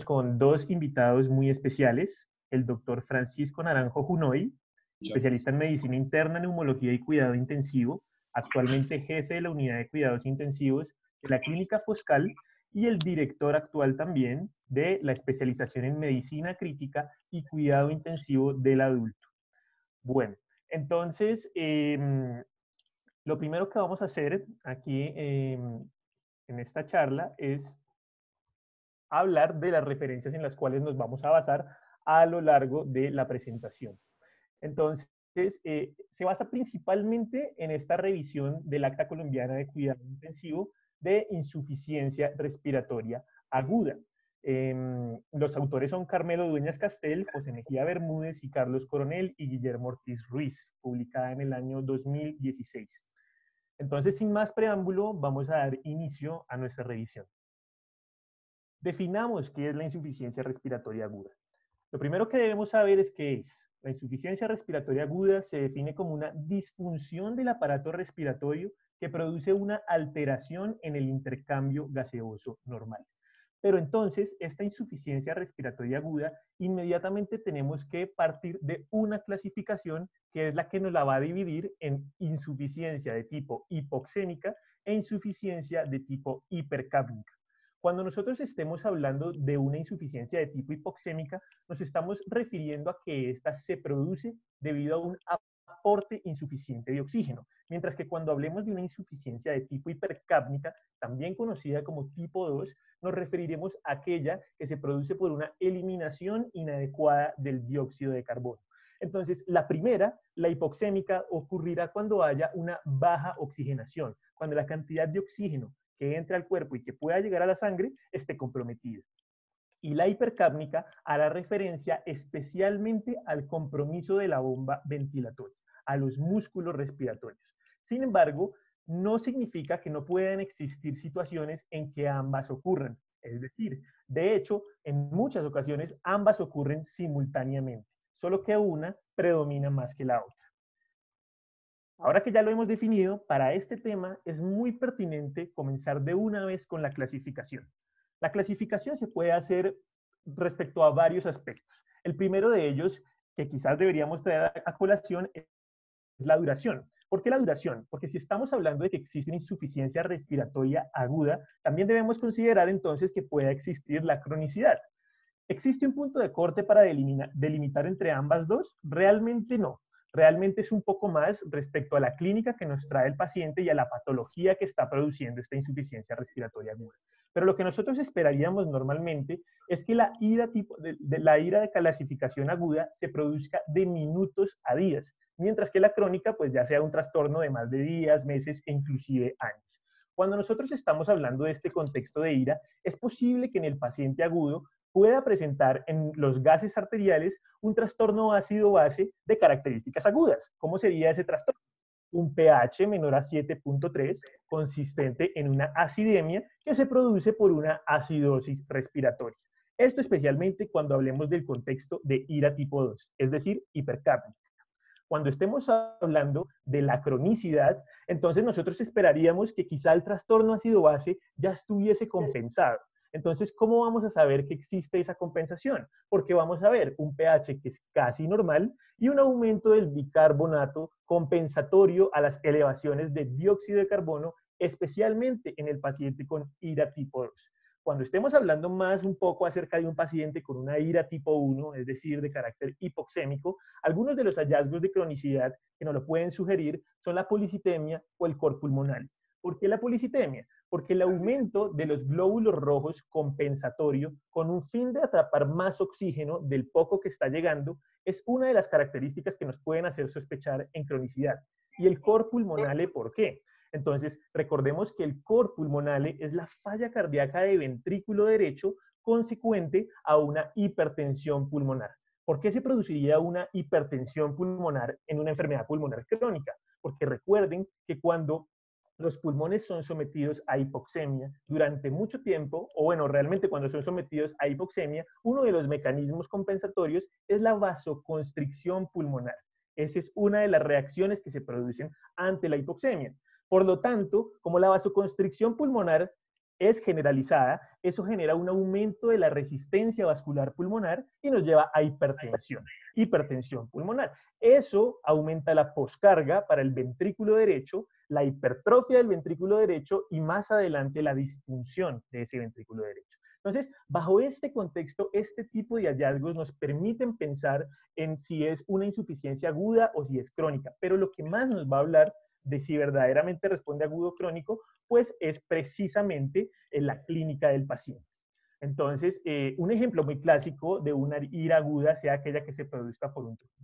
Con dos invitados muy especiales, el doctor Francisco Naranjo Junoy, especialista en medicina interna, neumología y cuidado intensivo, actualmente jefe de la unidad de cuidados intensivos de la Clínica Foscal y el director actual también de la especialización en medicina crítica y cuidado intensivo del adulto. Bueno, entonces, lo primero que vamos a hacer aquí en esta charla es hablar de las referencias en las cuales nos vamos a basar a lo largo de la presentación. Entonces, se basa principalmente en esta revisión del Acta Colombiana de Cuidado Intensivo de Insuficiencia Respiratoria Aguda. Los autores son Carmelo Dueñas Castel, José Mejía Bermúdez y Carlos Coronel y Guillermo Ortiz Ruiz, publicada en el año 2016. Entonces, sin más preámbulo, vamos a dar inicio a nuestra revisión. Definamos qué es la insuficiencia respiratoria aguda. Lo primero que debemos saber es qué es. La insuficiencia respiratoria aguda se define como una disfunción del aparato respiratorio que produce una alteración en el intercambio gaseoso normal. Pero entonces, esta insuficiencia respiratoria aguda, inmediatamente tenemos que partir de una clasificación que es la que nos la va a dividir en insuficiencia de tipo hipoxémica e insuficiencia de tipo hipercápnica. Cuando nosotros estemos hablando de una insuficiencia de tipo hipoxémica, nos estamos refiriendo a que ésta se produce debido a un aporte insuficiente de oxígeno, mientras que cuando hablemos de una insuficiencia de tipo hipercápnica, también conocida como tipo 2, nos referiremos a aquella que se produce por una eliminación inadecuada del dióxido de carbono. Entonces, la primera, la hipoxémica, ocurrirá cuando haya una baja oxigenación, cuando la cantidad de oxígeno que entre al cuerpo y que pueda llegar a la sangre esté comprometida. Y la hipercápnica hará referencia especialmente al compromiso de la bomba ventilatoria, a los músculos respiratorios. Sin embargo, no significa que no puedan existir situaciones en que ambas ocurran. Es decir, de hecho, en muchas ocasiones ambas ocurren simultáneamente, solo que una predomina más que la otra. Ahora que ya lo hemos definido, para este tema es muy pertinente comenzar de una vez con la clasificación. La clasificación se puede hacer respecto a varios aspectos. El primero de ellos, que quizás deberíamos traer a colación, es la duración. ¿Por qué la duración? Porque si estamos hablando de que existe una insuficiencia respiratoria aguda, también debemos considerar entonces que pueda existir la cronicidad. ¿Existe un punto de corte para delimitar entre ambas dos? Realmente no. Realmente es un poco más respecto a la clínica que nos trae el paciente y a la patología que está produciendo esta insuficiencia respiratoria aguda. Pero lo que nosotros esperaríamos normalmente es que la ira de clasificación aguda se produzca de minutos a días, mientras que la crónica pues ya sea un trastorno de más de días, meses e inclusive años. Cuando nosotros estamos hablando de este contexto de ira, es posible que en el paciente agudo pueda presentar en los gases arteriales un trastorno ácido-base de características agudas. ¿Cómo sería ese trastorno? Un pH menor a 7.3 consistente en una acidemia que se produce por una acidosis respiratoria. Esto especialmente cuando hablemos del contexto de ira tipo 2, es decir, hipercápnica. Cuando estemos hablando de la cronicidad, entonces nosotros esperaríamos que quizá el trastorno ácido-base ya estuviese compensado. Entonces, ¿cómo vamos a saber que existe esa compensación? Porque vamos a ver un pH que es casi normal y un aumento del bicarbonato compensatorio a las elevaciones de dióxido de carbono, especialmente en el paciente con ira tipo 2. Cuando estemos hablando más un poco acerca de un paciente con una ira tipo 1, es decir, de carácter hipoxémico, algunos de los hallazgos de cronicidad que nos lo pueden sugerir son la policitemia o el cor pulmonal. ¿Por qué la policitemia? Porque el aumento de los glóbulos rojos compensatorio con un fin de atrapar más oxígeno del poco que está llegando es una de las características que nos pueden hacer sospechar en cronicidad. ¿Y el cor pulmonale por qué? Entonces, recordemos que el cor pulmonale es la falla cardíaca de ventrículo derecho consecuente a una hipertensión pulmonar. ¿Por qué se produciría una hipertensión pulmonar en una enfermedad pulmonar crónica? Porque recuerden que cuando los pulmones son sometidos a hipoxemia durante mucho tiempo, o bueno, realmente cuando son sometidos a hipoxemia, uno de los mecanismos compensatorios es la vasoconstricción pulmonar. Esa es una de las reacciones que se producen ante la hipoxemia. Por lo tanto, como la vasoconstricción pulmonar es generalizada, eso genera un aumento de la resistencia vascular pulmonar y nos lleva a hipertensión pulmonar. Eso aumenta la poscarga para el ventrículo derecho, la hipertrofia del ventrículo derecho y más adelante la disfunción de ese ventrículo derecho. Entonces, bajo este contexto, este tipo de hallazgos nos permiten pensar en si es una insuficiencia aguda o si es crónica, pero lo que más nos va a hablar de si verdaderamente responde agudo o crónico, pues es precisamente en la clínica del paciente. Entonces, un ejemplo muy clásico de una ira aguda sea aquella que se produzca por un trombo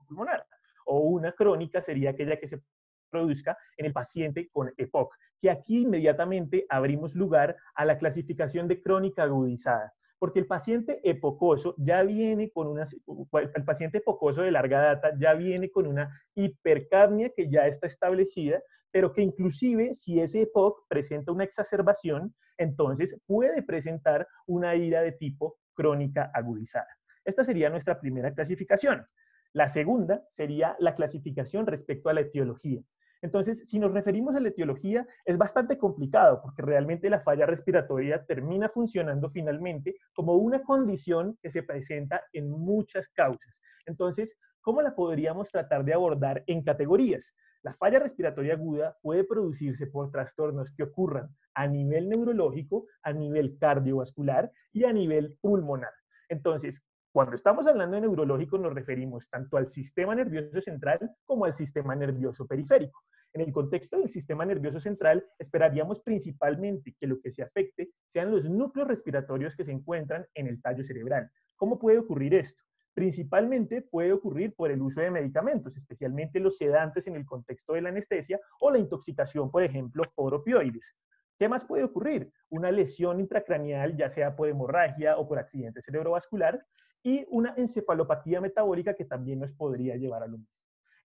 pulmonar, o una crónica sería aquella que se produzca en el paciente con EPOC, que aquí inmediatamente abrimos lugar a la clasificación de crónica agudizada, porque el paciente epocoso ya viene con el paciente epocoso de larga data ya viene con una hipercapnia que ya está establecida, pero que inclusive si ese EPOC presenta una exacerbación, entonces puede presentar una ira de tipo crónica agudizada. Esta sería nuestra primera clasificación. La segunda sería la clasificación respecto a la etiología. Entonces, si nos referimos a la etiología, es bastante complicado porque realmente la falla respiratoria termina funcionando finalmente como una condición que se presenta en muchas causas. Entonces, ¿cómo la podríamos tratar de abordar en categorías? La falla respiratoria aguda puede producirse por trastornos que ocurran a nivel neurológico, a nivel cardiovascular y a nivel pulmonar. Entonces, cuando estamos hablando de neurológico nos referimos tanto al sistema nervioso central como al sistema nervioso periférico. En el contexto del sistema nervioso central, esperaríamos principalmente que lo que se afecte sean los núcleos respiratorios que se encuentran en el tallo cerebral. ¿Cómo puede ocurrir esto? Principalmente puede ocurrir por el uso de medicamentos, especialmente los sedantes en el contexto de la anestesia o la intoxicación, por ejemplo, por opioides. ¿Qué más puede ocurrir? Una lesión intracraneal, ya sea por hemorragia o por accidente cerebrovascular, y una encefalopatía metabólica que también nos podría llevar a lo mismo.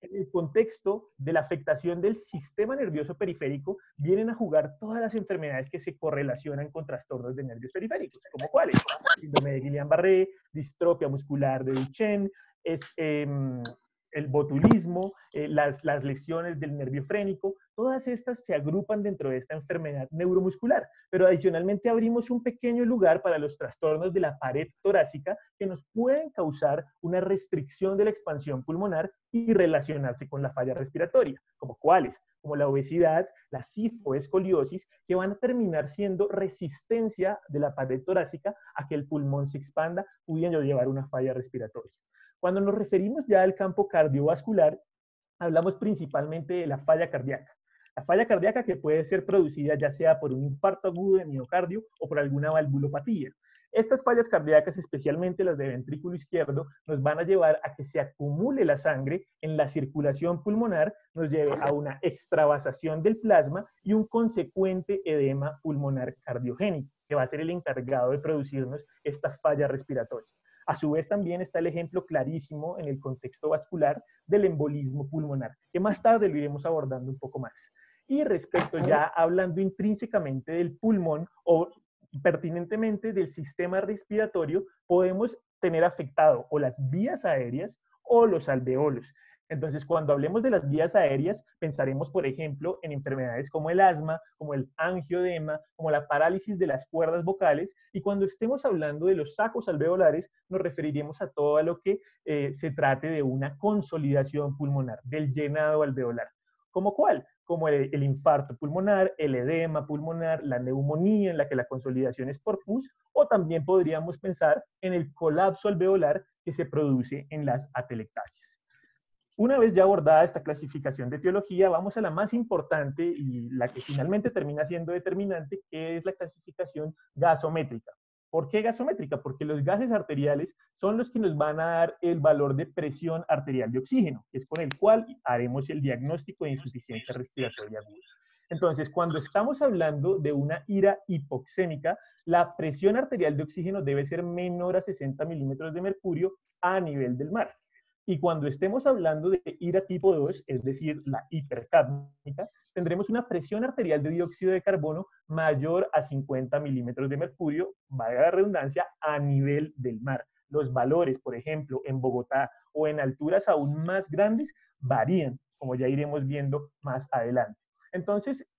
En el contexto de la afectación del sistema nervioso periférico, vienen a jugar todas las enfermedades que se correlacionan con trastornos de nervios periféricos, como cuáles: síndrome de Guillain-Barré, distrofia muscular de Duchenne, el botulismo, las lesiones del nervio frénico, todas estas se agrupan dentro de esta enfermedad neuromuscular, pero adicionalmente abrimos un pequeño lugar para los trastornos de la pared torácica que nos pueden causar una restricción de la expansión pulmonar y relacionarse con la falla respiratoria, como cuáles, como la obesidad, la cifoescoliosis, que van a terminar siendo resistencia de la pared torácica a que el pulmón se expanda, pudiendo llevar una falla respiratoria. Cuando nos referimos ya al campo cardiovascular, hablamos principalmente de la falla cardíaca. La falla cardíaca que puede ser producida ya sea por un infarto agudo de miocardio o por alguna valvulopatía. Estas fallas cardíacas, especialmente las de ventrículo izquierdo, nos van a llevar a que se acumule la sangre en la circulación pulmonar, nos lleve a una extravasación del plasma y un consecuente edema pulmonar cardiogénico, que va a ser el encargado de producirnos esta falla respiratoria. A su vez también está el ejemplo clarísimo en el contexto vascular del embolismo pulmonar, que más tarde lo iremos abordando un poco más. Y respecto ya hablando intrínsecamente del pulmón o pertinentemente del sistema respiratorio, podemos tener afectado o las vías aéreas o los alveolos. Entonces, cuando hablemos de las vías aéreas, pensaremos, por ejemplo, en enfermedades como el asma, como el angioedema, como la parálisis de las cuerdas vocales, y cuando estemos hablando de los sacos alveolares, nos referiremos a todo lo que se trate de una consolidación pulmonar, del llenado alveolar. ¿Cómo cuál? Como el infarto pulmonar, el edema pulmonar, la neumonía en la que la consolidación es por pus, o también podríamos pensar en el colapso alveolar que se produce en las atelectasias. Una vez ya abordada esta clasificación de etiología, vamos a la más importante y la que finalmente termina siendo determinante, que es la clasificación gasométrica. ¿Por qué gasométrica? Porque los gases arteriales son los que nos van a dar el valor de presión arterial de oxígeno, que es con el cual haremos el diagnóstico de insuficiencia respiratoria aguda. Entonces, cuando estamos hablando de una ira hipoxémica, la presión arterial de oxígeno debe ser menor a 60 milímetros de mercurio a nivel del mar. Y cuando estemos hablando de ira tipo 2, es decir, la hipercápnica, tendremos una presión arterial de dióxido de carbono mayor a 50 milímetros de mercurio, valga la redundancia, a nivel del mar. Los valores, por ejemplo, en Bogotá o en alturas aún más grandes, varían, como ya iremos viendo más adelante. Entonces,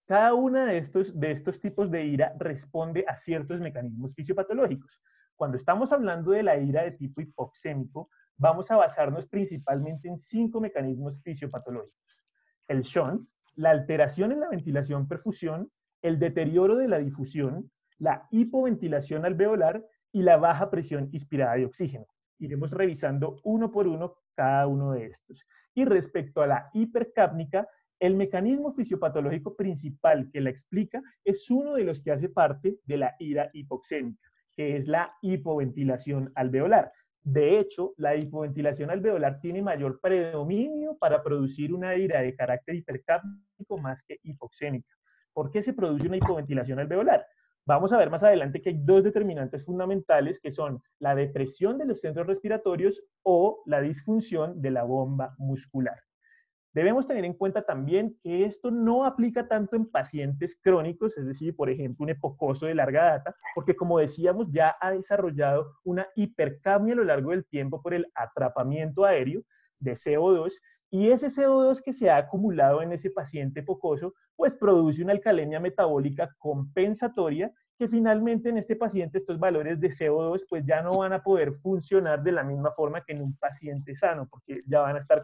Cada uno de estos tipos de ira responde a ciertos mecanismos fisiopatológicos. Cuando estamos hablando de la ira de tipo hipoxémico, vamos a basarnos principalmente en 5 mecanismos fisiopatológicos. El shunt, la alteración en la ventilación-perfusión, el deterioro de la difusión, la hipoventilación alveolar y la baja presión inspirada de oxígeno. Iremos revisando uno por uno cada uno de estos. Y respecto a la hipercápnica, el mecanismo fisiopatológico principal que la explica es uno de los que hace parte de la ira hipoxémica, que es la hipoventilación alveolar. De hecho, la hipoventilación alveolar tiene mayor predominio para producir una ira de carácter hipercápnico más que hipoxémica. ¿Por qué se produce una hipoventilación alveolar? Vamos a ver más adelante que hay 2 determinantes fundamentales que son la depresión de los centros respiratorios o la disfunción de la bomba muscular. Debemos tener en cuenta también que esto no aplica tanto en pacientes crónicos, es decir, por ejemplo, un epocoso de larga data, porque como decíamos, ya ha desarrollado una hipercapnia a lo largo del tiempo por el atrapamiento aéreo de CO2, y ese CO2 que se ha acumulado en ese paciente epocoso, pues produce una alcalemia metabólica compensatoria que finalmente en este paciente estos valores de CO2 pues ya no van a poder funcionar de la misma forma que en un paciente sano, porque ya van a estar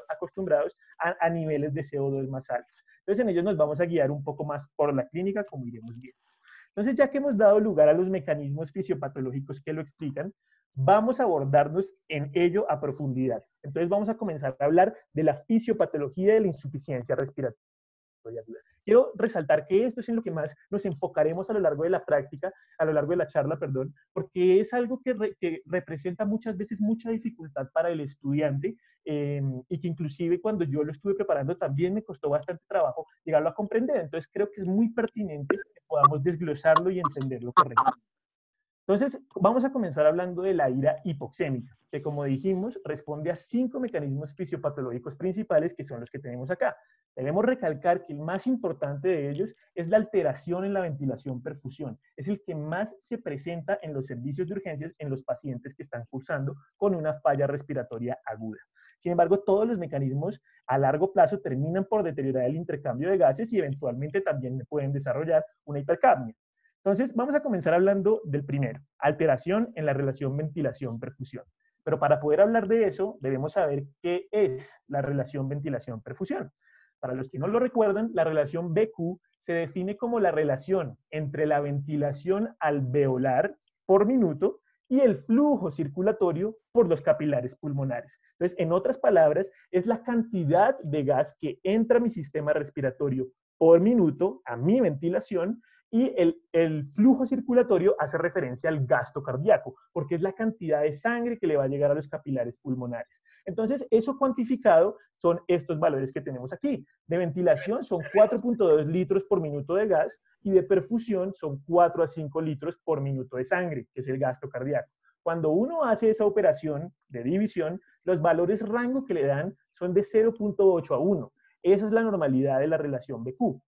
acostumbrados a niveles de CO2 más altos. Entonces en ellos nos vamos a guiar un poco más por la clínica, como iremos viendo. Entonces, ya que hemos dado lugar a los mecanismos fisiopatológicos que lo explican, vamos a abordarnos en ello a profundidad. Entonces, vamos a comenzar a hablar de la fisiopatología de la insuficiencia respiratoria aguda. Quiero resaltar que esto es en lo que más nos enfocaremos a lo largo de la práctica, a lo largo de la charla, perdón, porque es algo que representa muchas veces mucha dificultad para el estudiante y que inclusive cuando yo lo estuve preparando también me costó bastante trabajo llegarlo a comprender. Entonces creo que es muy pertinente que podamos desglosarlo y entenderlo correctamente. Entonces, vamos a comenzar hablando de la ira hipoxémica, que como dijimos, responde a 5 mecanismos fisiopatológicos principales que son los que tenemos acá. Debemos recalcar que el más importante de ellos es la alteración en la ventilación-perfusión. Es el que más se presenta en los servicios de urgencias en los pacientes que están cursando con una falla respiratoria aguda. Sin embargo, todos los mecanismos a largo plazo terminan por deteriorar el intercambio de gases y eventualmente también pueden desarrollar una hipercapnia. Entonces, vamos a comenzar hablando del primero, alteración en la relación ventilación-perfusión. Pero para poder hablar de eso, debemos saber qué es la relación ventilación-perfusión. Para los que no lo recuerdan, la relación BQ se define como la relación entre la ventilación alveolar por minuto y el flujo circulatorio por los capilares pulmonares. Entonces, en otras palabras, es la cantidad de gas que entra a mi sistema respiratorio por minuto a mi ventilación, y el flujo circulatorio hace referencia al gasto cardíaco, porque es la cantidad de sangre que le va a llegar a los capilares pulmonares. Entonces, eso cuantificado son estos valores que tenemos aquí. De ventilación son 4.2 litros por minuto de gas y de perfusión son 4 a 5 litros por minuto de sangre, que es el gasto cardíaco. Cuando uno hace esa operación de división, los valores rango que le dan son de 0.8 a 1. Esa es la normalidad de la relación BQ.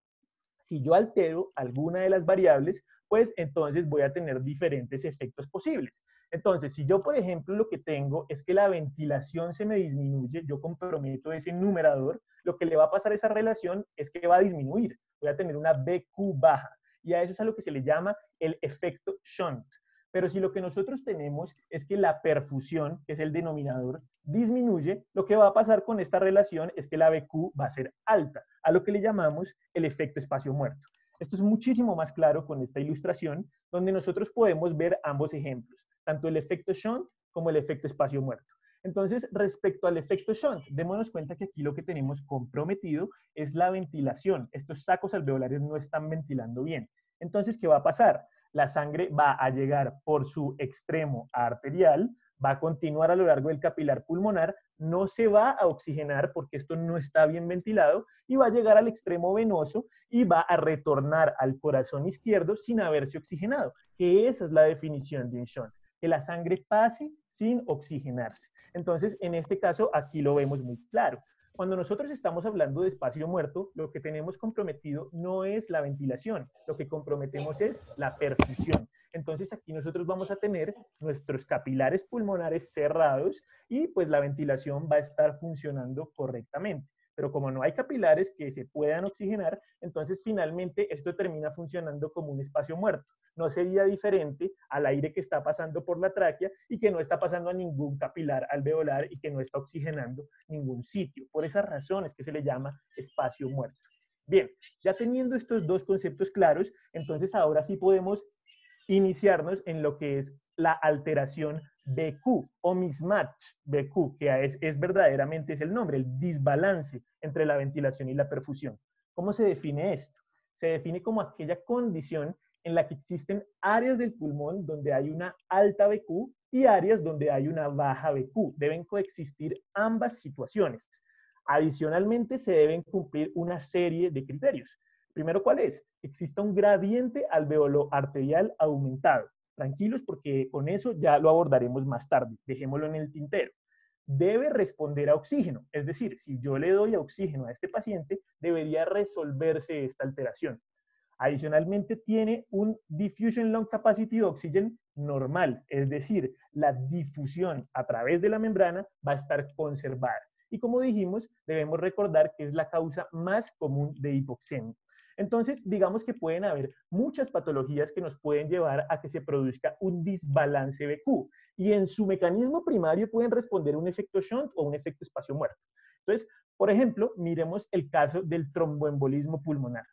Si yo altero alguna de las variables, pues entonces voy a tener diferentes efectos posibles. Entonces, si yo, por ejemplo, lo que tengo es que la ventilación se me disminuye, yo comprometo ese numerador, lo que le va a pasar a esa relación es que va a disminuir. Voy a tener una BQ baja. Y a eso es a lo que se le llama el efecto shunt. Pero si lo que nosotros tenemos es que la perfusión, que es el denominador, disminuye, lo que va a pasar con esta relación es que la BQ va a ser alta, a lo que le llamamos el efecto espacio muerto. Esto es muchísimo más claro con esta ilustración, donde nosotros podemos ver ambos ejemplos, tanto el efecto shunt como el efecto espacio muerto. Entonces, respecto al efecto shunt, démonos cuenta que aquí lo que tenemos comprometido es la ventilación. Estos sacos alveolares no están ventilando bien. Entonces, ¿qué va a pasar? La sangre va a llegar por su extremo arterial, va a continuar a lo largo del capilar pulmonar, no se va a oxigenar porque esto no está bien ventilado y va a llegar al extremo venoso y va a retornar al corazón izquierdo sin haberse oxigenado, que esa es la definición de un shunt, que la sangre pase sin oxigenarse. Entonces, en este caso, aquí lo vemos muy claro. Cuando nosotros estamos hablando de espacio muerto, lo que tenemos comprometido no es la ventilación, lo que comprometemos es la perfusión. Entonces aquí nosotros vamos a tener nuestros capilares pulmonares cerrados y pues la ventilación va a estar funcionando correctamente. Pero como no hay capilares que se puedan oxigenar, entonces finalmente esto termina funcionando como un espacio muerto. No sería diferente al aire que está pasando por la tráquea y que no está pasando a ningún capilar alveolar y que no está oxigenando ningún sitio. Por esas razones que se le llama espacio muerto. Bien, ya teniendo estos dos conceptos claros, entonces ahora sí podemos iniciarnos en lo que es la alteración BQ o mismatch BQ, que es verdaderamente es el nombre, el desbalance entre la ventilación y la perfusión. ¿Cómo se define esto? Se define como aquella condición en la que existen áreas del pulmón donde hay una alta BQ y áreas donde hay una baja BQ. Deben coexistir ambas situaciones. Adicionalmente, se deben cumplir una serie de criterios. Primero, ¿cuál es? Exista un gradiente alveolo arterial aumentado. Tranquilos porque con eso ya lo abordaremos más tarde. Dejémoslo en el tintero. Debe responder a oxígeno. Es decir, si yo le doy oxígeno a este paciente, debería resolverse esta alteración. Adicionalmente, tiene un diffusion lung capacity oxygen normal. Es decir, la difusión a través de la membrana va a estar conservada. Y como dijimos, debemos recordar que es la causa más común de hipoxemia. Entonces, digamos que pueden haber muchas patologías que nos pueden llevar a que se produzca un desbalance BQ. Y en su mecanismo primario pueden responder un efecto shunt o un efecto espacio muerto. Entonces, por ejemplo, miremos el caso del tromboembolismo pulmonar.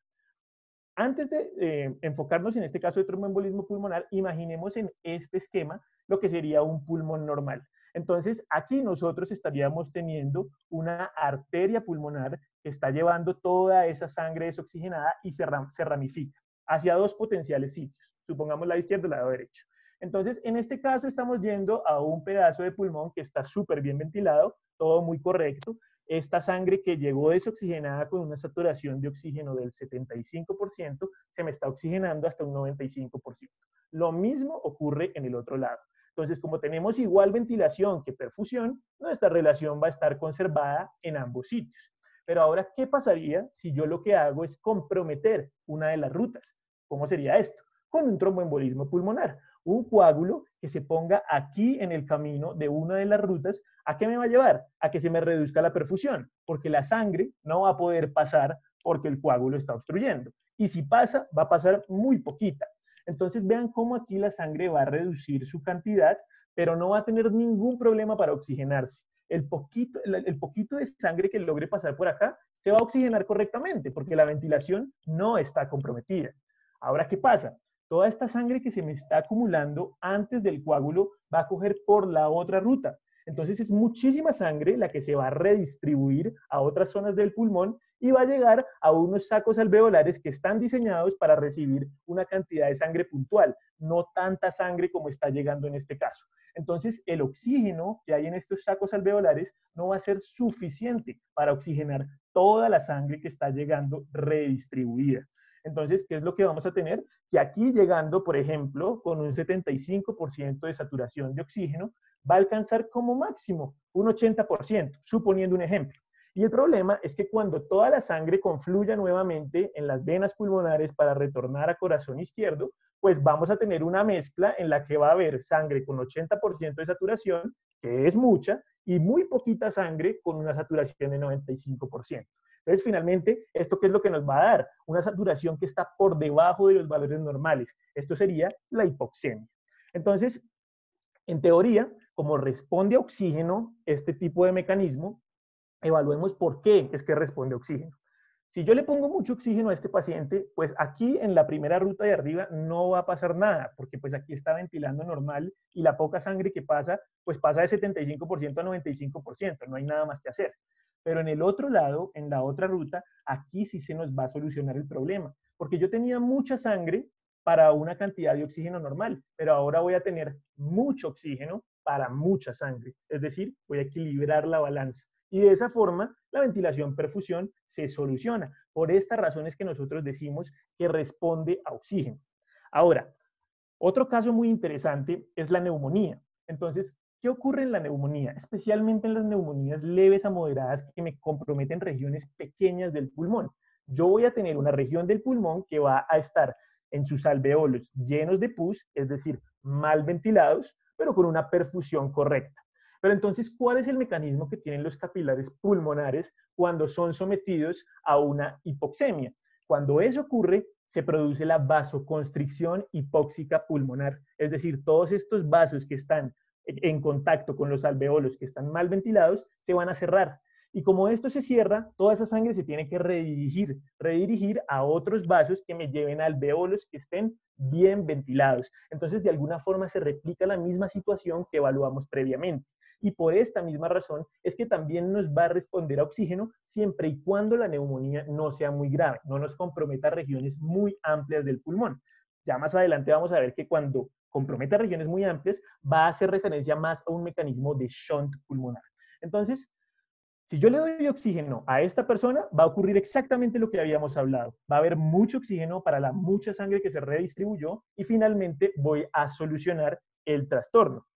Antes de enfocarnos en este caso de tromboembolismo pulmonar, imaginemos en este esquema lo que sería un pulmón normal. Entonces, aquí nosotros estaríamos teniendo una arteria pulmonar que está llevando toda esa sangre desoxigenada y se ramifica hacia dos potenciales sitios. Supongamos lado izquierdo y lado derecho. Entonces, en este caso estamos yendo a un pedazo de pulmón que está súper bien ventilado, todo muy correcto. Esta sangre que llegó desoxigenada con una saturación de oxígeno del 75%, se me está oxigenando hasta un 95%. Lo mismo ocurre en el otro lado. Entonces, como tenemos igual ventilación que perfusión, nuestra relación va a estar conservada en ambos sitios. Pero ahora, ¿qué pasaría si yo lo que hago es comprometer una de las rutas? ¿Cómo sería esto? Con un tromboembolismo pulmonar. Un coágulo que se ponga aquí en el camino de una de las rutas, ¿a qué me va a llevar? A que se me reduzca la perfusión, porque la sangre no va a poder pasar porque el coágulo está obstruyendo. Y si pasa, va a pasar muy poquita. Entonces vean cómo aquí la sangre va a reducir su cantidad, pero no va a tener ningún problema para oxigenarse. El poquito de sangre que logre pasar por acá se va a oxigenar correctamente porque la ventilación no está comprometida. Ahora, ¿qué pasa? Toda esta sangre que se me está acumulando antes del coágulo va a coger por la otra ruta. Entonces es muchísima sangre la que se va a redistribuir a otras zonas del pulmón y va a llegar a unos sacos alveolares que están diseñados para recibir una cantidad de sangre puntual, no tanta sangre como está llegando en este caso. Entonces el oxígeno que hay en estos sacos alveolares no va a ser suficiente para oxigenar toda la sangre que está llegando redistribuida. Entonces, ¿qué es lo que vamos a tener? Que aquí llegando, por ejemplo, con un 75% de saturación de oxígeno, va a alcanzar como máximo un 80%, suponiendo un ejemplo. Y el problema es que cuando toda la sangre confluya nuevamente en las venas pulmonares para retornar a corazón izquierdo, pues vamos a tener una mezcla en la que va a haber sangre con 80% de saturación, que es mucha, y muy poquita sangre con una saturación de 95%. Entonces, finalmente, ¿esto qué es lo que nos va a dar? Una saturación que está por debajo de los valores normales. Esto sería la hipoxemia. Entonces, en teoría, como responde a oxígeno este tipo de mecanismo, evaluemos por qué es que responde a oxígeno. Si yo le pongo mucho oxígeno a este paciente, pues aquí en la primera ruta de arriba no va a pasar nada, porque pues aquí está ventilando normal y la poca sangre que pasa, pues pasa de 75% a 95%, no hay nada más que hacer. Pero en el otro lado, en la otra ruta, aquí sí se nos va a solucionar el problema, porque yo tenía mucha sangre para una cantidad de oxígeno normal, pero ahora voy a tener mucho oxígeno para mucha sangre, es decir, voy a equilibrar la balanza. Y de esa forma, la ventilación-perfusión se soluciona. Por estas razones que nosotros decimos que responde a oxígeno. Ahora, otro caso muy interesante es la neumonía. Entonces, ¿qué ocurre en la neumonía? Especialmente en las neumonías leves a moderadas que me comprometen regiones pequeñas del pulmón. Yo voy a tener una región del pulmón que va a estar en sus alveolos llenos de pus, es decir, mal ventilados, pero con una perfusión correcta. Pero entonces, ¿cuál es el mecanismo que tienen los capilares pulmonares cuando son sometidos a una hipoxemia? Cuando eso ocurre, se produce la vasoconstricción hipóxica pulmonar, es decir, todos estos vasos que están en contacto con los alveolos que están mal ventilados se van a cerrar. Y como esto se cierra, toda esa sangre se tiene que redirigir a otros vasos que me lleven a alveolos que estén bien ventilados. Entonces, de alguna forma se replica la misma situación que evaluamos previamente. Y por esta misma razón es que también nos va a responder a oxígeno siempre y cuando la neumonía no sea muy grave, no nos comprometa regiones muy amplias del pulmón. Ya más adelante vamos a ver que cuando comprometa regiones muy amplias va a hacer referencia más a un mecanismo de shunt pulmonar. Entonces, si yo le doy oxígeno a esta persona, va a ocurrir exactamente lo que habíamos hablado. Va a haber mucho oxígeno para la mucha sangre que se redistribuyó y finalmente voy a solucionar el trastorno.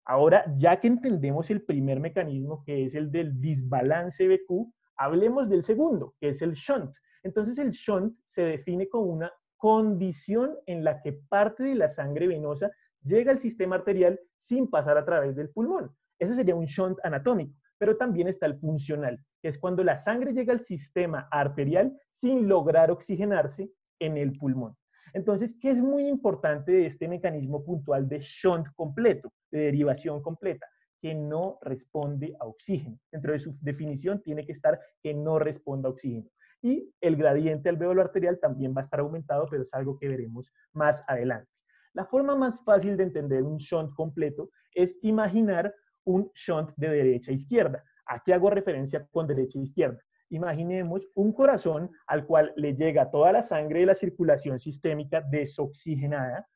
Ahora, ya que entendemos el primer mecanismo, que es el del desbalance BQ, hablemos del segundo, que es el shunt. Entonces, el shunt se define como una condición en la que parte de la sangre venosa llega al sistema arterial sin pasar a través del pulmón. Ese sería un shunt anatómico, pero también está el funcional, que es cuando la sangre llega al sistema arterial sin lograr oxigenarse en el pulmón. Entonces, ¿qué es muy importante de este mecanismo puntual de shunt completo, de derivación completa? Que no responde a oxígeno. Dentro de su definición tiene que estar que no responda a oxígeno. Y el gradiente alveolo arterial también va a estar aumentado, pero es algo que veremos más adelante. La forma más fácil de entender un shunt completo es imaginar un shunt de derecha a izquierda. Aquí hago referencia con derecha e izquierda. Imaginemos un corazón al cual le llega toda la sangre de la circulación sistémica desoxigenada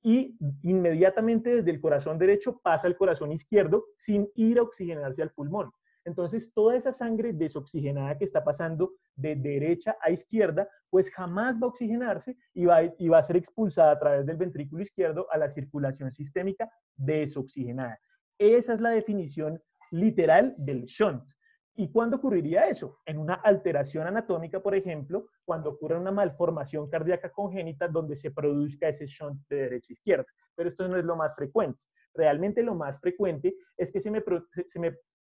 y inmediatamente desde el corazón derecho pasa al corazón izquierdo sin ir a oxigenarse al pulmón. Entonces, toda esa sangre desoxigenada que está pasando de derecha a izquierda, pues jamás va a oxigenarse y va a ser expulsada a través del ventrículo izquierdo a la circulación sistémica desoxigenada. Esa es la definición literal del shunt. ¿Y cuándo ocurriría eso? En una alteración anatómica, por ejemplo, cuando ocurre una malformación cardíaca congénita donde se produzca ese shunt de derecha a izquierda. Pero esto no es lo más frecuente. Realmente lo más frecuente es que se me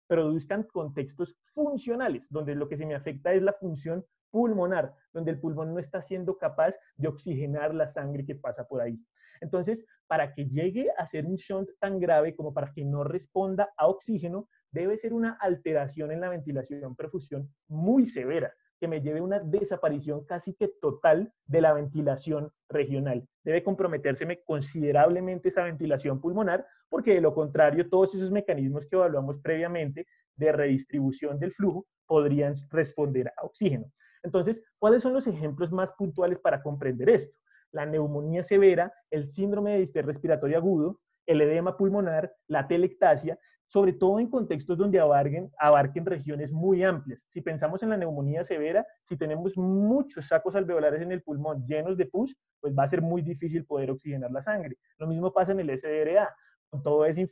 produzcan contextos funcionales, donde lo que se me afecta es la función pulmonar, donde el pulmón no está siendo capaz de oxigenar la sangre que pasa por ahí. Entonces, para que llegue a ser un shunt tan grave como para que no responda a oxígeno, debe ser una alteración en la ventilación-perfusión muy severa, que me lleve a una desaparición casi que total de la ventilación regional. Debe comprometérseme considerablemente esa ventilación pulmonar, porque de lo contrario, todos esos mecanismos que evaluamos previamente de redistribución del flujo podrían responder a oxígeno. Entonces, ¿cuáles son los ejemplos más puntuales para comprender esto? La neumonía severa, el síndrome de distrés respiratorio agudo, el edema pulmonar, la telectasia, sobre todo en contextos donde abarquen regiones muy amplias. Si pensamos en la neumonía severa, si tenemos muchos sacos alveolares en el pulmón llenos de pus, pues va a ser muy difícil poder oxigenar la sangre. Lo mismo pasa en el SDRA, con todo ese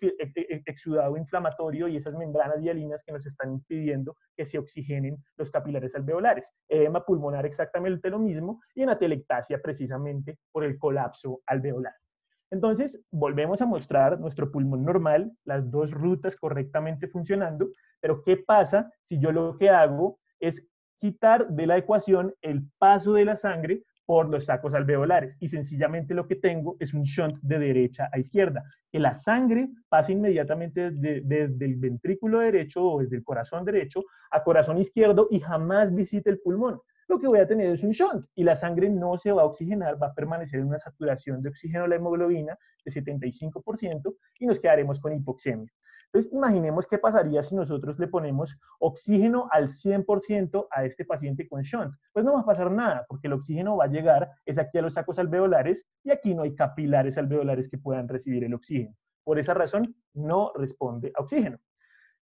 exudado inflamatorio y esas membranas hialinas que nos están impidiendo que se oxigenen los capilares alveolares. Edema pulmonar exactamente lo mismo y en atelectasia precisamente por el colapso alveolar. Entonces, volvemos a mostrar nuestro pulmón normal, las dos rutas correctamente funcionando, pero ¿qué pasa si yo lo que hago es quitar de la ecuación el paso de la sangre por los sacos alveolares? Y sencillamente lo que tengo es un shunt de derecha a izquierda, que la sangre pase inmediatamente desde el ventrículo derecho o desde el corazón derecho a corazón izquierdo y jamás visite el pulmón. Lo que voy a tener es un shunt y la sangre no se va a oxigenar, va a permanecer en una saturación de oxígeno la hemoglobina de 75% y nos quedaremos con hipoxemia. Entonces, imaginemos qué pasaría si nosotros le ponemos oxígeno al 100% a este paciente con shunt. Pues no va a pasar nada, porque el oxígeno va a llegar, es aquí a los sacos alveolares, y aquí no hay capilares alveolares que puedan recibir el oxígeno. Por esa razón, no responde a oxígeno.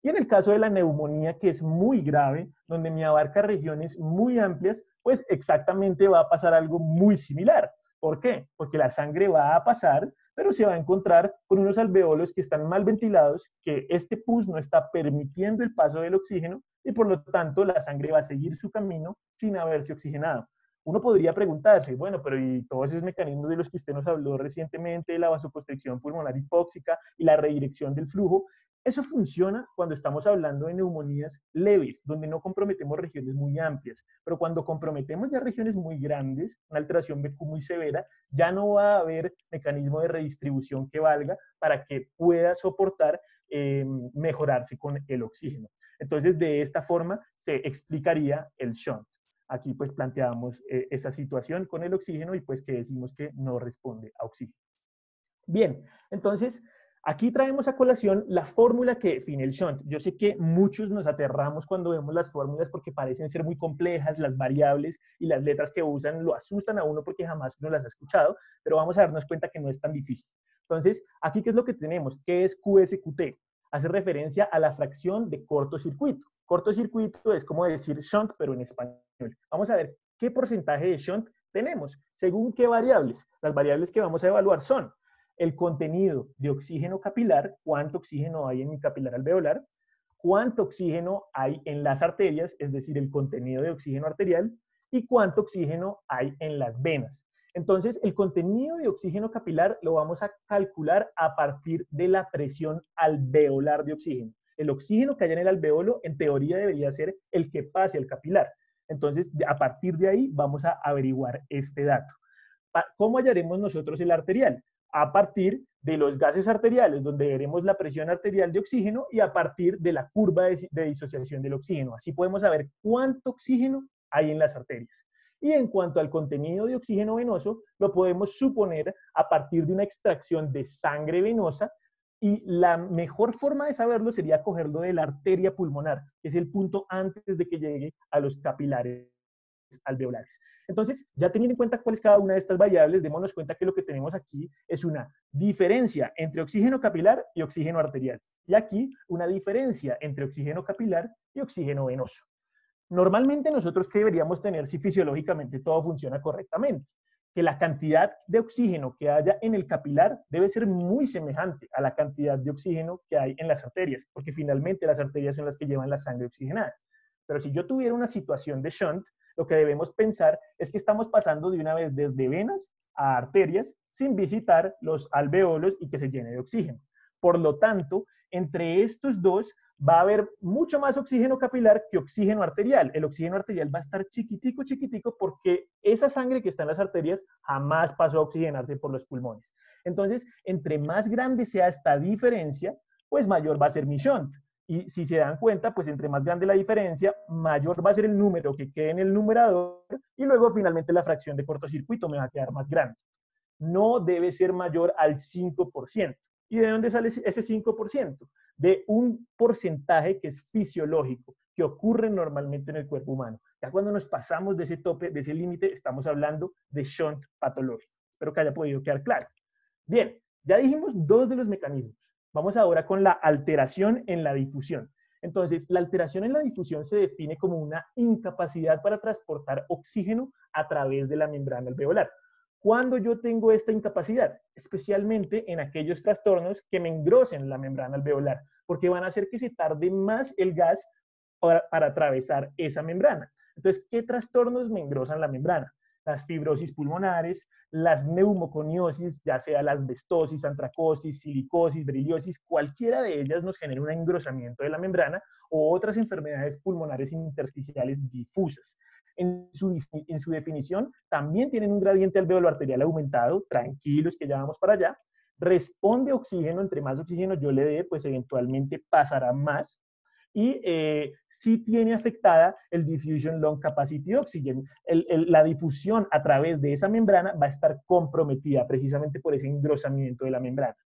Y en el caso de la neumonía, que es muy grave, donde me abarca regiones muy amplias, pues exactamente va a pasar algo muy similar. ¿Por qué? Porque la sangre va a pasar, pero se va a encontrar con unos alveolos que están mal ventilados, que este pus no está permitiendo el paso del oxígeno y por lo tanto la sangre va a seguir su camino sin haberse oxigenado. Uno podría preguntarse, bueno, pero ¿y todos esos mecanismos de los que usted nos habló recientemente, la vasoconstricción pulmonar hipóxica y la redirección del flujo, Eso funciona cuando estamos hablando de neumonías leves, donde no comprometemos regiones muy amplias, pero cuando comprometemos ya regiones muy grandes, una alteración BQ muy severa, ya no va a haber mecanismo de redistribución que valga para que pueda soportar mejorarse con el oxígeno. Entonces, de esta forma se explicaría el shunt. Aquí pues planteamos esa situación con el oxígeno y pues que decimos que no responde a oxígeno. Bien, entonces aquí traemos a colación la fórmula que define el shunt. Yo sé que muchos nos aterramos cuando vemos las fórmulas porque parecen ser muy complejas, las variables y las letras que usan lo asustan a uno porque jamás uno las ha escuchado, pero vamos a darnos cuenta que no es tan difícil. Entonces, aquí, ¿qué es lo que tenemos? ¿Qué es QSQT? Hace referencia a la fracción de cortocircuito. Cortocircuito es como decir shunt, pero en español. Vamos a ver qué porcentaje de shunt tenemos, según qué variables. Las variables que vamos a evaluar son el contenido de oxígeno capilar, cuánto oxígeno hay en mi capilar alveolar, cuánto oxígeno hay en las arterias, es decir, el contenido de oxígeno arterial, y cuánto oxígeno hay en las venas. Entonces, el contenido de oxígeno capilar lo vamos a calcular a partir de la presión alveolar de oxígeno. El oxígeno que haya en el alveolo, en teoría, debería ser el que pase al capilar. Entonces, a partir de ahí, vamos a averiguar este dato. ¿Cómo hallaremos nosotros el arterial? A partir de los gases arteriales, donde veremos la presión arterial de oxígeno, y a partir de la curva de disociación del oxígeno. Así podemos saber cuánto oxígeno hay en las arterias. Y en cuanto al contenido de oxígeno venoso, lo podemos suponer a partir de una extracción de sangre venosa, y la mejor forma de saberlo sería cogerlo de la arteria pulmonar, que es el punto antes de que llegue a los capilares alveolares. Entonces, ya teniendo en cuenta cuál es cada una de estas variables, démonos cuenta que lo que tenemos aquí es una diferencia entre oxígeno capilar y oxígeno arterial. Y aquí una diferencia entre oxígeno capilar y oxígeno venoso. Normalmente nosotros, ¿qué deberíamos tener si fisiológicamente todo funciona correctamente? Que la cantidad de oxígeno que haya en el capilar debe ser muy semejante a la cantidad de oxígeno que hay en las arterias, porque finalmente las arterias son las que llevan la sangre oxigenada. Pero si yo tuviera una situación de shunt, lo que debemos pensar es que estamos pasando de una vez desde venas a arterias sin visitar los alveolos y que se llene de oxígeno. Por lo tanto, entre estos dos va a haber mucho más oxígeno capilar que oxígeno arterial. El oxígeno arterial va a estar chiquitico, chiquitico, porque esa sangre que está en las arterias jamás pasó a oxigenarse por los pulmones. Entonces, entre más grande sea esta diferencia, pues mayor va a ser mi shunt. Y si se dan cuenta, pues entre más grande la diferencia, mayor va a ser el número que quede en el numerador, y luego finalmente la fracción de cortocircuito me va a quedar más grande. No debe ser mayor al 5%. ¿Y de dónde sale ese 5%? De un porcentaje que es fisiológico, que ocurre normalmente en el cuerpo humano. Ya cuando nos pasamos de ese tope, de ese límite, estamos hablando de shunt patológico. Espero que haya podido quedar claro. Bien, ya dijimos dos de los mecanismos. Vamos ahora con la alteración en la difusión. Entonces, la alteración en la difusión se define como una incapacidad para transportar oxígeno a través de la membrana alveolar. ¿Cuándo yo tengo esta incapacidad? Especialmente en aquellos trastornos que me engrosen la membrana alveolar, porque van a hacer que se tarde más el gas para atravesar esa membrana. Entonces, ¿qué trastornos me engrosan la membrana? Las fibrosis pulmonares, las neumoconiosis, ya sea la asbestosis, antracosis, silicosis, beriliosis, cualquiera de ellas nos genera un engrosamiento de la membrana, o otras enfermedades pulmonares intersticiales difusas. En su definición, también tienen un gradiente alveolo arterial aumentado, tranquilos que ya vamos para allá, responde oxígeno, entre más oxígeno yo le dé, pues eventualmente pasará más, y sí tiene afectada el diffusion lung capacity oxygen. La difusión a través de esa membrana va a estar comprometida precisamente por ese engrosamiento de la membrana.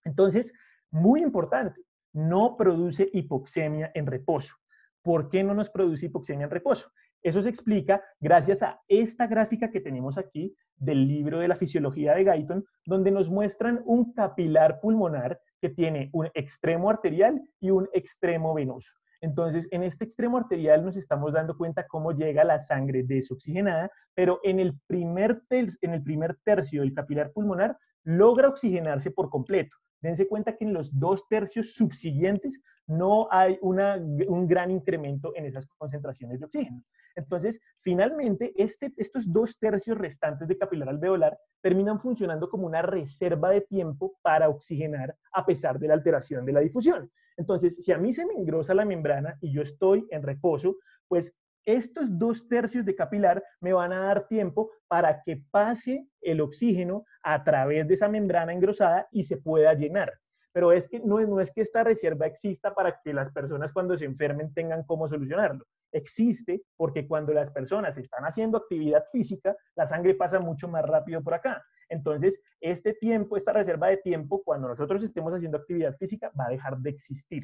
Entonces, muy importante, no produce hipoxemia en reposo. ¿Por qué no nos produce hipoxemia en reposo? Eso se explica gracias a esta gráfica que tenemos aquí del libro de la fisiología de Guyton, donde nos muestran un capilar pulmonar que tiene un extremo arterial y un extremo venoso. Entonces, en este extremo arterial nos estamos dando cuenta cómo llega la sangre desoxigenada, pero en el primer tercio del capilar pulmonar logra oxigenarse por completo. dense cuenta que en los 2/3 subsiguientes no hay un gran incremento en esas concentraciones de oxígeno. Entonces, finalmente, estos 2/3 restantes de capilar alveolar terminan funcionando como una reserva de tiempo para oxigenar a pesar de la alteración de la difusión. Entonces, si a mí se me engrosa la membrana y yo estoy en reposo, pues estos 2/3 de capilar me van a dar tiempo para que pase el oxígeno a través de esa membrana engrosada y se pueda llenar. Pero es que no es que esta reserva exista para que las personas cuando se enfermen tengan cómo solucionarlo. Existe porque cuando las personas están haciendo actividad física, la sangre pasa mucho más rápido por acá. Entonces, este tiempo, esta reserva de tiempo, cuando nosotros estemos haciendo actividad física, va a dejar de existir.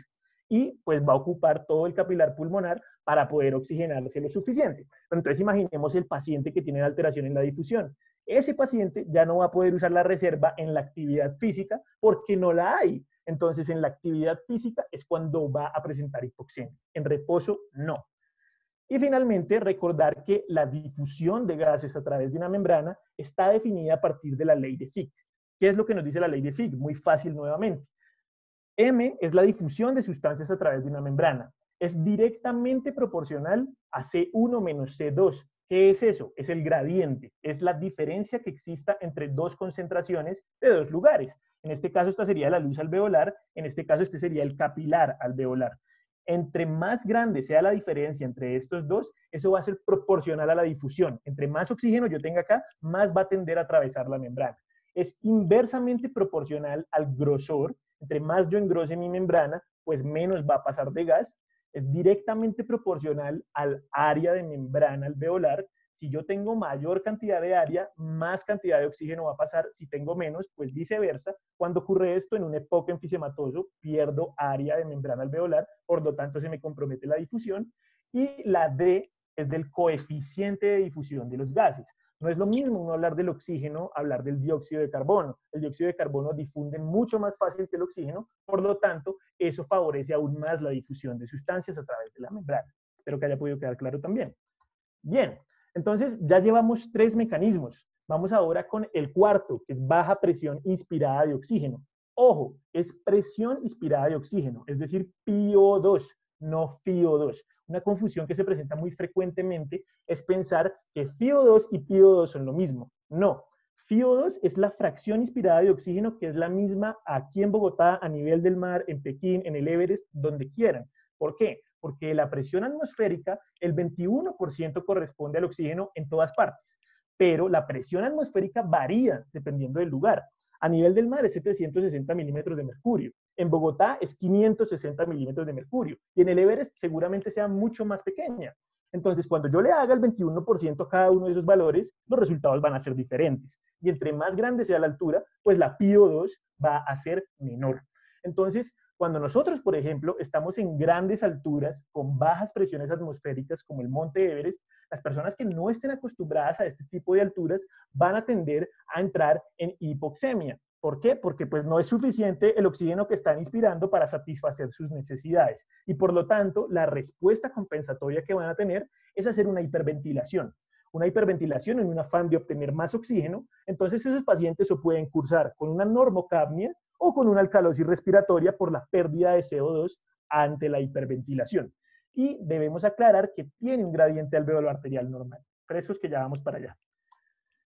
Y pues va a ocupar todo el capilar pulmonar para poder oxigenarse lo suficiente. Entonces, imaginemos el paciente que tiene alteración en la difusión. Ese paciente ya no va a poder usar la reserva en la actividad física porque no la hay. Entonces, en la actividad física es cuando va a presentar hipoxemia. En reposo, no. Y finalmente, recordar que la difusión de gases a través de una membrana está definida a partir de la ley de Fick. ¿Qué es lo que nos dice la ley de Fick? Muy fácil nuevamente. M es la difusión de sustancias a través de una membrana. Es directamente proporcional a C1 menos C2. ¿Qué es eso? Es el gradiente. Es la diferencia que exista entre dos concentraciones de dos lugares. En este caso, esta sería la luz alveolar. En este caso, este sería el capilar alveolar. Entre más grande sea la diferencia entre estos dos, eso va a ser proporcional a la difusión. Entre más oxígeno yo tenga acá, más va a tender a atravesar la membrana. Es inversamente proporcional al grosor. Entre más yo engrose mi membrana, pues menos va a pasar de gas. Es directamente proporcional al área de membrana alveolar. Si yo tengo mayor cantidad de área, más cantidad de oxígeno va a pasar. Si tengo menos, pues viceversa. Cuando ocurre esto en un epoque enfisematoso, pierdo área de membrana alveolar, por lo tanto se me compromete la difusión. Y la D es del coeficiente de difusión de los gases. No es lo mismo uno hablar del oxígeno, hablar del dióxido de carbono. El dióxido de carbono difunde mucho más fácil que el oxígeno, por lo tanto, eso favorece aún más la difusión de sustancias a través de la membrana. Espero que haya podido quedar claro también. Bien, entonces ya llevamos 3 mecanismos. Vamos ahora con el cuarto, que es baja presión inspirada de oxígeno. Ojo, es presión inspirada de oxígeno, es decir, PO2, no FiO2. Una confusión que se presenta muy frecuentemente es pensar que FiO2 y PO2 son lo mismo. No, FiO2 es la fracción inspirada de oxígeno que es la misma aquí en Bogotá, a nivel del mar, en Pekín, en el Everest, donde quieran. ¿Por qué? Porque la presión atmosférica, el 21% corresponde al oxígeno en todas partes, pero la presión atmosférica varía dependiendo del lugar. A nivel del mar es 760 milímetros de mercurio. En Bogotá es 560 milímetros de mercurio. Y en el Everest seguramente sea mucho más pequeña. Entonces, cuando yo le haga el 21% a cada uno de esos valores, los resultados van a ser diferentes. Y entre más grande sea la altura, pues la PO2 va a ser menor. Entonces, cuando nosotros, por ejemplo, estamos en grandes alturas con bajas presiones atmosféricas como el Monte Everest, las personas que no estén acostumbradas a este tipo de alturas van a tender a entrar en hipoxemia. ¿Por qué? Porque pues no es suficiente el oxígeno que están inspirando para satisfacer sus necesidades. Y por lo tanto, la respuesta compensatoria que van a tener es hacer una hiperventilación. Una hiperventilación en un afán de obtener más oxígeno. Entonces esos pacientes o pueden cursar con una normocapnia o con una alcalosis respiratoria por la pérdida de CO2 ante la hiperventilación. Y debemos aclarar que tiene un gradiente alveolar arterial normal. Frescos que ya vamos para allá.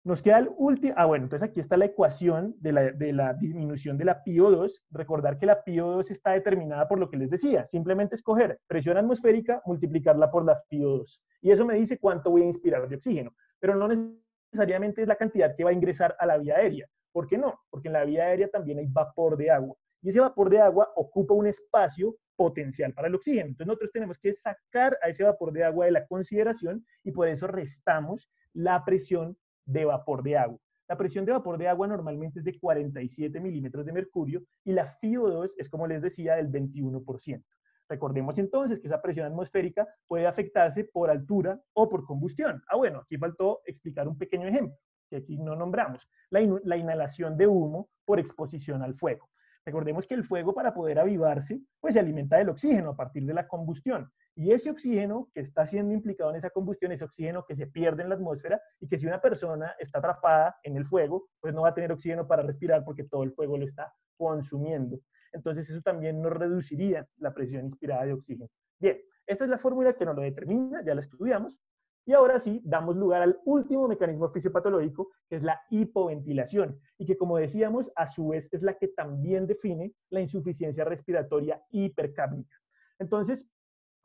Nos queda el último, bueno, entonces aquí está la ecuación de la disminución de la PO2. Recordar que la PO2 está determinada por lo que les decía, simplemente escoger presión atmosférica, multiplicarla por la PO2. Y eso me dice cuánto voy a inspirar de oxígeno, pero no necesariamente es la cantidad que va a ingresar a la vía aérea. ¿Por qué no? Porque en la vía aérea también hay vapor de agua. Y ese vapor de agua ocupa un espacio potencial para el oxígeno. Entonces nosotros tenemos que sacar a ese vapor de agua de la consideración y por eso restamos la presión de vapor de agua. La presión de vapor de agua normalmente es de 47 milímetros de mercurio y la FiO2 es, como les decía, del 21%. Recordemos entonces que esa presión atmosférica puede afectarse por altura o por combustión. Bueno, aquí faltó explicar un pequeño ejemplo que aquí no nombramos, la inhalación de humo por exposición al fuego. Recordemos que el fuego, para poder avivarse, pues se alimenta del oxígeno a partir de la combustión. Y ese oxígeno que está siendo implicado en esa combustión es oxígeno que se pierde en la atmósfera, y que si una persona está atrapada en el fuego, pues no va a tener oxígeno para respirar porque todo el fuego lo está consumiendo. Entonces eso también nos reduciría la presión inspirada de oxígeno. Bien, esta es la fórmula que nos lo determina, ya la estudiamos. Y ahora sí, damos lugar al último mecanismo fisiopatológico, que es la hipoventilación, y que, como decíamos, a su vez es la que también define la insuficiencia respiratoria hipercápnica. Entonces,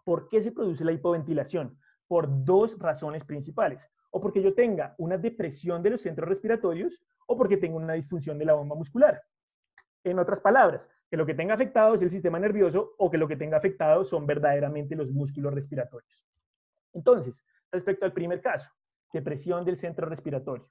¿por qué se produce la hipoventilación? Por dos razones principales. O porque yo tenga una depresión de los centros respiratorios, o porque tengo una disfunción de la bomba muscular. En otras palabras, que lo que tenga afectado es el sistema nervioso, o que lo que tenga afectado son verdaderamente los músculos respiratorios. Entonces, respecto al primer caso, depresión del centro respiratorio,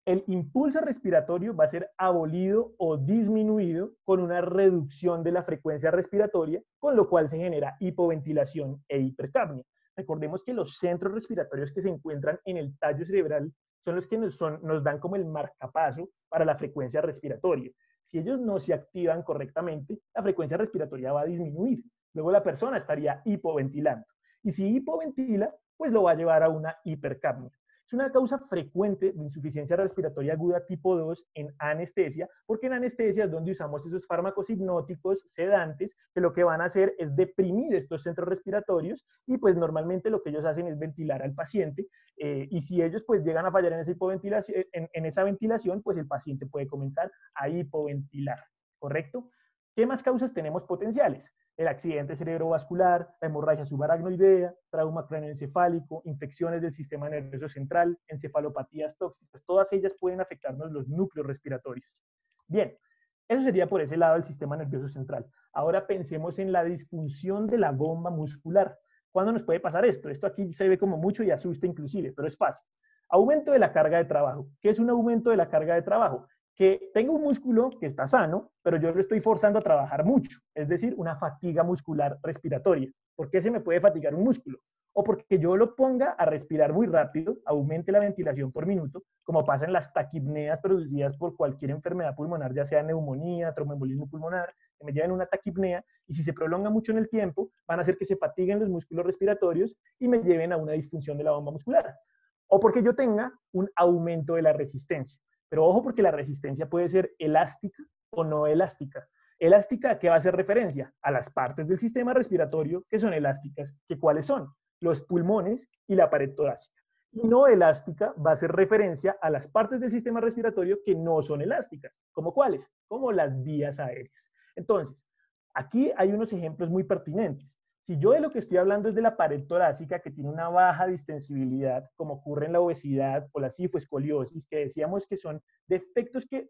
el impulso respiratorio va a ser abolido o disminuido con una reducción de la frecuencia respiratoria, con lo cual se genera hipoventilación e hipercapnia. Recordemos que los centros respiratorios que se encuentran en el tallo cerebral son los que nos dan como el marcapaso para la frecuencia respiratoria. Si ellos no se activan correctamente, la frecuencia respiratoria va a disminuir. Luego la persona estaría hipoventilando. Y si hipoventila, pues lo va a llevar a una hipercapnia. Es una causa frecuente de insuficiencia respiratoria aguda tipo 2 en anestesia, porque en anestesia es donde usamos esos fármacos hipnóticos, sedantes, que lo que van a hacer es deprimir estos centros respiratorios, y pues normalmente lo que ellos hacen es ventilar al paciente, y si ellos pues llegan a fallar en esa hipoventilación, en esa ventilación, pues el paciente puede comenzar a hipoventilar, ¿correcto? ¿Qué más causas tenemos potenciales? El accidente cerebrovascular, la hemorragia subaracnoidea, trauma cráneoencefálico, infecciones del sistema nervioso central, encefalopatías tóxicas, todas ellas pueden afectarnos los núcleos respiratorios. Bien, eso sería por ese lado el sistema nervioso central. Ahora pensemos en la disfunción de la bomba muscular. ¿Cuándo nos puede pasar esto? Esto aquí se ve como mucho y asusta inclusive, pero es fácil. Aumento de la carga de trabajo. ¿Qué es un aumento de la carga de trabajo? Que tengo un músculo que está sano, pero yo lo estoy forzando a trabajar mucho, es decir, una fatiga muscular respiratoria. ¿Por qué se me puede fatigar un músculo? O porque yo lo ponga a respirar muy rápido, aumente la ventilación por minuto, como pasa en las taquipneas producidas por cualquier enfermedad pulmonar, ya sea neumonía, tromboembolismo pulmonar, que me lleven una taquipnea, y si se prolonga mucho en el tiempo, van a hacer que se fatiguen los músculos respiratorios y me lleven a una disfunción de la bomba muscular. O porque yo tenga un aumento de la resistencia. Pero ojo, porque la resistencia puede ser elástica o no elástica. Elástica, ¿a qué va a hacer referencia? A las partes del sistema respiratorio que son elásticas. ¿Que cuáles son? Los pulmones y la pared torácica. Y no elástica va a hacer referencia a las partes del sistema respiratorio que no son elásticas. ¿Como cuáles? Como las vías aéreas. Entonces, aquí hay unos ejemplos muy pertinentes. Si yo de lo que estoy hablando es de la pared torácica, que tiene una baja distensibilidad, como ocurre en la obesidad o la cifoescoliosis, que decíamos que son defectos que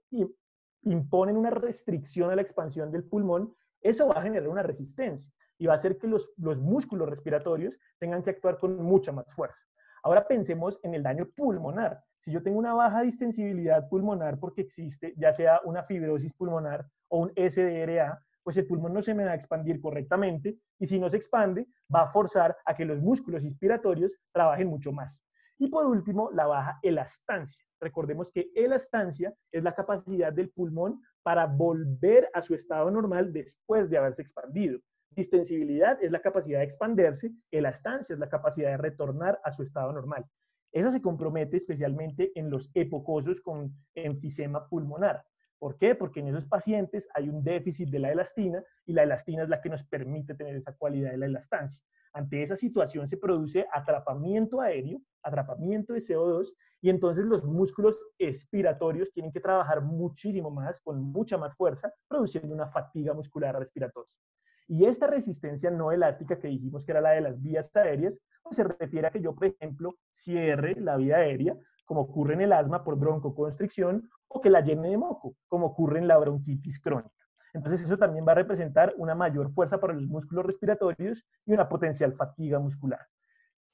imponen una restricción a la expansión del pulmón, eso va a generar una resistencia y va a hacer que los músculos respiratorios tengan que actuar con mucha más fuerza. Ahora pensemos en el daño pulmonar. Si yo tengo una baja distensibilidad pulmonar porque existe ya sea una fibrosis pulmonar o un SDRA, pues el pulmón no se me va a expandir correctamente, y si no se expande, va a forzar a que los músculos inspiratorios trabajen mucho más. Y por último, la baja elastancia. Recordemos que elastancia es la capacidad del pulmón para volver a su estado normal después de haberse expandido. Distensibilidad es la capacidad de expandirse, elastancia es la capacidad de retornar a su estado normal. Esa se compromete especialmente en los epocosos con enfisema pulmonar. ¿Por qué? Porque en esos pacientes hay un déficit de la elastina, y la elastina es la que nos permite tener esa cualidad de la elastancia. Ante esa situación se produce atrapamiento aéreo, atrapamiento de CO2, y entonces los músculos expiratorios tienen que trabajar muchísimo más, con mucha más fuerza, produciendo una fatiga muscular respiratoria. Y esta resistencia no elástica que dijimos que era la de las vías aéreas, pues se refiere a que yo, por ejemplo, cierre la vía aérea, como ocurre en el asma por broncoconstricción, o que la llene de moco, como ocurre en la bronquitis crónica. Entonces eso también va a representar una mayor fuerza para los músculos respiratorios y una potencial fatiga muscular.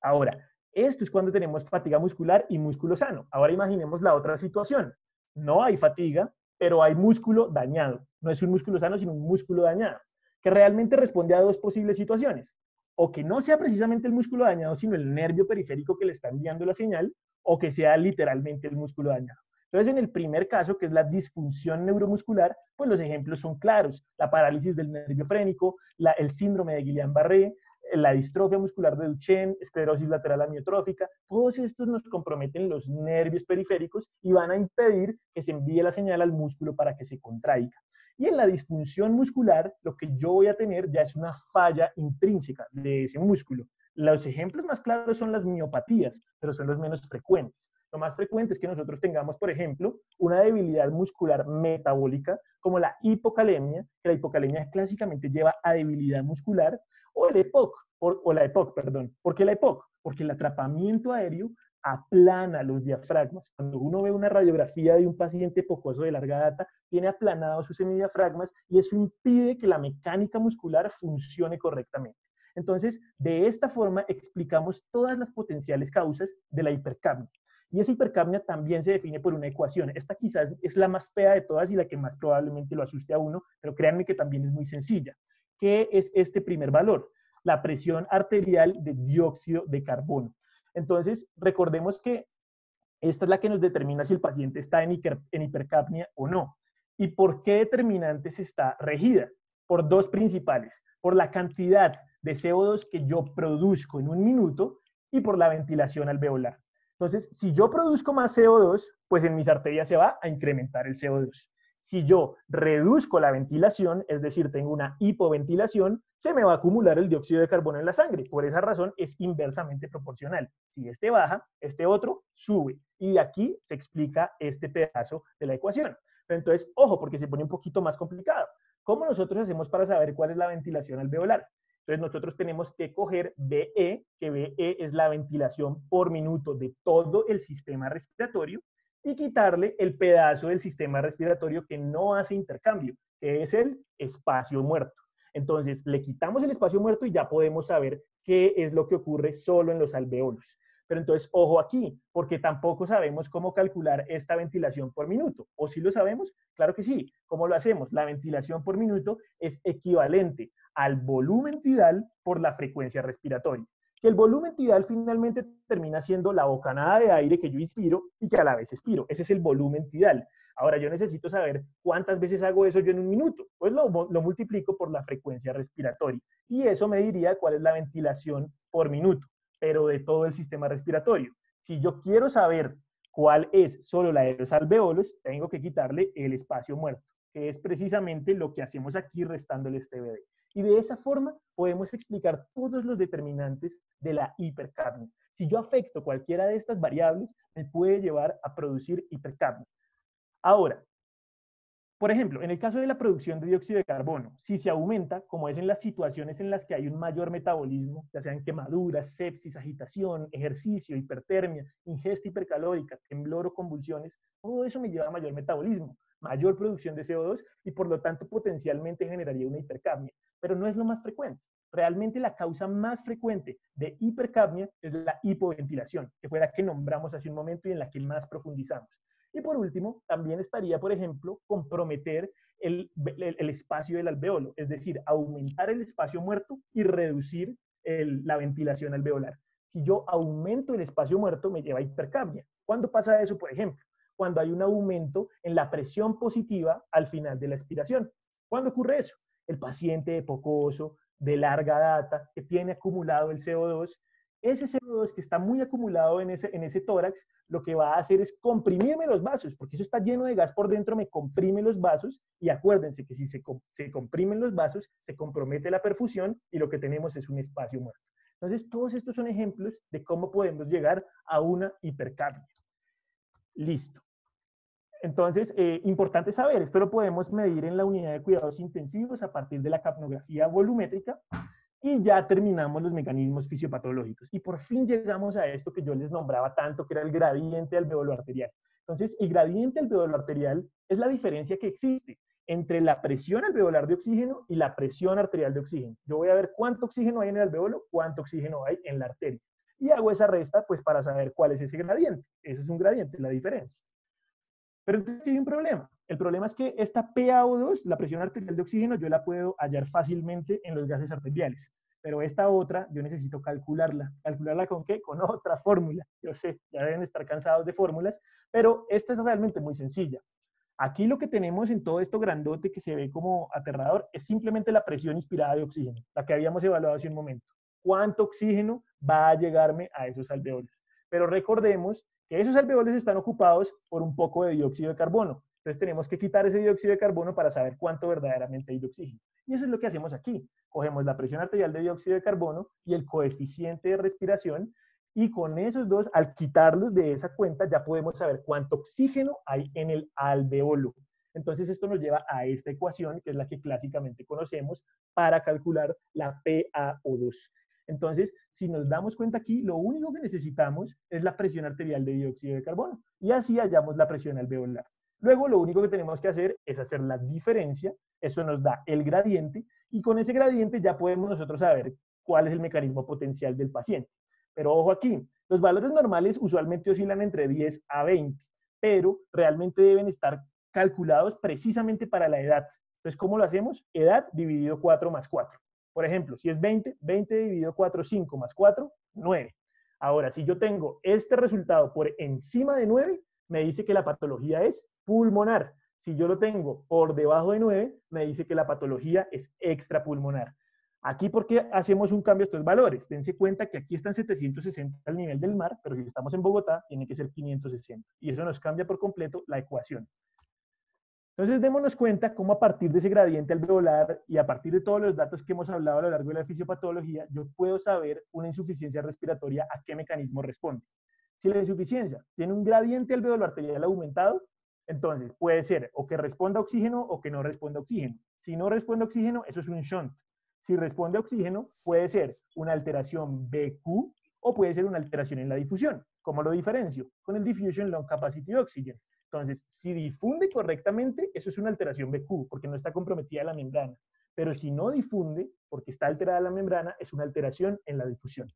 Ahora, esto es cuando tenemos fatiga muscular y músculo sano. Ahora imaginemos la otra situación. No hay fatiga, pero hay músculo dañado. No es un músculo sano, sino un músculo dañado, que realmente responde a dos posibles situaciones. O que no sea precisamente el músculo dañado, sino el nervio periférico que le está enviando la señal, o que sea literalmente el músculo dañado. Entonces, en el primer caso, que es la disfunción neuromuscular, pues los ejemplos son claros. La parálisis del nervio frénico, el síndrome de Guillain-Barré, la distrofia muscular de Duchenne, esclerosis lateral amiotrófica, todos estos nos comprometen los nervios periféricos y van a impedir que se envíe la señal al músculo para que se contraiga. Y en la disfunción muscular, lo que yo voy a tener ya es una falla intrínseca de ese músculo. Los ejemplos más claros son las miopatías, pero son los menos frecuentes. Lo más frecuente es que nosotros tengamos, por ejemplo, una debilidad muscular metabólica, como la hipocalemia, que la hipocalemia clásicamente lleva a debilidad muscular, o el EPOC, o la EPOC, perdón. ¿Por qué la EPOC? Porque el atrapamiento aéreo aplana los diafragmas. Cuando uno ve una radiografía de un paciente pocoso de larga data, tiene aplanados sus semidiafragmas y eso impide que la mecánica muscular funcione correctamente. Entonces, de esta forma explicamos todas las potenciales causas de la hipercapnia. Y esa hipercapnia también se define por una ecuación. Esta quizás es la más fea de todas y la que más probablemente lo asuste a uno, pero créanme que también es muy sencilla. ¿Qué es este primer valor? La presión arterial de dióxido de carbono. Entonces, recordemos que esta es la que nos determina si el paciente está en hipercapnia o no. ¿Y por qué determinantes está regida? Por dos principales. Por la cantidad de CO2 que yo produzco en un minuto y por la ventilación alveolar. Entonces, si yo produzco más CO2, pues en mis arterias se va a incrementar el CO2. Si yo reduzco la ventilación, es decir, tengo una hipoventilación, se me va a acumular el dióxido de carbono en la sangre. Por esa razón es inversamente proporcional. Si este baja, este otro sube. Y de aquí se explica este pedazo de la ecuación. Pero entonces, ojo, porque se pone un poquito más complicado. ¿Cómo nosotros hacemos para saber cuál es la ventilación alveolar? Entonces nosotros tenemos que coger BE, que BE es la ventilación por minuto de todo el sistema respiratorio, y quitarle el pedazo del sistema respiratorio que no hace intercambio, que es el espacio muerto. Entonces, le quitamos el espacio muerto y ya podemos saber qué es lo que ocurre solo en los alveolos. Pero entonces, ojo aquí, porque tampoco sabemos cómo calcular esta ventilación por minuto. ¿O sí lo sabemos? Claro que sí. ¿Cómo lo hacemos? La ventilación por minuto es equivalente al volumen tidal por la frecuencia respiratoria. Que el volumen tidal finalmente termina siendo la bocanada de aire que yo inspiro y que a la vez expiro. Ese es el volumen tidal. Ahora yo necesito saber cuántas veces hago eso yo en un minuto. Pues lo multiplico por la frecuencia respiratoria. Y eso me diría cuál es la ventilación por minuto, pero de todo el sistema respiratorio. Si yo quiero saber cuál es solo la de los alveolos, tengo que quitarle el espacio muerto, que es precisamente lo que hacemos aquí restándole este BD. Y de esa forma podemos explicar todos los determinantes de la hipercapnia. Si yo afecto cualquiera de estas variables, me puede llevar a producir hipercapnia. Ahora, por ejemplo, en el caso de la producción de dióxido de carbono, si se aumenta, como es en las situaciones en las que hay un mayor metabolismo, ya sean quemaduras, sepsis, agitación, ejercicio, hipertermia, ingesta hipercalórica, temblor o convulsiones, todo eso me lleva a mayor metabolismo, mayor producción de CO2 y por lo tanto potencialmente generaría una hipercapnia. Pero no es lo más frecuente. Realmente la causa más frecuente de hipercapnia es la hipoventilación, que fue la que nombramos hace un momento y en la que más profundizamos. Y por último, también estaría, por ejemplo, comprometer el espacio del alveolo, es decir, aumentar el espacio muerto y reducir la ventilación alveolar. Si yo aumento el espacio muerto, me lleva a hipercapnia. ¿Cuándo pasa eso, por ejemplo? Cuando hay un aumento en la presión positiva al final de la expiración. ¿Cuándo ocurre eso? El paciente epocoso, de larga data, que tiene acumulado el CO2, ese CO2 que está muy acumulado en ese tórax, lo que va a hacer es comprimirme los vasos, porque eso está lleno de gas por dentro, me comprime los vasos, y acuérdense que si se comprimen los vasos, se compromete la perfusión y lo que tenemos es un espacio muerto. Entonces, todos estos son ejemplos de cómo podemos llegar a una hipercapnia. Listo. Entonces, importante saber, esto lo podemos medir en la unidad de cuidados intensivos a partir de la capnografía volumétrica, y ya terminamos los mecanismos fisiopatológicos. Y por fin llegamos a esto que yo les nombraba tanto, que era el gradiente alveolo arterial. Entonces, el gradiente alveolo arterial es la diferencia que existe entre la presión alveolar de oxígeno y la presión arterial de oxígeno. Yo voy a ver cuánto oxígeno hay en el alveolo, cuánto oxígeno hay en la arteria. Y hago esa resta, pues, para saber cuál es ese gradiente. Ese es un gradiente, la diferencia. Pero entonces hay un problema. El problema es que esta PaO2, la presión arterial de oxígeno, yo la puedo hallar fácilmente en los gases arteriales. pero esta otra yo necesito calcularla. ¿Calcularla con qué? Con otra fórmula. Yo sé, ya deben estar cansados de fórmulas, pero esta es realmente muy sencilla. Aquí lo que tenemos en todo esto grandote que se ve como aterrador es simplemente la presión inspirada de oxígeno, la que habíamos evaluado hace un momento. ¿Cuánto oxígeno va a llegarme a esos alveolos? Pero recordemos que esos alveolos están ocupados por un poco de dióxido de carbono. Entonces tenemos que quitar ese dióxido de carbono para saber cuánto verdaderamente hay de oxígeno. Y eso es lo que hacemos aquí. Cogemos la presión arterial de dióxido de carbono y el coeficiente de respiración, y con esos dos, al quitarlos de esa cuenta, ya podemos saber cuánto oxígeno hay en el alveolo. Entonces esto nos lleva a esta ecuación, que es la que clásicamente conocemos para calcular la PaO2. Entonces, si nos damos cuenta aquí, lo único que necesitamos es la presión arterial de dióxido de carbono, y así hallamos la presión alveolar. Luego, lo único que tenemos que hacer es hacer la diferencia, eso nos da el gradiente, y con ese gradiente ya podemos nosotros saber cuál es el mecanismo potencial del paciente. Pero ojo aquí, los valores normales usualmente oscilan entre 10 a 20, pero realmente deben estar calculados precisamente para la edad. Entonces, ¿cómo lo hacemos? Edad dividido 4 más 4. Por ejemplo, si es 20, 20 dividido 4, 5 más 4, 9. Ahora, si yo tengo este resultado por encima de 9, me dice que la patología es pulmonar. Si yo lo tengo por debajo de 9, me dice que la patología es extrapulmonar. Aquí, ¿por qué hacemos un cambio a estos valores? Dense cuenta que aquí están 760 al nivel del mar, pero si estamos en Bogotá, tiene que ser 560. Y eso nos cambia por completo la ecuación. Entonces, démonos cuenta cómo a partir de ese gradiente alveolar y a partir de todos los datos que hemos hablado a lo largo de la fisiopatología, yo puedo saber una insuficiencia respiratoria a qué mecanismo responde. Si la insuficiencia tiene un gradiente alveolar arterial aumentado, entonces puede ser o que responda a oxígeno o que no responda a oxígeno. Si no responde a oxígeno, eso es un shunt. Si responde a oxígeno, puede ser una alteración BQ o puede ser una alteración en la difusión. ¿Cómo lo diferencio? Con el Diffusion Lung Capacity Oxygen. Entonces, si difunde correctamente, eso es una alteración BQ, porque no está comprometida la membrana. Pero si no difunde, porque está alterada la membrana, es una alteración en la difusión.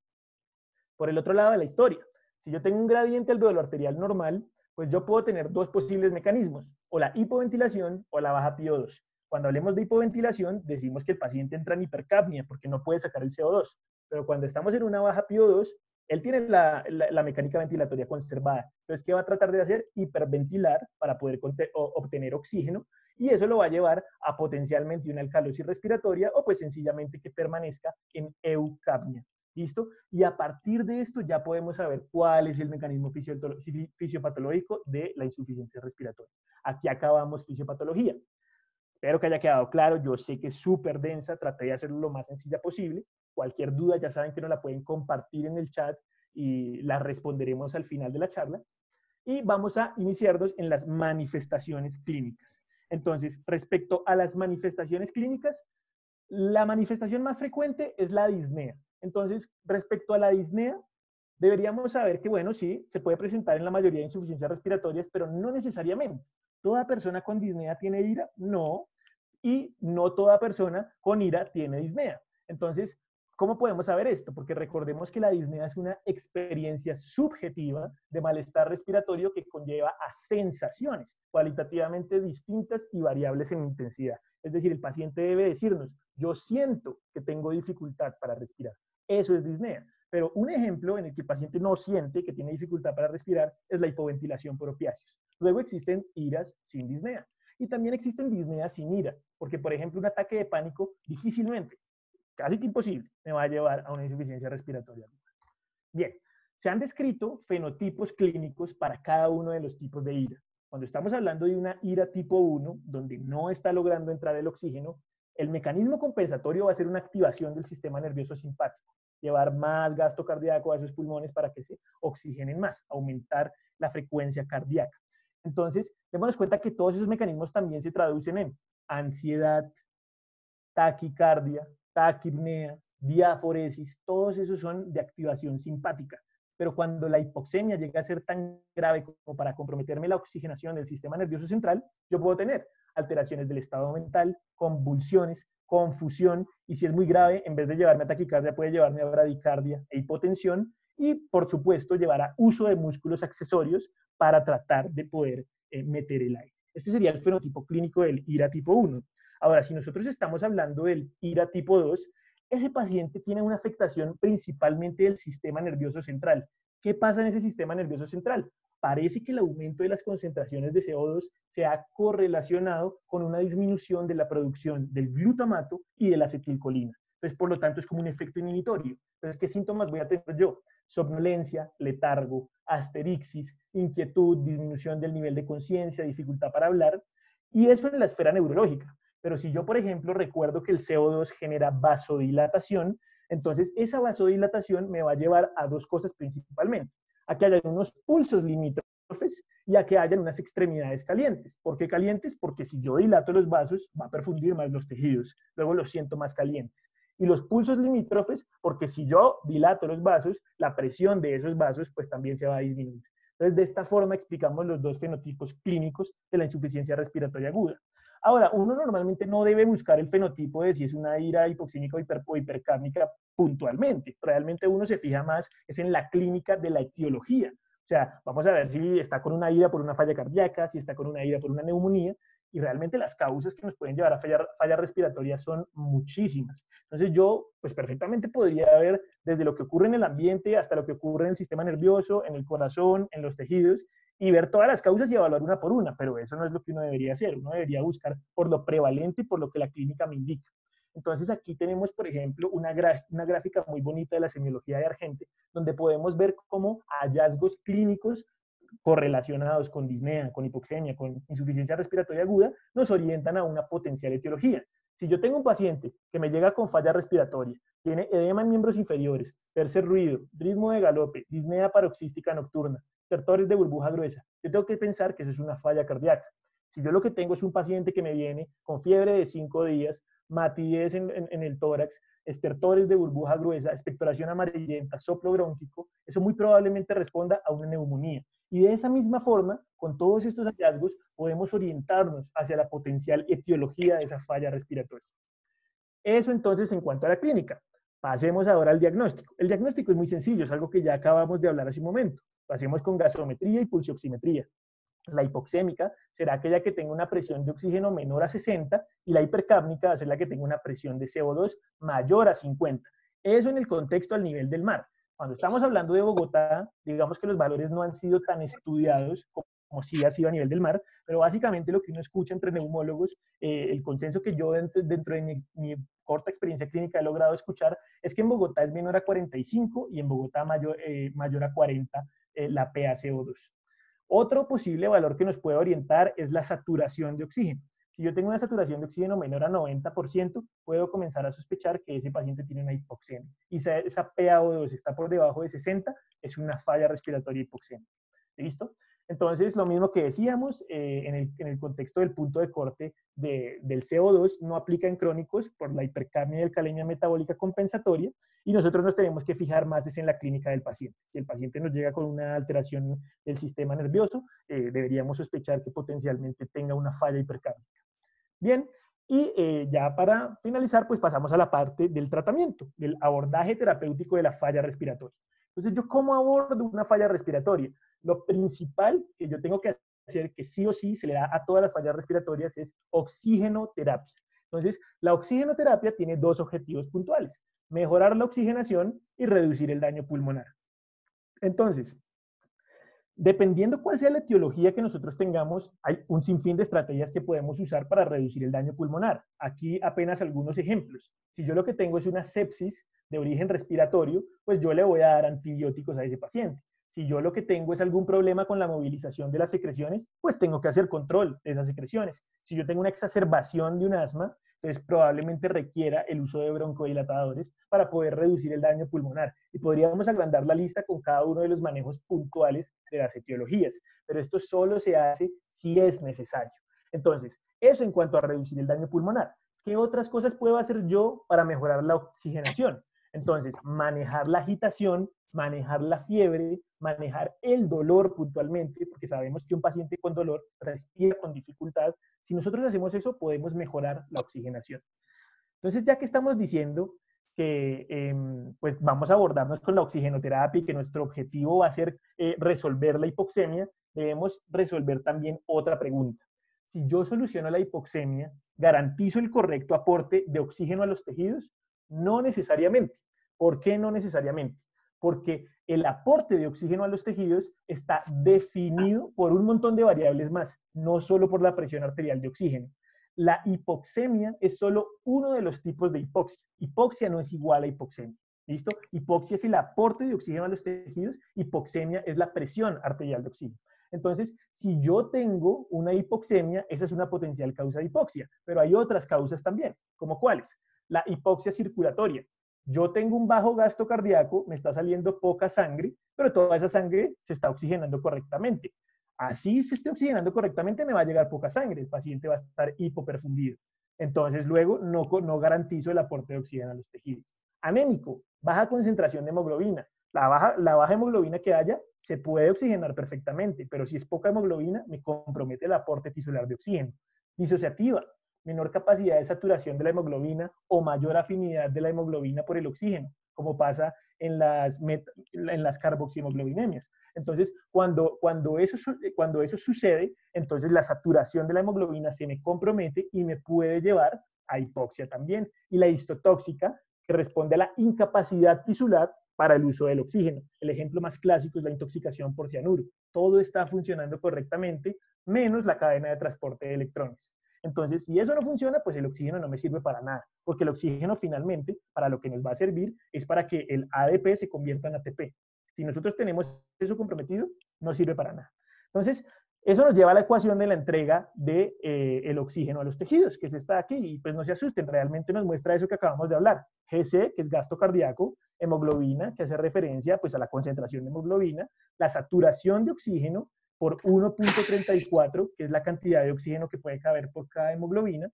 Por el otro lado de la historia, si yo tengo un gradiente alveolar arterial normal, pues yo puedo tener dos posibles mecanismos, o la hipoventilación o la baja PO2. Cuando hablemos de hipoventilación, decimos que el paciente entra en hipercapnia porque no puede sacar el CO2. Pero cuando estamos en una baja PO2, él tiene la mecánica ventilatoria conservada. Entonces, ¿qué va a tratar de hacer? Hiperventilar para poder obtener oxígeno, y eso lo va a llevar a potencialmente una alcalosis respiratoria o pues sencillamente que permanezca en eucapnia. ¿Listo? Y a partir de esto ya podemos saber cuál es el mecanismo fisiopatológico de la insuficiencia respiratoria. Aquí acabamos fisiopatología. Espero que haya quedado claro. Yo sé que es súper densa, traté de hacerlo lo más sencilla posible. Cualquier duda ya saben que nos la pueden compartir en el chat y la responderemos al final de la charla. Y vamos a iniciarnos en las manifestaciones clínicas. Entonces, respecto a las manifestaciones clínicas, la manifestación más frecuente es la disnea. Entonces, respecto a la disnea, deberíamos saber que, bueno, sí, se puede presentar en la mayoría de insuficiencias respiratorias, pero no necesariamente. ¿Toda persona con disnea tiene ira? No. Y no toda persona con ira tiene disnea. Entonces, ¿cómo podemos saber esto? Porque recordemos que la disnea es una experiencia subjetiva de malestar respiratorio que conlleva a sensaciones cualitativamente distintas y variables en intensidad. Es decir, el paciente debe decirnos, yo siento que tengo dificultad para respirar. Eso es disnea. Pero un ejemplo en el que el paciente no siente que tiene dificultad para respirar es la hipoventilación por opiáceos. Luego existen iras sin disnea. Y también existen disneas sin ira, porque por ejemplo un ataque de pánico difícilmente, casi que imposible, me va a llevar a una insuficiencia respiratoria. Bien, se han descrito fenotipos clínicos para cada uno de los tipos de ira. Cuando estamos hablando de una ira tipo 1, donde no está logrando entrar el oxígeno, el mecanismo compensatorio va a ser una activación del sistema nervioso simpático, llevar más gasto cardíaco a esos pulmones para que se oxigenen más, aumentar la frecuencia cardíaca. Entonces, démonos cuenta que todos esos mecanismos también se traducen en ansiedad, taquicardia, taquipnea, diaforesis, todos esos son de activación simpática. Pero cuando la hipoxemia llega a ser tan grave como para comprometerme la oxigenación del sistema nervioso central, yo puedo tener alteraciones del estado mental, convulsiones, confusión, y si es muy grave, en vez de llevarme a taquicardia, puede llevarme a bradicardia e hipotensión, y por supuesto llevar a uso de músculos accesorios para tratar de poder meter el aire. Este sería el fenotipo clínico del IRA tipo 1. Ahora, si nosotros estamos hablando del IRA tipo 2, ese paciente tiene una afectación principalmente del sistema nervioso central. ¿Qué pasa en ese sistema nervioso central? Parece que el aumento de las concentraciones de CO2 se ha correlacionado con una disminución de la producción del glutamato y de la acetilcolina. Entonces, por lo tanto, es como un efecto inhibitorio. Entonces, ¿qué síntomas voy a tener yo? Somnolencia, letargo, asterixis, inquietud, disminución del nivel de conciencia, dificultad para hablar, y eso en la esfera neurológica. Pero si yo, por ejemplo, recuerdo que el CO2 genera vasodilatación, entonces esa vasodilatación me va a llevar a dos cosas principalmente: a que haya unos pulsos limítrofes y a que hayan unas extremidades calientes. ¿Por qué calientes? Porque si yo dilato los vasos, va a perfundir más los tejidos, luego los siento más calientes. Y los pulsos limítrofes, porque si yo dilato los vasos, la presión de esos vasos pues también se va a disminuir. Entonces, de esta forma explicamos los dos fenotipos clínicos de la insuficiencia respiratoria aguda. Ahora, uno normalmente no debe buscar el fenotipo de si es una ira hipoxémica o hipercárnica puntualmente. Realmente uno se fija más es en la clínica de la etiología. O sea, vamos a ver si está con una ira por una falla cardíaca, si está con una ira por una neumonía, y realmente las causas que nos pueden llevar a falla respiratoria son muchísimas. Entonces yo, pues perfectamente podría ver desde lo que ocurre en el ambiente hasta lo que ocurre en el sistema nervioso, en el corazón, en los tejidos, y ver todas las causas y evaluar una por una, pero eso no es lo que uno debería hacer. Uno debería buscar por lo prevalente y por lo que la clínica me indica. Entonces aquí tenemos, por ejemplo, una gráfica muy bonita de la semiología de Argente, donde podemos ver cómo hallazgos clínicos correlacionados con disnea, con hipoxemia, con insuficiencia respiratoria aguda, nos orientan a una potencial etiología. Si yo tengo un paciente que me llega con falla respiratoria, tiene edema en miembros inferiores, tercer ruido, ritmo de galope, disnea paroxística nocturna, stertores de burbuja gruesa, yo tengo que pensar que eso es una falla cardíaca. Si yo lo que tengo es un paciente que me viene con fiebre de 5 días, matidez en el tórax, estertores de burbuja gruesa, expectoración amarillenta, soplo brónquico, eso muy probablemente responda a una neumonía. Y de esa misma forma, con todos estos hallazgos, podemos orientarnos hacia la potencial etiología de esa falla respiratoria. Eso entonces en cuanto a la clínica. Pasemos ahora al diagnóstico. El diagnóstico es muy sencillo, es algo que ya acabamos de hablar hace un momento. Pasemos con gasometría y pulsioximetría. La hipoxémica será aquella que tenga una presión de oxígeno menor a 60 y la hipercápnica va a ser la que tenga una presión de CO2 mayor a 50. Eso en el contexto al nivel del mar. Cuando estamos hablando de Bogotá, digamos que los valores no han sido tan estudiados como sí ha sido a nivel del mar, pero básicamente lo que uno escucha entre neumólogos, el consenso que yo dentro de mi corta experiencia clínica he logrado escuchar, es que en Bogotá es menor a 45 y en Bogotá mayor a 40 la PaCO2. Otro posible valor que nos puede orientar es la saturación de oxígeno. Si yo tengo una saturación de oxígeno menor a 90%, puedo comenzar a sospechar que ese paciente tiene una hipoxemia. Y esa PaO2 está por debajo de 60, es una falla respiratoria hipoxémica. ¿Listo? Entonces, lo mismo que decíamos, en el contexto del punto de corte del CO2, no aplica en crónicos por la hipercapnia y alcalemia metabólica compensatoria, y nosotros nos tenemos que fijar más en la clínica del paciente. Si el paciente nos llega con una alteración del sistema nervioso, deberíamos sospechar que potencialmente tenga una falla hipercárnica. Bien, y ya para finalizar, pues pasamos a la parte del tratamiento, del abordaje terapéutico de la falla respiratoria. Entonces, ¿yo cómo abordo una falla respiratoria? Lo principal que yo tengo que hacer, que sí o sí se le da a todas las fallas respiratorias, es oxigenoterapia. Entonces, la oxigenoterapia tiene dos objetivos puntuales: mejorar la oxigenación y reducir el daño pulmonar. Entonces, dependiendo cuál sea la etiología que nosotros tengamos, hay un sinfín de estrategias que podemos usar para reducir el daño pulmonar. Aquí apenas algunos ejemplos. Si yo lo que tengo es una sepsis de origen respiratorio, pues yo le voy a dar antibióticos a ese paciente. Si yo lo que tengo es algún problema con la movilización de las secreciones, pues tengo que hacer control de esas secreciones. Si yo tengo una exacerbación de un asma, entonces probablemente requiera el uso de broncodilatadores para poder reducir el daño pulmonar. Y podríamos agrandar la lista con cada uno de los manejos puntuales de las etiologías, pero esto solo se hace si es necesario. Entonces, eso en cuanto a reducir el daño pulmonar. ¿Qué otras cosas puedo hacer yo para mejorar la oxigenación? Entonces, manejar la agitación, manejar la fiebre, manejar el dolor puntualmente, porque sabemos que un paciente con dolor respira con dificultad. Si nosotros hacemos eso, podemos mejorar la oxigenación. Entonces, ya que estamos diciendo que pues vamos a abordarnos con la oxigenoterapia y que nuestro objetivo va a ser resolver la hipoxemia, debemos resolver también otra pregunta. Si yo soluciono la hipoxemia, ¿garantizo el correcto aporte de oxígeno a los tejidos? No necesariamente. ¿Por qué no necesariamente? Porque el aporte de oxígeno a los tejidos está definido por un montón de variables más, no solo por la presión arterial de oxígeno. La hipoxemia es solo uno de los tipos de hipoxia. Hipoxia no es igual a hipoxemia. ¿Listo? Hipoxia es el aporte de oxígeno a los tejidos, hipoxemia es la presión arterial de oxígeno. Entonces, si yo tengo una hipoxemia, esa es una potencial causa de hipoxia, pero hay otras causas también, ¿como cuáles? La hipoxia circulatoria. Yo tengo un bajo gasto cardíaco, me está saliendo poca sangre, pero toda esa sangre se está oxigenando correctamente. Así se esté oxigenando correctamente, me va a llegar poca sangre, el paciente va a estar hipoperfundido. Entonces, luego no garantizo el aporte de oxígeno a los tejidos. Anémico, baja concentración de hemoglobina. La baja hemoglobina que haya se puede oxigenar perfectamente, pero si es poca hemoglobina, me compromete el aporte tisular de oxígeno. Disociativa, menor capacidad de saturación de la hemoglobina o mayor afinidad de la hemoglobina por el oxígeno, como pasa en las carboxihemoglobinemia. Entonces, cuando eso sucede, entonces la saturación de la hemoglobina se me compromete y me puede llevar a hipoxia también. Y la histotóxica, que responde a la incapacidad tisular para el uso del oxígeno. El ejemplo más clásico es la intoxicación por cianuro. Todo está funcionando correctamente, menos la cadena de transporte de electrones. Entonces, si eso no funciona, pues el oxígeno no me sirve para nada, porque el oxígeno finalmente, para lo que nos va a servir, es para que el ADP se convierta en ATP. Si nosotros tenemos eso comprometido, no sirve para nada. Entonces, eso nos lleva a la ecuación de la entrega del oxígeno a los tejidos, que es esta de aquí, y pues no se asusten, realmente nos muestra eso que acabamos de hablar. GC, que es gasto cardíaco, hemoglobina, que hace referencia pues a la concentración de hemoglobina, la saturación de oxígeno por 1.34, que es la cantidad de oxígeno que puede caber por cada hemoglobina,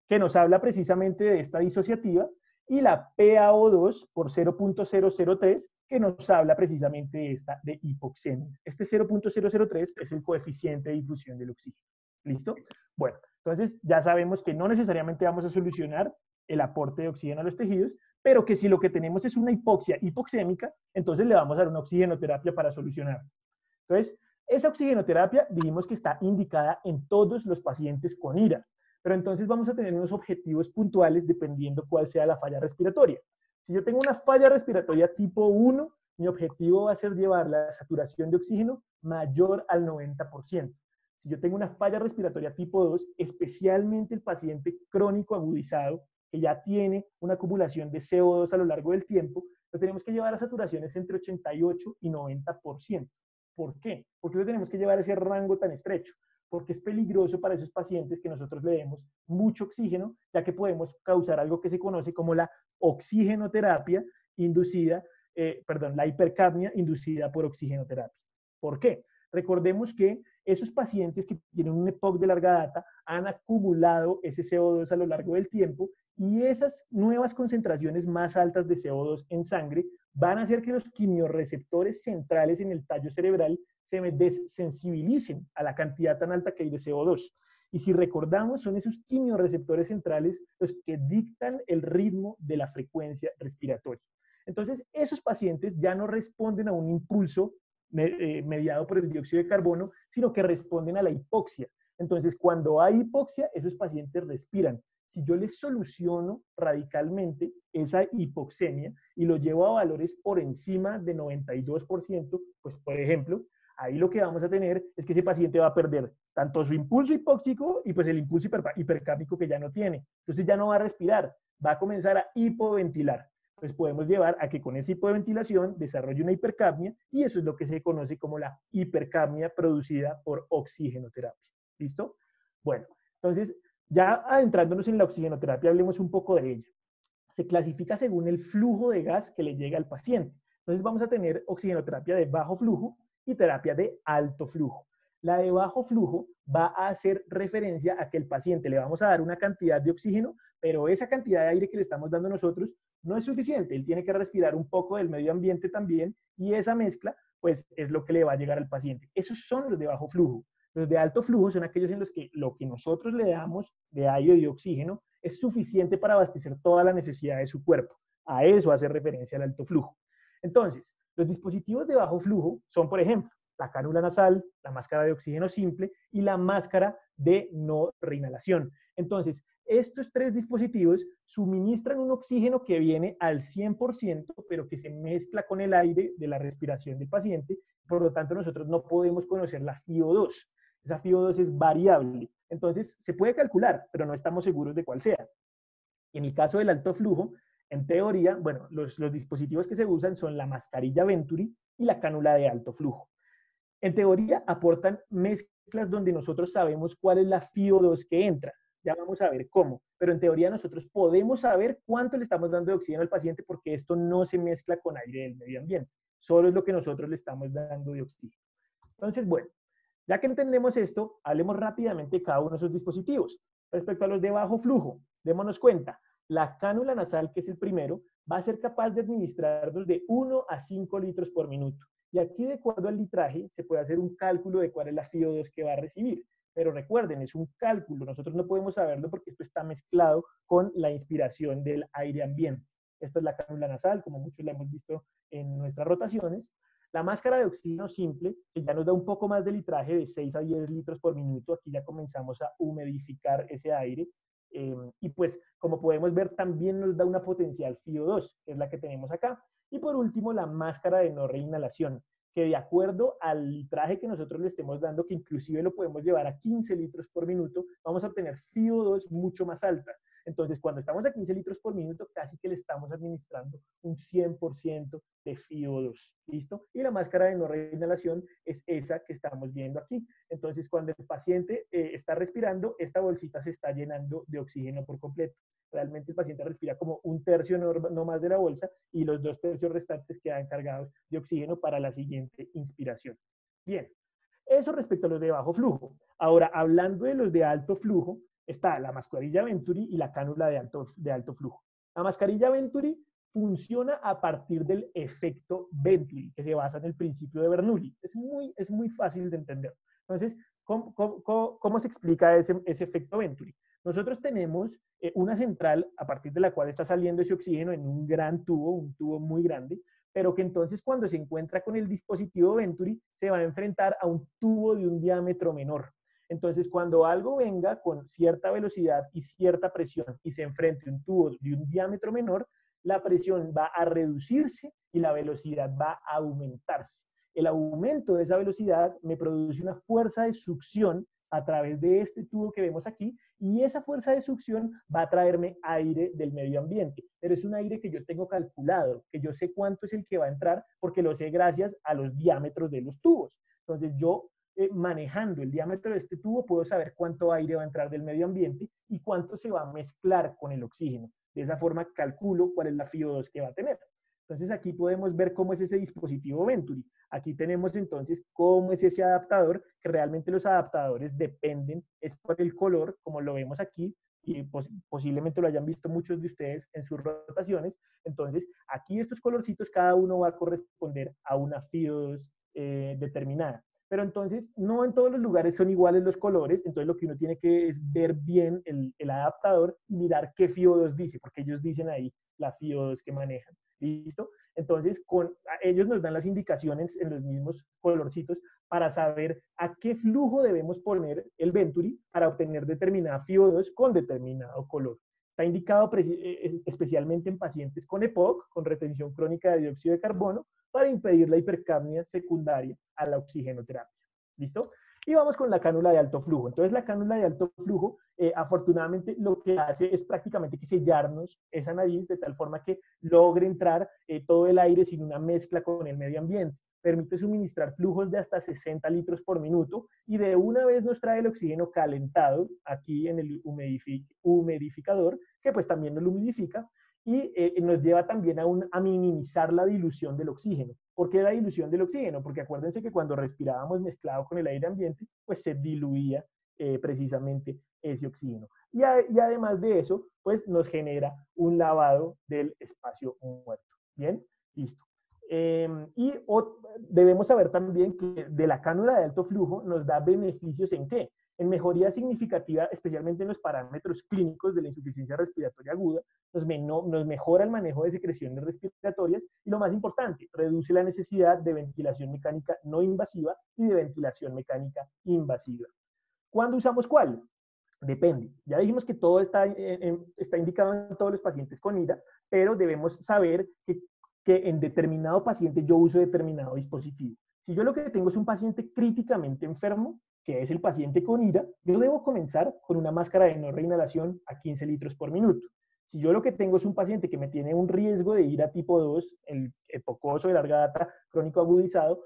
que nos habla precisamente de esta disociativa, y la PaO2 por 0.003, que nos habla precisamente de esta de hipoxemia. Este 0.003 es el coeficiente de difusión del oxígeno. ¿Listo? Bueno, entonces ya sabemos que no necesariamente vamos a solucionar el aporte de oxígeno a los tejidos, pero que si lo que tenemos es una hipoxia hipoxémica, entonces le vamos a dar una oxigenoterapia para solucionar. Entonces, esa oxigenoterapia dijimos que está indicada en todos los pacientes con IRA, pero entonces vamos a tener unos objetivos puntuales dependiendo cuál sea la falla respiratoria. Si yo tengo una falla respiratoria tipo 1, mi objetivo va a ser llevar la saturación de oxígeno mayor al 90%. Si yo tengo una falla respiratoria tipo 2, especialmente el paciente crónico agudizado, que ya tiene una acumulación de CO2 a lo largo del tiempo, lo tenemos que llevar a saturaciones entre 88 y 90%. ¿Por qué? ¿Por qué lo tenemos que llevar a ese rango tan estrecho? Porque es peligroso para esos pacientes que nosotros le demos mucho oxígeno, ya que podemos causar algo que se conoce como la oxigenoterapia inducida, la hipercapnia inducida por oxigenoterapia. ¿Por qué? Recordemos que esos pacientes que tienen un EPOC de larga data han acumulado ese CO2 a lo largo del tiempo y esas nuevas concentraciones más altas de CO2 en sangre van a hacer que los quimiorreceptores centrales en el tallo cerebral se desensibilicen a la cantidad tan alta que hay de CO2. Y si recordamos, son esos quimiorreceptores centrales los que dictan el ritmo de la frecuencia respiratoria. Entonces, esos pacientes ya no responden a un impulso mediado por el dióxido de carbono, sino que responden a la hipoxia. Entonces, cuando hay hipoxia, esos pacientes respiran. Si yo les soluciono radicalmente esa hipoxemia y lo llevo a valores por encima de 92%, pues por ejemplo, ahí lo que vamos a tener es que ese paciente va a perder tanto su impulso hipóxico y pues el impulso hipercápico que ya no tiene. Entonces ya no va a respirar, va a comenzar a hipoventilar. Pues podemos llevar a que con esa hipoventilación desarrolle una hipercapnia y eso es lo que se conoce como la hipercapnia producida por oxigenoterapia. ¿Listo? Bueno, entonces ya adentrándonos en la oxigenoterapia, hablemos un poco de ella. Se clasifica según el flujo de gas que le llega al paciente. Entonces vamos a tener oxigenoterapia de bajo flujo y terapia de alto flujo. La de bajo flujo va a hacer referencia a que el paciente le vamos a dar una cantidad de oxígeno, pero esa cantidad de aire que le estamos dando nosotros no es suficiente. Él tiene que respirar un poco del medio ambiente también y esa mezcla pues es lo que le va a llegar al paciente. Esos son los de bajo flujo. Los de alto flujo son aquellos en los que lo que nosotros le damos de aire y de oxígeno es suficiente para abastecer toda la necesidad de su cuerpo. A eso hace referencia el alto flujo. Entonces, los dispositivos de bajo flujo son, por ejemplo, la cánula nasal, la máscara de oxígeno simple y la máscara de no reinhalación. Entonces, estos tres dispositivos suministran un oxígeno que viene al 100%, pero que se mezcla con el aire de la respiración del paciente. Por lo tanto, nosotros no podemos conocer la FiO2. Esa FiO2 es variable. Entonces, se puede calcular, pero no estamos seguros de cuál sea. Y en el caso del alto flujo, en teoría, bueno, los dispositivos que se usan son la mascarilla Venturi y la cánula de alto flujo. En teoría, aportan mezclas donde nosotros sabemos cuál es la FiO2 que entra. Ya vamos a ver cómo. Pero en teoría nosotros podemos saber cuánto le estamos dando de oxígeno al paciente porque esto no se mezcla con aire del medio ambiente. Solo es lo que nosotros le estamos dando de oxígeno. Entonces, bueno, ya que entendemos esto, hablemos rápidamente de cada uno de esos dispositivos. Respecto a los de bajo flujo, démonos cuenta, la cánula nasal, que es el primero, va a ser capaz de administrarnos de 1 a 5 litros por minuto. Y aquí, de acuerdo al litraje, se puede hacer un cálculo de cuál es la FiO2 que va a recibir. Pero recuerden, es un cálculo, nosotros no podemos saberlo porque esto está mezclado con la inspiración del aire ambiente. Esta es la cánula nasal, como muchos la hemos visto en nuestras rotaciones. La máscara de oxígeno simple, que ya nos da un poco más de litraje, de 6 a 10 litros por minuto. Aquí ya comenzamos a humidificar ese aire. Y pues, como podemos ver, también nos da una potencial FiO2, que es la que tenemos acá. Y por último, la máscara de no reinhalación, que de acuerdo al litraje que nosotros le estemos dando, que inclusive lo podemos llevar a 15 litros por minuto, vamos a obtener FiO2 mucho más alta. Entonces, cuando estamos a 15 litros por minuto, casi que le estamos administrando un 100% de FiO2. ¿Listo? Y la máscara de no reinhalación es esa que estamos viendo aquí. Entonces, cuando el paciente está respirando, esta bolsita se está llenando de oxígeno por completo. Realmente el paciente respira como un tercio no más de la bolsa y los 2 tercios restantes quedan cargados de oxígeno para la siguiente inspiración. Bien, eso respecto a los de bajo flujo. Ahora, hablando de los de alto flujo, está la mascarilla Venturi y la cánula de alto flujo. La mascarilla Venturi funciona a partir del efecto Venturi, que se basa en el principio de Bernoulli. Es muy fácil de entender. Entonces, ¿cómo se explica ese efecto Venturi? Nosotros tenemos una central a partir de la cual está saliendo ese oxígeno en un gran tubo, un tubo muy grande, pero que entonces cuando se encuentra con el dispositivo Venturi se va a enfrentar a un tubo de un diámetro menor. Entonces, cuando algo venga con cierta velocidad y cierta presión y se enfrente a un tubo de un diámetro menor, la presión va a reducirse y la velocidad va a aumentarse. El aumento de esa velocidad me produce una fuerza de succión a través de este tubo que vemos aquí, y esa fuerza de succión va a traerme aire del medio ambiente, pero es un aire que yo tengo calculado, que yo sé cuánto es el que va a entrar, porque lo sé gracias a los diámetros de los tubos. Entonces yo, manejando el diámetro de este tubo, puedo saber cuánto aire va a entrar del medio ambiente y cuánto se va a mezclar con el oxígeno. De esa forma calculo cuál es la FiO2 que va a tener. Entonces aquí podemos ver cómo es ese dispositivo Venturi. Aquí tenemos entonces cómo es ese adaptador, que realmente los adaptadores dependen, es por el color, como lo vemos aquí, y posiblemente lo hayan visto muchos de ustedes en sus rotaciones. Entonces aquí estos colorcitos, cada uno va a corresponder a una FiO2 determinada. Pero entonces no en todos los lugares son iguales los colores, entonces lo que uno tiene que es ver bien el adaptador y mirar qué FiO2 dice, porque ellos dicen ahí la FiO2 que manejan. ¿Listo? Entonces, ellos nos dan las indicaciones en los mismos colorcitos para saber a qué flujo debemos poner el Venturi para obtener determinada FiO2 con determinado color. Está indicado especialmente en pacientes con EPOC, con retención crónica de dióxido de carbono, para impedir la hipercapnia secundaria a la oxigenoterapia. ¿Listo? Y vamos con la cánula de alto flujo. Entonces, la cánula de alto flujo, afortunadamente, lo que hace es prácticamente que sellarnos esa nariz de tal forma que logre entrar todo el aire sin una mezcla con el medio ambiente. Permite suministrar flujos de hasta 60 litros por minuto y de una vez nos trae el oxígeno calentado aquí en el humidificador, que pues también nos lo humidifica, y nos lleva también a minimizar la dilución del oxígeno. ¿Por qué la dilución del oxígeno? Porque acuérdense que cuando respirábamos mezclado con el aire ambiente, pues se diluía precisamente ese oxígeno. Y además de eso, pues nos genera un lavado del espacio muerto. ¿Bien? Listo. Debemos saber también que de la cánula de alto flujo nos da beneficios ¿en qué? En mejoría significativa, especialmente en los parámetros clínicos de la insuficiencia respiratoria aguda, nos mejora el manejo de secreciones respiratorias y lo más importante, reduce la necesidad de ventilación mecánica no invasiva y de ventilación mecánica invasiva. ¿Cuándo usamos cuál? Depende. Ya dijimos que todo está indicado en todos los pacientes con IRA, pero debemos saber que en determinado paciente yo uso determinado dispositivo. Si yo lo que tengo es un paciente críticamente enfermo, que es el paciente con IRA, yo debo comenzar con una máscara de no reinhalación a 15 litros por minuto. Si yo lo que tengo es un paciente que me tiene un riesgo de IRA tipo 2, el epocoso de larga data crónico agudizado,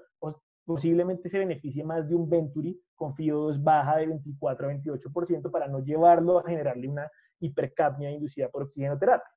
posiblemente se beneficie más de un Venturi con FIO2 baja de 24 a 28% para no llevarlo a generarle una hipercapnia inducida por oxigenoterapia.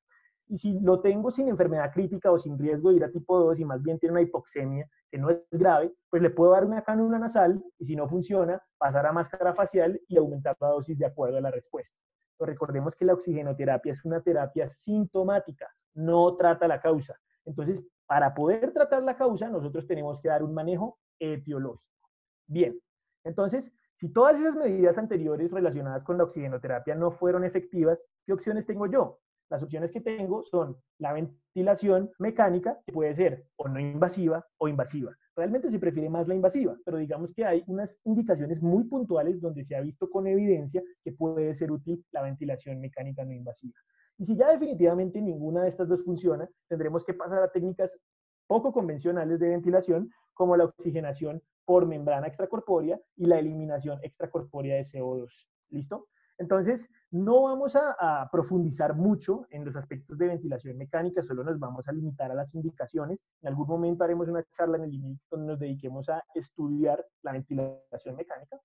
Y si lo tengo sin enfermedad crítica o sin riesgo de IRA tipo 2 y más bien tiene una hipoxemia que no es grave, pues le puedo dar una cánula nasal y si no funciona, pasar a máscara facial y aumentar la dosis de acuerdo a la respuesta. Pero recordemos que la oxigenoterapia es una terapia sintomática, no trata la causa. Entonces, para poder tratar la causa, nosotros tenemos que dar un manejo etiológico. Bien, entonces, si todas esas medidas anteriores relacionadas con la oxigenoterapia no fueron efectivas, ¿qué opciones tengo yo? Las opciones que tengo son la ventilación mecánica, que puede ser o no invasiva o invasiva. Realmente se prefiere más la invasiva, pero digamos que hay unas indicaciones muy puntuales donde se ha visto con evidencia que puede ser útil la ventilación mecánica no invasiva. Y si ya definitivamente ninguna de estas dos funciona, tendremos que pasar a técnicas poco convencionales de ventilación, como la oxigenación por membrana extracorpórea y la eliminación extracorpórea de CO2. ¿Listo? Entonces, no vamos a profundizar mucho en los aspectos de ventilación mecánica, solo nos vamos a limitar a las indicaciones. En algún momento haremos una charla en el INIC donde nos dediquemos a estudiar la ventilación mecánica.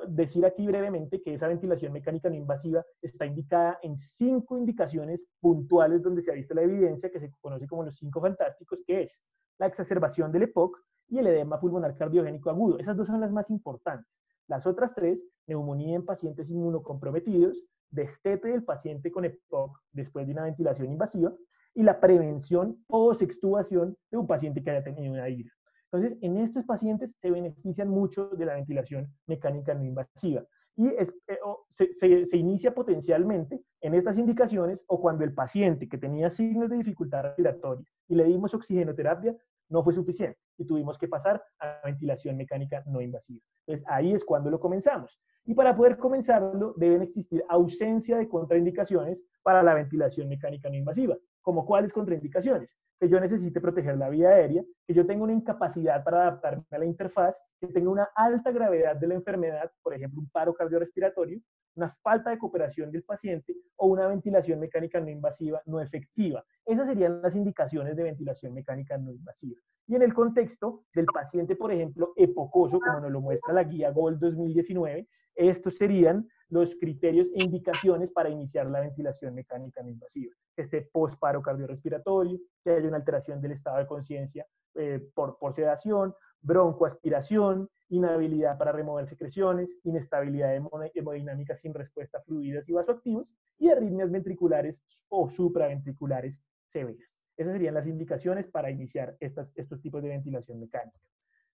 Decir aquí brevemente que esa ventilación mecánica no invasiva está indicada en 5 indicaciones puntuales donde se ha visto la evidencia que se conoce como los 5 fantásticos, que es la exacerbación del EPOC y el edema pulmonar cardiogénico agudo. Esas dos son las más importantes. Las otras 3, neumonía en pacientes inmunocomprometidos, destete del paciente con EPOC después de una ventilación invasiva y la prevención o extubación de un paciente que haya tenido una IRA. Entonces, en estos pacientes se benefician mucho de la ventilación mecánica no invasiva y se inicia potencialmente en estas indicaciones o cuando el paciente que tenía signos de dificultad respiratoria y le dimos oxigenoterapia no fue suficiente y tuvimos que pasar a ventilación mecánica no invasiva. Entonces, ahí es cuando lo comenzamos. Y para poder comenzarlo deben existir ausencia de contraindicaciones para la ventilación mecánica no invasiva. ¿Como cuáles contraindicaciones? Que yo necesite proteger la vía aérea, que yo tenga una incapacidad para adaptarme a la interfaz, que tenga una alta gravedad de la enfermedad, por ejemplo, un paro cardiorrespiratorio, una falta de cooperación del paciente o una ventilación mecánica no invasiva no efectiva. Esas serían las indicaciones de ventilación mecánica no invasiva. Y en el contexto del paciente, por ejemplo, epocoso, como nos lo muestra la guía GOLD 2019, estos serían los criterios e indicaciones para iniciar la ventilación mecánica no invasiva. Que esté post-paro cardiorrespiratorio, que haya una alteración del estado de conciencia por sedación, broncoaspiración, inhabilidad para remover secreciones, inestabilidad hemodinámica sin respuesta a fluidos y vasoactivos, y arritmias ventriculares o supraventriculares severas. Esas serían las indicaciones para iniciar estos tipos de ventilación mecánica.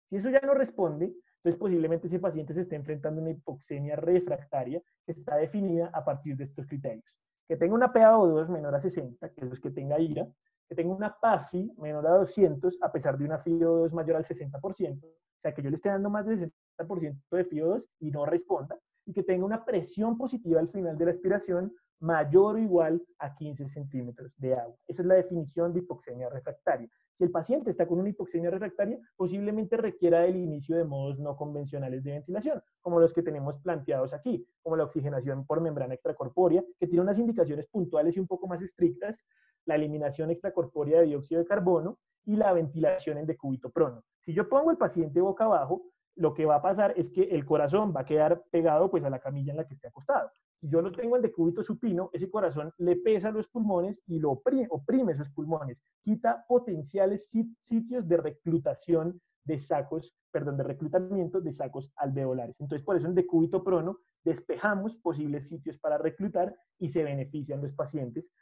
Si eso ya no responde, entonces posiblemente ese paciente se esté enfrentando a una hipoxemia refractaria que está definida a partir de estos criterios. Que tenga una PaO2 menor a 60, que es que tenga IRA, que tenga una PAFI menor a 200 a pesar de una FIO2 mayor al 60%, o sea que yo le esté dando más del 60% de FIO2 y no responda, y que tenga una presión positiva al final de la expiración mayor o igual a 15 centímetros de agua. Esa es la definición de hipoxemia refractaria. Si el paciente está con una hipoxemia refractaria, posiblemente requiera el inicio de modos no convencionales de ventilación, como los que tenemos planteados aquí, como la oxigenación por membrana extracorpórea, que tiene unas indicaciones puntuales y un poco más estrictas, la eliminación extracorpórea de dióxido de carbono y la ventilación en decúbito prono. Si yo pongo el paciente boca abajo, lo que va a pasar es que el corazón va a quedar pegado pues a la camilla en la que esté acostado. Si yo lo tengo en decúbito supino, ese corazón le pesa los pulmones y lo oprime esos pulmones, quita potenciales sitios de reclutación de sacos, perdón, de reclutamiento de sacos alveolares. Entonces, por eso en decúbito prono despejamos posibles sitios para reclutar y se benefician los pacientes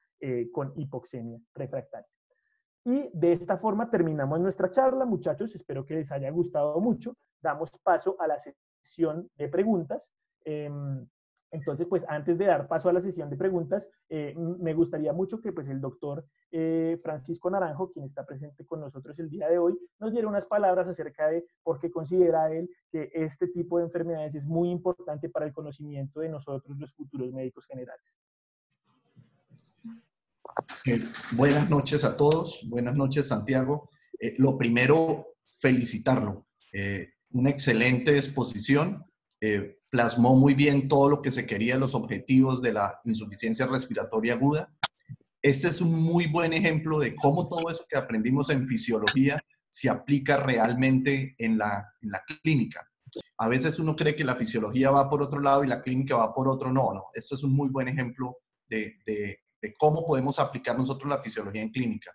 con hipoxemia refractaria. Y de esta forma terminamos nuestra charla, muchachos. Espero que les haya gustado mucho. Damos paso a la sesión de preguntas. Entonces, pues antes de dar paso a la sesión de preguntas, me gustaría mucho que pues el doctor Francisco Naranjo, quien está presente con nosotros el día de hoy, nos diera unas palabras acerca de por qué considera él que este tipo de enfermedades es muy importante para el conocimiento de nosotros, los futuros médicos generales. Buenas noches a todos, buenas noches Santiago. Lo primero, felicitarlo. Una excelente exposición, plasmó muy bien todo lo que se quería, los objetivos de la insuficiencia respiratoria aguda. Este es un muy buen ejemplo de cómo todo eso que aprendimos en fisiología se aplica realmente en la clínica. A veces uno cree que la fisiología va por otro lado y la clínica va por otro. No, no. Esto es un muy buen ejemplo de cómo podemos aplicar nosotros la fisiología en clínica.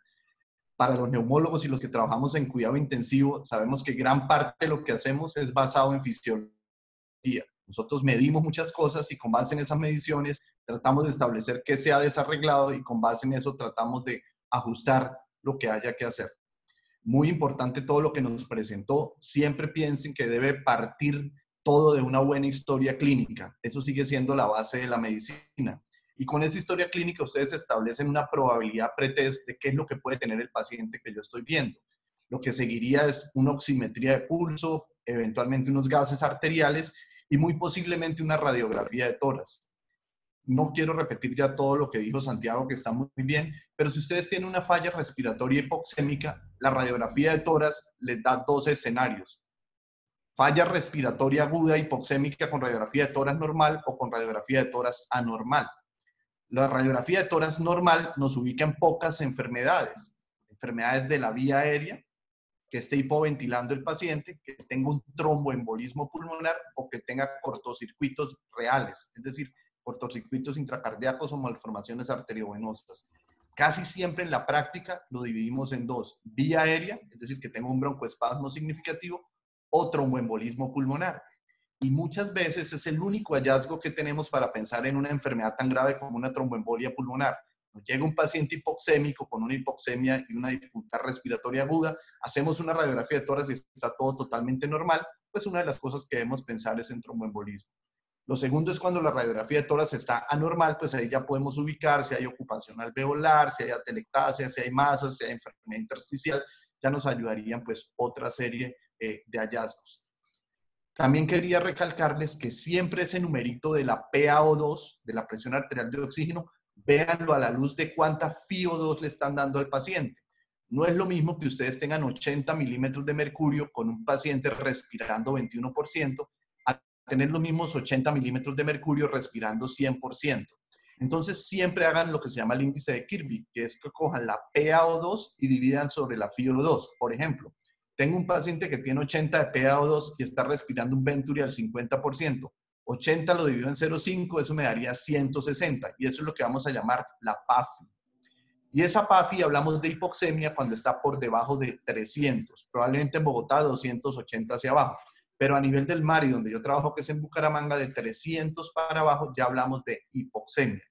Para los neumólogos y los que trabajamos en cuidado intensivo, sabemos que gran parte de lo que hacemos es basado en fisiología. Nosotros medimos muchas cosas y con base en esas mediciones tratamos de establecer qué se ha desarreglado y con base en eso tratamos de ajustar lo que haya que hacer. Muy importante todo lo que nos presentó. Siempre piensen que debe partir todo de una buena historia clínica. Eso sigue siendo la base de la medicina. Y con esa historia clínica ustedes establecen una probabilidad pretest de qué es lo que puede tener el paciente que yo estoy viendo. Lo que seguiría es una oximetría de pulso, eventualmente unos gases arteriales y muy posiblemente una radiografía de tórax. No quiero repetir ya todo lo que dijo Santiago, que está muy bien, pero si ustedes tienen una falla respiratoria hipoxémica, la radiografía de tórax les da dos escenarios. Falla respiratoria aguda hipoxémica con radiografía de tórax normal o con radiografía de tórax anormal. La radiografía de tórax normal nos ubica en pocas enfermedades. Enfermedades de la vía aérea, que esté hipoventilando el paciente, que tenga un tromboembolismo pulmonar o que tenga cortocircuitos reales, es decir, cortocircuitos intracardíacos o malformaciones arteriovenosas. Casi siempre en la práctica lo dividimos en dos: vía aérea, es decir, que tenga un broncoespasmo significativo, o tromboembolismo pulmonar. Y muchas veces es el único hallazgo que tenemos para pensar en una enfermedad tan grave como una tromboembolia pulmonar. Nos llega un paciente hipoxémico con una hipoxemia y una dificultad respiratoria aguda, hacemos una radiografía de tórax y está todo totalmente normal, pues una de las cosas que debemos pensar es en tromboembolismo. Lo segundo es cuando la radiografía de tórax está anormal, pues ahí ya podemos ubicar si hay ocupación alveolar, si hay atelectasia, si hay masas, si hay enfermedad intersticial, ya nos ayudarían pues otra serie de hallazgos. También quería recalcarles que siempre ese numerito de la PaO2, de la presión arterial de oxígeno, véanlo a la luz de cuánta FiO2 le están dando al paciente. No es lo mismo que ustedes tengan 80 milímetros de mercurio con un paciente respirando 21%, a tener los mismos 80 milímetros de mercurio respirando 100%. Entonces siempre hagan lo que se llama el índice de Kirby, que es que cojan la PaO2 y dividan sobre la FiO2. Por ejemplo, tengo un paciente que tiene 80 de PaO2 y está respirando un Venturi al 50%. 80 lo divido en 0,5, eso me daría 160. Y eso es lo que vamos a llamar la PAFI. Y esa PAFI hablamos de hipoxemia cuando está por debajo de 300. Probablemente en Bogotá 280 hacia abajo. Pero a nivel del mar y donde yo trabajo, que es en Bucaramanga, de 300 para abajo ya hablamos de hipoxemia.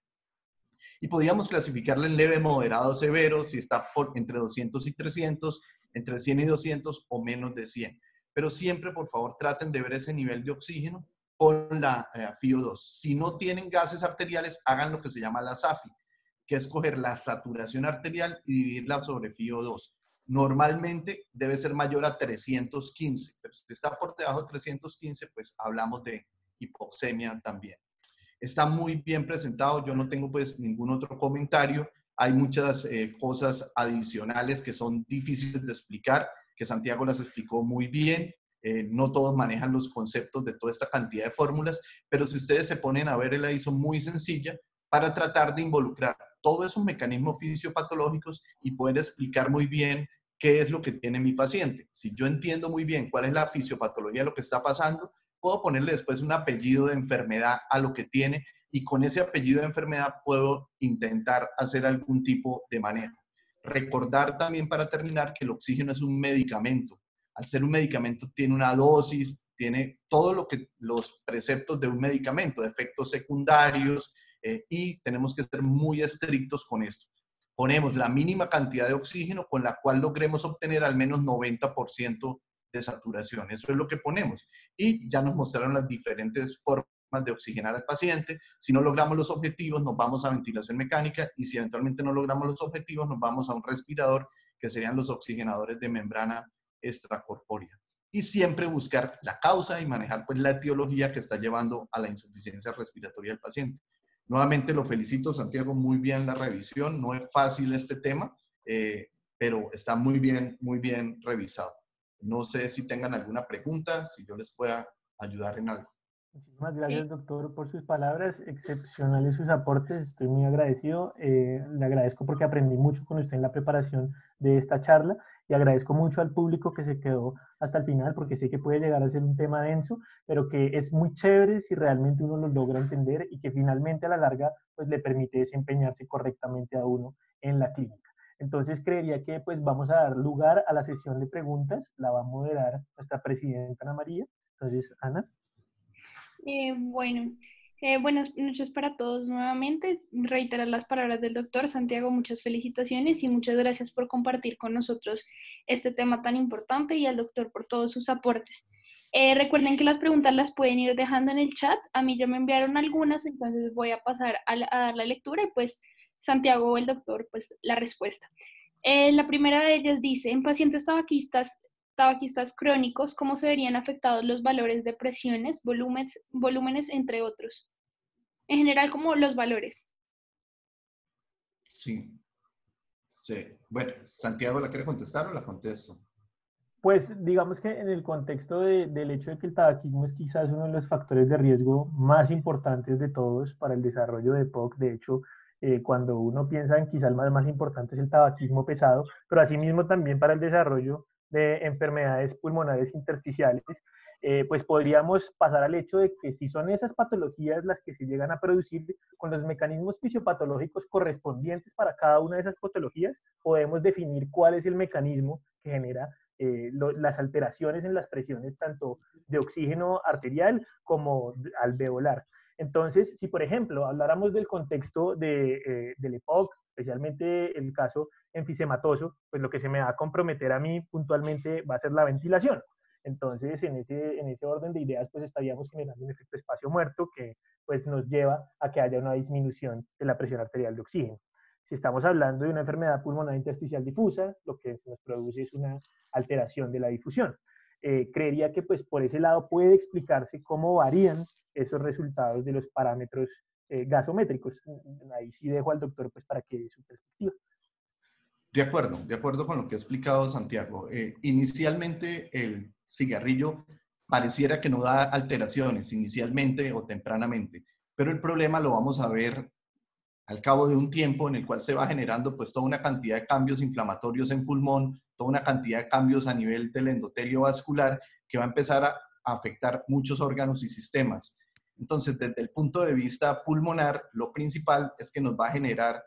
Y podríamos clasificarle en leve, moderado, severo, si está por entre 200 y 300, entre 100 y 200 o menos de 100. Pero siempre, por favor, traten de ver ese nivel de oxígeno con la FiO2. Si no tienen gases arteriales, hagan lo que se llama la SAFI, que es coger la saturación arterial y dividirla sobre FiO2. Normalmente debe ser mayor a 315, pero si está por debajo de 315, pues hablamos de hipoxemia también. Está muy bien presentado, yo no tengo pues ningún otro comentario. Hay muchas cosas adicionales que son difíciles de explicar, que Santiago las explicó muy bien. No todos manejan los conceptos de toda esta cantidad de fórmulas, pero si ustedes se ponen a ver, él la hizo muy sencilla para tratar de involucrar todos esos mecanismos fisiopatológicos y poder explicar muy bien qué es lo que tiene mi paciente. Si yo entiendo muy bien cuál es la fisiopatología de lo que está pasando, puedo ponerle después un apellido de enfermedad a lo que tiene y con ese apellido de enfermedad puedo intentar hacer algún tipo de manejo. Recordar también para terminar que el oxígeno es un medicamento. Al ser un medicamento tiene una dosis, tiene todo lo que los preceptos de un medicamento, de efectos secundarios y tenemos que ser muy estrictos con esto. Ponemos la mínima cantidad de oxígeno con la cual logremos obtener al menos 90% de saturación. Eso es lo que ponemos. Y ya nos mostraron las diferentes formas de oxigenar al paciente. Si no logramos los objetivos, nos vamos a ventilación mecánica y si eventualmente no logramos los objetivos, nos vamos a un respirador, que serían los oxigenadores de membrana extracorpórea. Y siempre buscar la causa y manejar pues la etiología que está llevando a la insuficiencia respiratoria del paciente. Nuevamente lo felicito, Santiago, muy bien la revisión. No es fácil este tema, pero está muy bien revisado. No sé si tengan alguna pregunta, si yo les pueda ayudar en algo. Muchísimas gracias, doctor, por sus palabras. Excepcionales sus aportes. Estoy muy agradecido. Le agradezco porque aprendí mucho con usted en la preparación de esta charla y agradezco mucho al público que se quedó hasta el final porque sé que puede llegar a ser un tema denso, pero que es muy chévere si realmente uno lo logra entender y que finalmente a la larga pues le permite desempeñarse correctamente a uno en la clínica. Entonces creería que pues vamos a dar lugar a la sesión de preguntas. La va a moderar nuestra presidenta Ana María. Entonces, Ana. Bueno, buenas noches para todos nuevamente. Reiterar las palabras del doctor Santiago, muchas felicitaciones y muchas gracias por compartir con nosotros este tema tan importante y al doctor por todos sus aportes. Recuerden que las preguntas las pueden ir dejando en el chat. A mí ya me enviaron algunas, entonces voy a pasar a dar la lectura y pues Santiago o el doctor pues la respuesta. La primera de ellas dice, en pacientes tabaquistas crónicos, ¿cómo se verían afectados los valores de presiones, volúmenes, entre otros? En general, como los valores. Sí. Bueno, Santiago, ¿la quiere contestar o la contesto? Pues digamos que en el contexto del hecho de que el tabaquismo es quizás uno de los factores de riesgo más importantes de todos para el desarrollo de POC. De hecho, cuando uno piensa en quizás el más importante es el tabaquismo pesado, pero asimismo también para el desarrollo de enfermedades pulmonares intersticiales, pues podríamos pasar al hecho de que si son esas patologías las que se llegan a producir con los mecanismos fisiopatológicos correspondientes para cada una de esas patologías, podemos definir cuál es el mecanismo que genera las alteraciones en las presiones tanto de oxígeno arterial como alveolar. Entonces, si por ejemplo habláramos del contexto del EPOC, especialmente el caso enfisematoso, pues lo que se me va a comprometer a mí puntualmente va a ser la ventilación. Entonces, en ese orden de ideas, pues estaríamos generando un efecto espacio muerto que pues nos lleva a que haya una disminución de la presión arterial de oxígeno. Si estamos hablando de una enfermedad pulmonar intersticial difusa, lo que nos produce es una alteración de la difusión. Creería que pues por ese lado puede explicarse cómo varían esos resultados de los parámetros gasométricos. Ahí sí dejo al doctor pues para que dé su perspectiva. De acuerdo con lo que ha explicado Santiago. Inicialmente el cigarrillo pareciera que no da alteraciones inicialmente o tempranamente, pero el problema lo vamos a ver al cabo de un tiempo en el cual se va generando pues toda una cantidad de cambios inflamatorios en pulmón, toda una cantidad de cambios a nivel del endotelio vascular que va a empezar a afectar muchos órganos y sistemas. Entonces, desde el punto de vista pulmonar, lo principal es que nos va a generar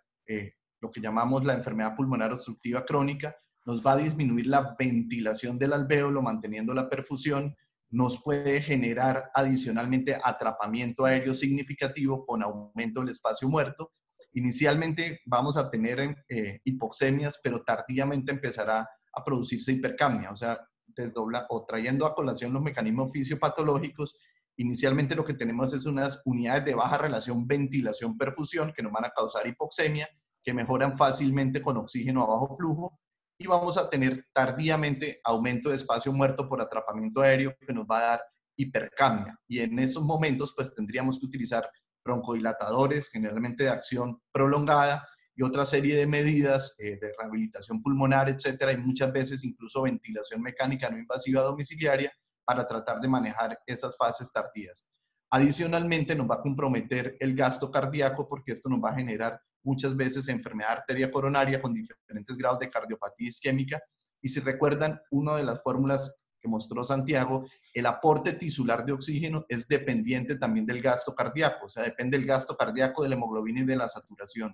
lo que llamamos la enfermedad pulmonar obstructiva crónica, nos va a disminuir la ventilación del alvéolo manteniendo la perfusión, nos puede generar adicionalmente atrapamiento aéreo significativo con aumento del espacio muerto. Inicialmente vamos a tener hipoxemias, pero tardíamente empezará a producirse hipercapnia, o sea, desdobla o trayendo a colación los mecanismos fisiopatológicos. Inicialmente lo que tenemos es unas unidades de baja relación ventilación-perfusión que nos van a causar hipoxemia, que mejoran fácilmente con oxígeno a bajo flujo, y vamos a tener tardíamente aumento de espacio muerto por atrapamiento aéreo que nos va a dar hipercapnia. Y en esos momentos pues tendríamos que utilizar broncodilatadores, generalmente de acción prolongada, y otra serie de medidas de rehabilitación pulmonar, etcétera, y muchas veces incluso ventilación mecánica no invasiva domiciliaria para tratar de manejar esas fases tardías. Adicionalmente, nos va a comprometer el gasto cardíaco porque esto nos va a generar muchas veces enfermedad arteria coronaria con diferentes grados de cardiopatía isquémica. Y si recuerdan, una de las fórmulas que mostró Santiago, el aporte tisular de oxígeno es dependiente también del gasto cardíaco, o sea, depende del gasto cardíaco, de la hemoglobina y de la saturación.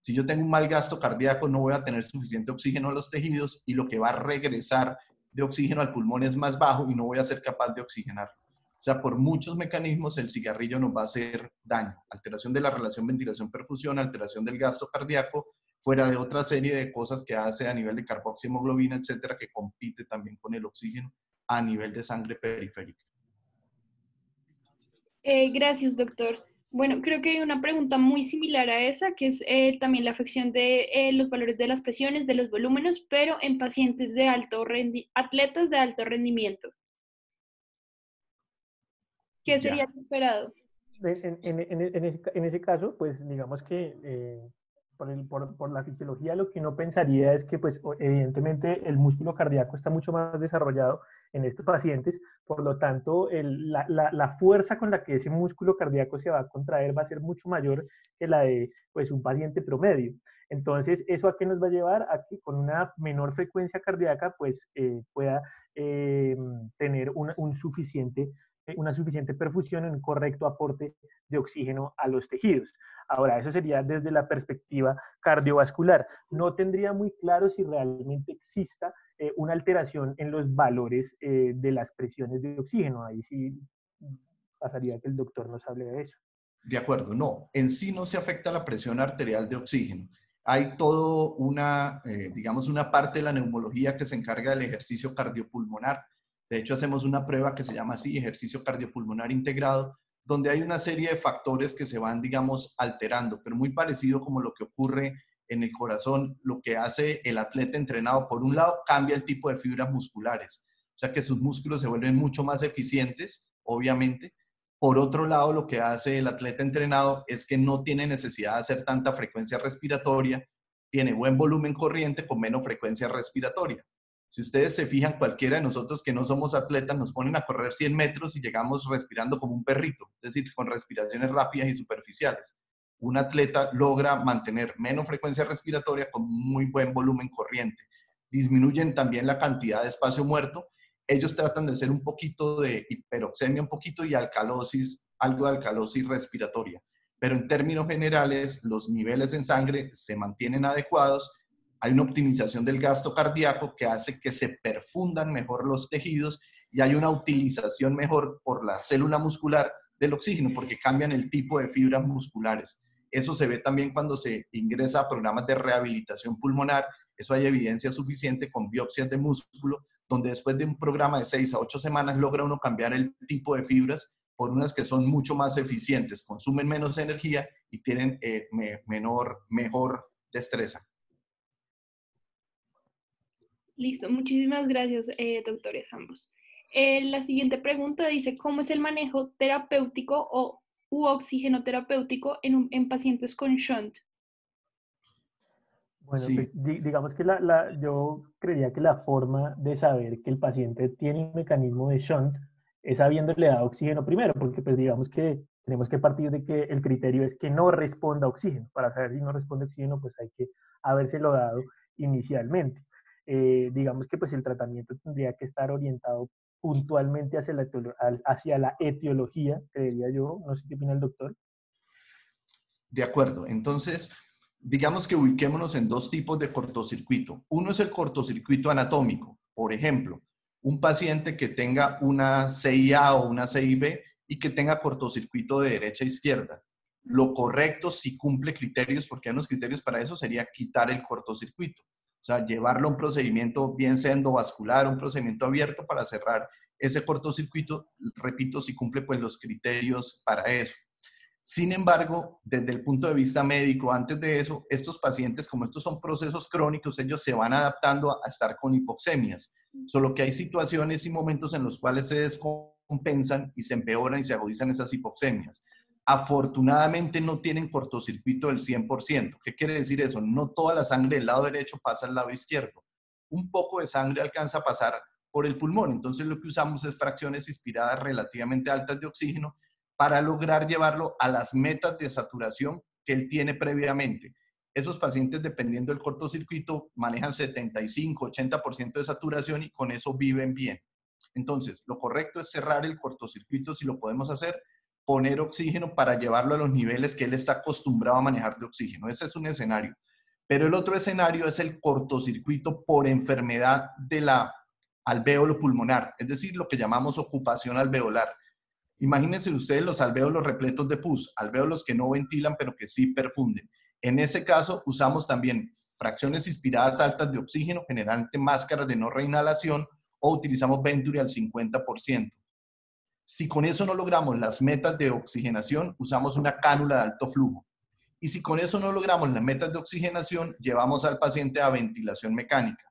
Si yo tengo un mal gasto cardíaco, no voy a tener suficiente oxígeno a los tejidos y lo que va a regresar de oxígeno al pulmón es más bajo y no voy a ser capaz de oxigenar. O sea, por muchos mecanismos el cigarrillo nos va a hacer daño. Alteración de la relación ventilación-perfusión, alteración del gasto cardíaco, fuera de otra serie de cosas que hace a nivel de carboxihemoglobina, etcétera, que compite también con el oxígeno a nivel de sangre periférica. Gracias, doctor. Bueno, creo que hay una pregunta muy similar a esa, que es también la afección de los valores de las presiones, de los volúmenes, pero en pacientes de atletas de alto rendimiento. ¿Qué sería Ya. lo esperado? En ese caso, pues digamos que por la fisiología lo que uno pensaría es que pues evidentemente el músculo cardíaco está mucho más desarrollado en estos pacientes, por lo tanto la fuerza con la que ese músculo cardíaco se va a contraer va a ser mucho mayor que la de pues un paciente promedio. Entonces, ¿eso a qué nos va a llevar? A que con una menor frecuencia cardíaca pues pueda tener una suficiente perfusión y un correcto aporte de oxígeno a los tejidos. Ahora, eso sería desde la perspectiva cardiovascular. No tendría muy claro si realmente exista una alteración en los valores de las presiones de oxígeno. Ahí sí pasaría que el doctor nos hable de eso. De acuerdo, no, en sí no se afecta la presión arterial de oxígeno. Hay todo una, digamos, una parte de la neumología que se encarga del ejercicio cardiopulmonar. De hecho, hacemos una prueba que se llama así, ejercicio cardiopulmonar integrado, donde hay una serie de factores que se van, digamos, alterando, pero muy parecido como lo que ocurre en el corazón, lo que hace el atleta entrenado, por un lado, cambia el tipo de fibras musculares, o sea que sus músculos se vuelven mucho más eficientes, obviamente. Por otro lado, lo que hace el atleta entrenado es que no tiene necesidad de hacer tanta frecuencia respiratoria, tiene buen volumen corriente con menos frecuencia respiratoria. Si ustedes se fijan, cualquiera de nosotros que no somos atletas nos ponen a correr 100 metros y llegamos respirando como un perrito, es decir, con respiraciones rápidas y superficiales. Un atleta logra mantener menos frecuencia respiratoria con muy buen volumen corriente. Disminuyen también la cantidad de espacio muerto. Ellos tratan de hacer un poquito de hiperoxemia, un poquito y alcalosis, algo de alcalosis respiratoria. Pero en términos generales, los niveles en sangre se mantienen adecuados. Hay una optimización del gasto cardíaco que hace que se perfundan mejor los tejidos y hay una utilización mejor por la célula muscular del oxígeno porque cambian el tipo de fibras musculares. Eso se ve también cuando se ingresa a programas de rehabilitación pulmonar. Eso hay evidencia suficiente con biopsias de músculo, donde después de un programa de 6 a 8 semanas logra uno cambiar el tipo de fibras por unas que son mucho más eficientes, consumen menos energía y tienen mejor destreza. Listo, muchísimas gracias, doctores ambos. La siguiente pregunta dice, ¿cómo es el manejo terapéutico u oxígeno terapéutico en pacientes con shunt? Bueno, pues Sí, digamos que yo creería que la forma de saber que el paciente tiene un mecanismo de shunt es habiéndole dado oxígeno primero, porque pues digamos que tenemos que partir de que el criterio es que no responda a oxígeno. Para saber si no responde a oxígeno, pues hay que habérselo dado inicialmente. Digamos que pues el tratamiento tendría que estar orientado puntualmente hacia la etiología, creería yo, no sé qué opina el doctor. de acuerdo. Entonces, digamos que ubiquémonos en dos tipos de cortocircuito. Uno es el cortocircuito anatómico. Por ejemplo, un paciente que tenga una CIA o una CIB y que tenga cortocircuito de derecha a izquierda. Lo correcto, si cumple criterios, porque hay unos criterios para eso, sería quitar el cortocircuito. O sea, llevarlo a un procedimiento bien sea endovascular, un procedimiento abierto para cerrar ese cortocircuito, repito, si cumple pues los criterios para eso. Sin embargo, desde el punto de vista médico, antes de eso, estos pacientes, como estos son procesos crónicos, ellos se van adaptando a estar con hipoxemias. Solo que hay situaciones y momentos en los cuales se descompensan y se empeoran y se agudizan esas hipoxemias. Afortunadamente no tienen cortocircuito del 100%. ¿Qué quiere decir eso? No toda la sangre del lado derecho pasa al lado izquierdo. Un poco de sangre alcanza a pasar por el pulmón. Entonces lo que usamos es fracciones inspiradas relativamente altas de oxígeno para lograr llevarlo a las metas de saturación que él tiene previamente. Esos pacientes, dependiendo del cortocircuito, manejan 75-80% de saturación y con eso viven bien. Entonces, lo correcto es cerrar el cortocircuito si lo podemos hacer, poner oxígeno para llevarlo a los niveles que él está acostumbrado a manejar de oxígeno. Ese es un escenario. Pero el otro escenario es el cortocircuito por enfermedad de la alvéolo pulmonar, es decir, lo que llamamos ocupación alveolar. Imagínense ustedes los alvéolos repletos de pus, alvéolos que no ventilan pero que sí perfunden. En ese caso usamos también fracciones inspiradas altas de oxígeno, generalmente máscaras de no reinhalación, o utilizamos Venturi al 50%. Si con eso no logramos las metas de oxigenación, usamos una cánula de alto flujo. Y si con eso no logramos las metas de oxigenación, llevamos al paciente a ventilación mecánica.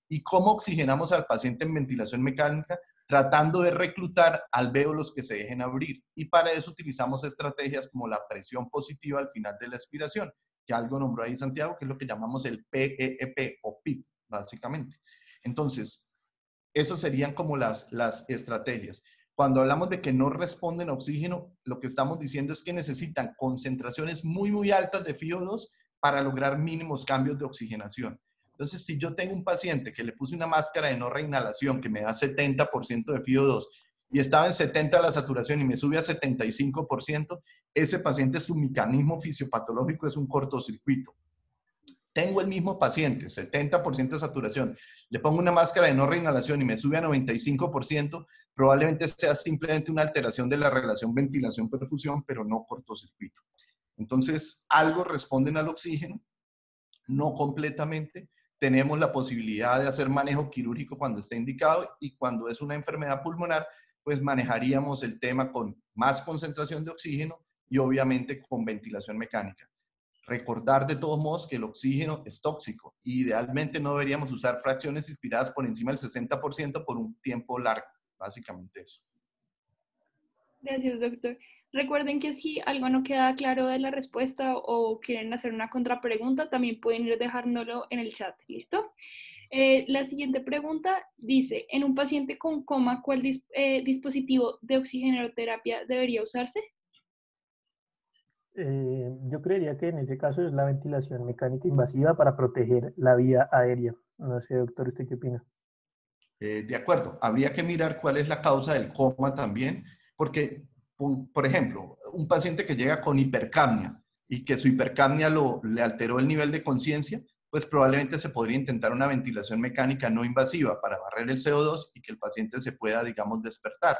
¿Y cómo oxigenamos al paciente en ventilación mecánica? Tratando de reclutar alvéolos que se dejen abrir. Y para eso utilizamos estrategias como la presión positiva al final de la expiración, que algo nombró ahí Santiago, que es lo que llamamos el PEP o PIP, básicamente. Entonces, esas serían como las estrategias. Cuando hablamos de que no responden a oxígeno, lo que estamos diciendo es que necesitan concentraciones muy, muy altas de FiO2 para lograr mínimos cambios de oxigenación. Entonces, si yo tengo un paciente que le puse una máscara de no reinhalación que me da 70% de FiO2 y estaba en 70 la saturación y me sube a 75%, ese paciente, su mecanismo fisiopatológico es un cortocircuito. Tengo el mismo paciente, 70% de saturación, le pongo una máscara de no reinhalación y me sube a 95%, probablemente sea simplemente una alteración de la relación ventilación-perfusión, pero no cortocircuito. Entonces, algo responden al oxígeno, no completamente. Tenemos la posibilidad de hacer manejo quirúrgico cuando esté indicado y cuando es una enfermedad pulmonar, pues manejaríamos el tema con más concentración de oxígeno y obviamente con ventilación mecánica. Recordar de todos modos que el oxígeno es tóxico y idealmente no deberíamos usar fracciones inspiradas por encima del 60% por un tiempo largo, básicamente eso. Gracias, doctor. Recuerden que si algo no queda claro de la respuesta o quieren hacer una contrapregunta, también pueden ir dejándolo en el chat, ¿listo? La siguiente pregunta dice, en un paciente con coma, ¿cuál dispositivo de oxigenoterapia debería usarse? Yo creería que en ese caso es la ventilación mecánica invasiva para proteger la vía aérea. No sé, doctor, ¿usted qué opina? De acuerdo, habría que mirar cuál es la causa del coma también, porque, por ejemplo, un paciente que llega con hipercapnia y que su hipercapnia le alteró el nivel de conciencia, pues probablemente se podría intentar una ventilación mecánica no invasiva para barrer el CO2 y que el paciente se pueda, digamos, despertar.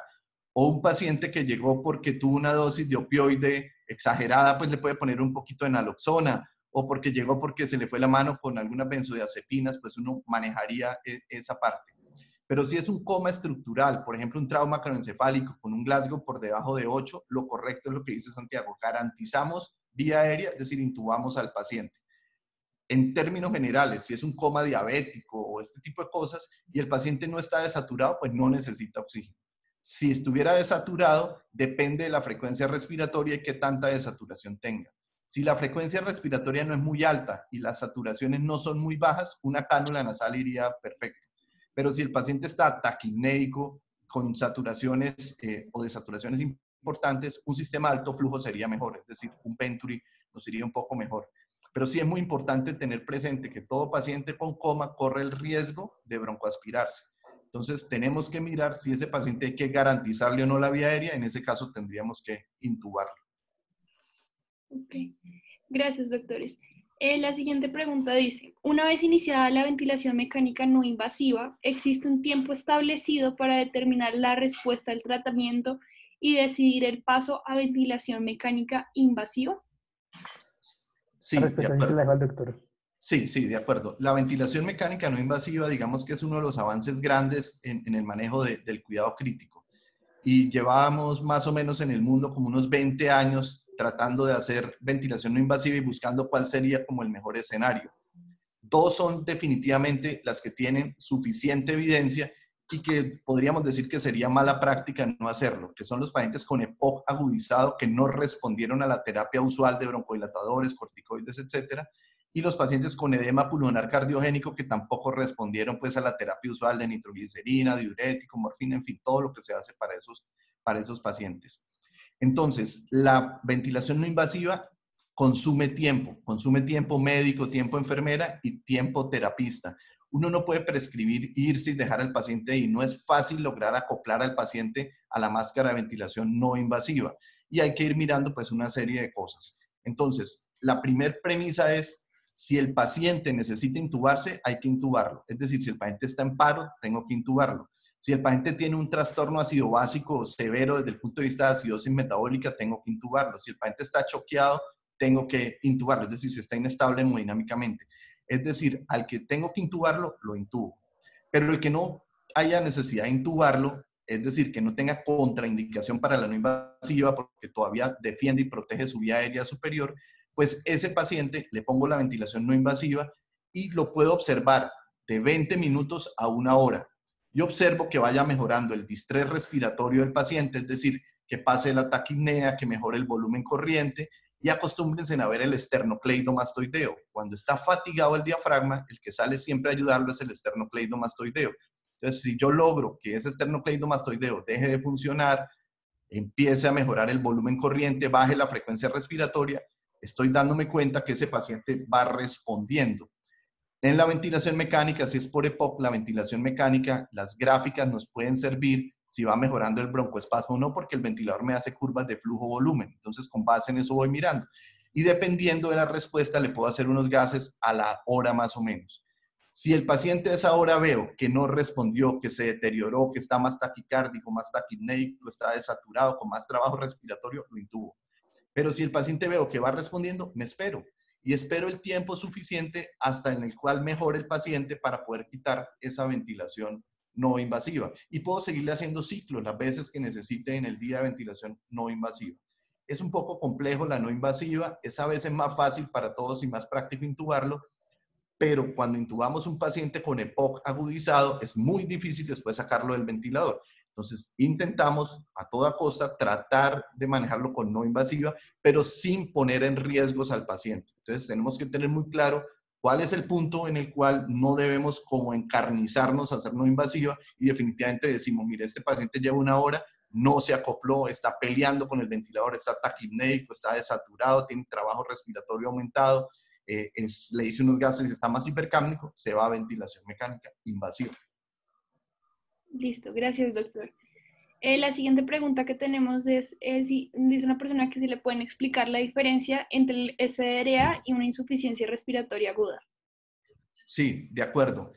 O un paciente que llegó porque tuvo una dosis de opioide exagerada, pues le puede poner un poquito de naloxona, o porque llegó porque se le fue la mano con algunas benzodiazepinas, pues uno manejaría esa parte. Pero si es un coma estructural, por ejemplo, un trauma craneoencefálico con un Glasgow por debajo de 8, lo correcto es lo que dice Santiago, garantizamos vía aérea, es decir, intubamos al paciente. En términos generales, si es un coma diabético o este tipo de cosas y el paciente no está desaturado, pues no necesita oxígeno. Si estuviera desaturado, depende de la frecuencia respiratoria y qué tanta desaturación tenga. Si la frecuencia respiratoria no es muy alta y las saturaciones no son muy bajas, una cánula nasal iría perfecto. Pero si el paciente está taquipnéico, con saturaciones o desaturaciones importantes, un sistema de alto flujo sería mejor, es decir, un Venturi nos iría un poco mejor. Pero sí es muy importante tener presente que todo paciente con coma corre el riesgo de broncoaspirarse. Entonces, tenemos que mirar si ese paciente hay que garantizarle o no la vía aérea. En ese caso, tendríamos que intubarlo. Ok, gracias, doctores. La siguiente pregunta dice, una vez iniciada la ventilación mecánica no invasiva, ¿existe un tiempo establecido para determinar la respuesta al tratamiento y decidir el paso a ventilación mecánica invasiva? Sí, La de respuesta sí se acuerdo. la dejo al doctor. Sí, sí, de acuerdo. La ventilación mecánica no invasiva, digamos que es uno de los avances grandes en el manejo del cuidado crítico. Y llevábamos más o menos en el mundo como unos 20 años tratando de hacer ventilación no invasiva y buscando cuál sería como el mejor escenario. Dos son definitivamente las que tienen suficiente evidencia y que podríamos decir que sería mala práctica no hacerlo, que son los pacientes con EPOC agudizado que no respondieron a la terapia usual de broncodilatadores, corticoides, etcétera, y los pacientes con edema pulmonar cardiogénico que tampoco respondieron pues a la terapia usual de nitroglicerina, diurético, morfina, en fin, todo lo que se hace para esos pacientes. Entonces, la ventilación no invasiva consume tiempo médico, tiempo enfermera y tiempo terapista. Uno no puede prescribir, irse y dejar al paciente ahí. No es fácil lograr acoplar al paciente a la máscara de ventilación no invasiva. Y hay que ir mirando pues una serie de cosas. Entonces, la primer premisa es, si el paciente necesita intubarse, hay que intubarlo. Es decir, si el paciente está en paro, tengo que intubarlo. Si el paciente tiene un trastorno ácido básico severo desde el punto de vista de acidosis metabólica, tengo que intubarlo. Si el paciente está choqueado, tengo que intubarlo, es decir, si está inestable hemodinámicamente. Es decir, al que tengo que intubarlo, lo intubo. Pero el que no haya necesidad de intubarlo, es decir, que no tenga contraindicación para la no invasiva porque todavía defiende y protege su vía aérea superior, pues ese paciente le pongo la ventilación no invasiva y lo puedo observar de 20 minutos a 1 hora. Yo observo que vaya mejorando el distrés respiratorio del paciente, es decir, que pase la taquipnea, que mejore el volumen corriente, y acostúmbrense a ver el esternocleidomastoideo. Cuando está fatigado el diafragma, el que sale siempre a ayudarlo es el esternocleidomastoideo. Entonces, si yo logro que ese esternocleidomastoideo deje de funcionar, empiece a mejorar el volumen corriente, baje la frecuencia respiratoria, estoy dándome cuenta que ese paciente va respondiendo. En la ventilación mecánica, si es por EPOC, la ventilación mecánica, las gráficas nos pueden servir si va mejorando el broncoespasmo o no, porque el ventilador me hace curvas de flujo-volumen. Entonces, con base en eso voy mirando. Y dependiendo de la respuesta, le puedo hacer unos gases a la hora más o menos. Si el paciente a esa hora veo que no respondió, que se deterioró, que está más taquicárdico, más taquipnéico, está desaturado, con más trabajo respiratorio, lo intubo. Pero si el paciente veo que va respondiendo, me espero. Y espero el tiempo suficiente hasta en el cual mejore el paciente para poder quitar esa ventilación no invasiva. Y puedo seguirle haciendo ciclos las veces que necesite en el día de ventilación no invasiva. Es un poco complejo la no invasiva, es a veces más fácil para todos y más práctico intubarlo, pero cuando intubamos un paciente con EPOC agudizado, es muy difícil después sacarlo del ventilador. Entonces, intentamos a toda costa tratar de manejarlo con no invasiva, pero sin poner en riesgos al paciente. Entonces, tenemos que tener muy claro cuál es el punto en el cual no debemos como encarnizarnos a hacer no invasiva y definitivamente decimos, mire, este paciente lleva 1 hora, no se acopló, está peleando con el ventilador, está taquipnéico, está desaturado, tiene trabajo respiratorio aumentado, le hice unos gases y está más hipercápnico, se va a ventilación mecánica invasiva. Listo, gracias, doctor. La siguiente pregunta que tenemos es si dice una persona que si le pueden explicar la diferencia entre el SDRA y una insuficiencia respiratoria aguda. Sí, de acuerdo.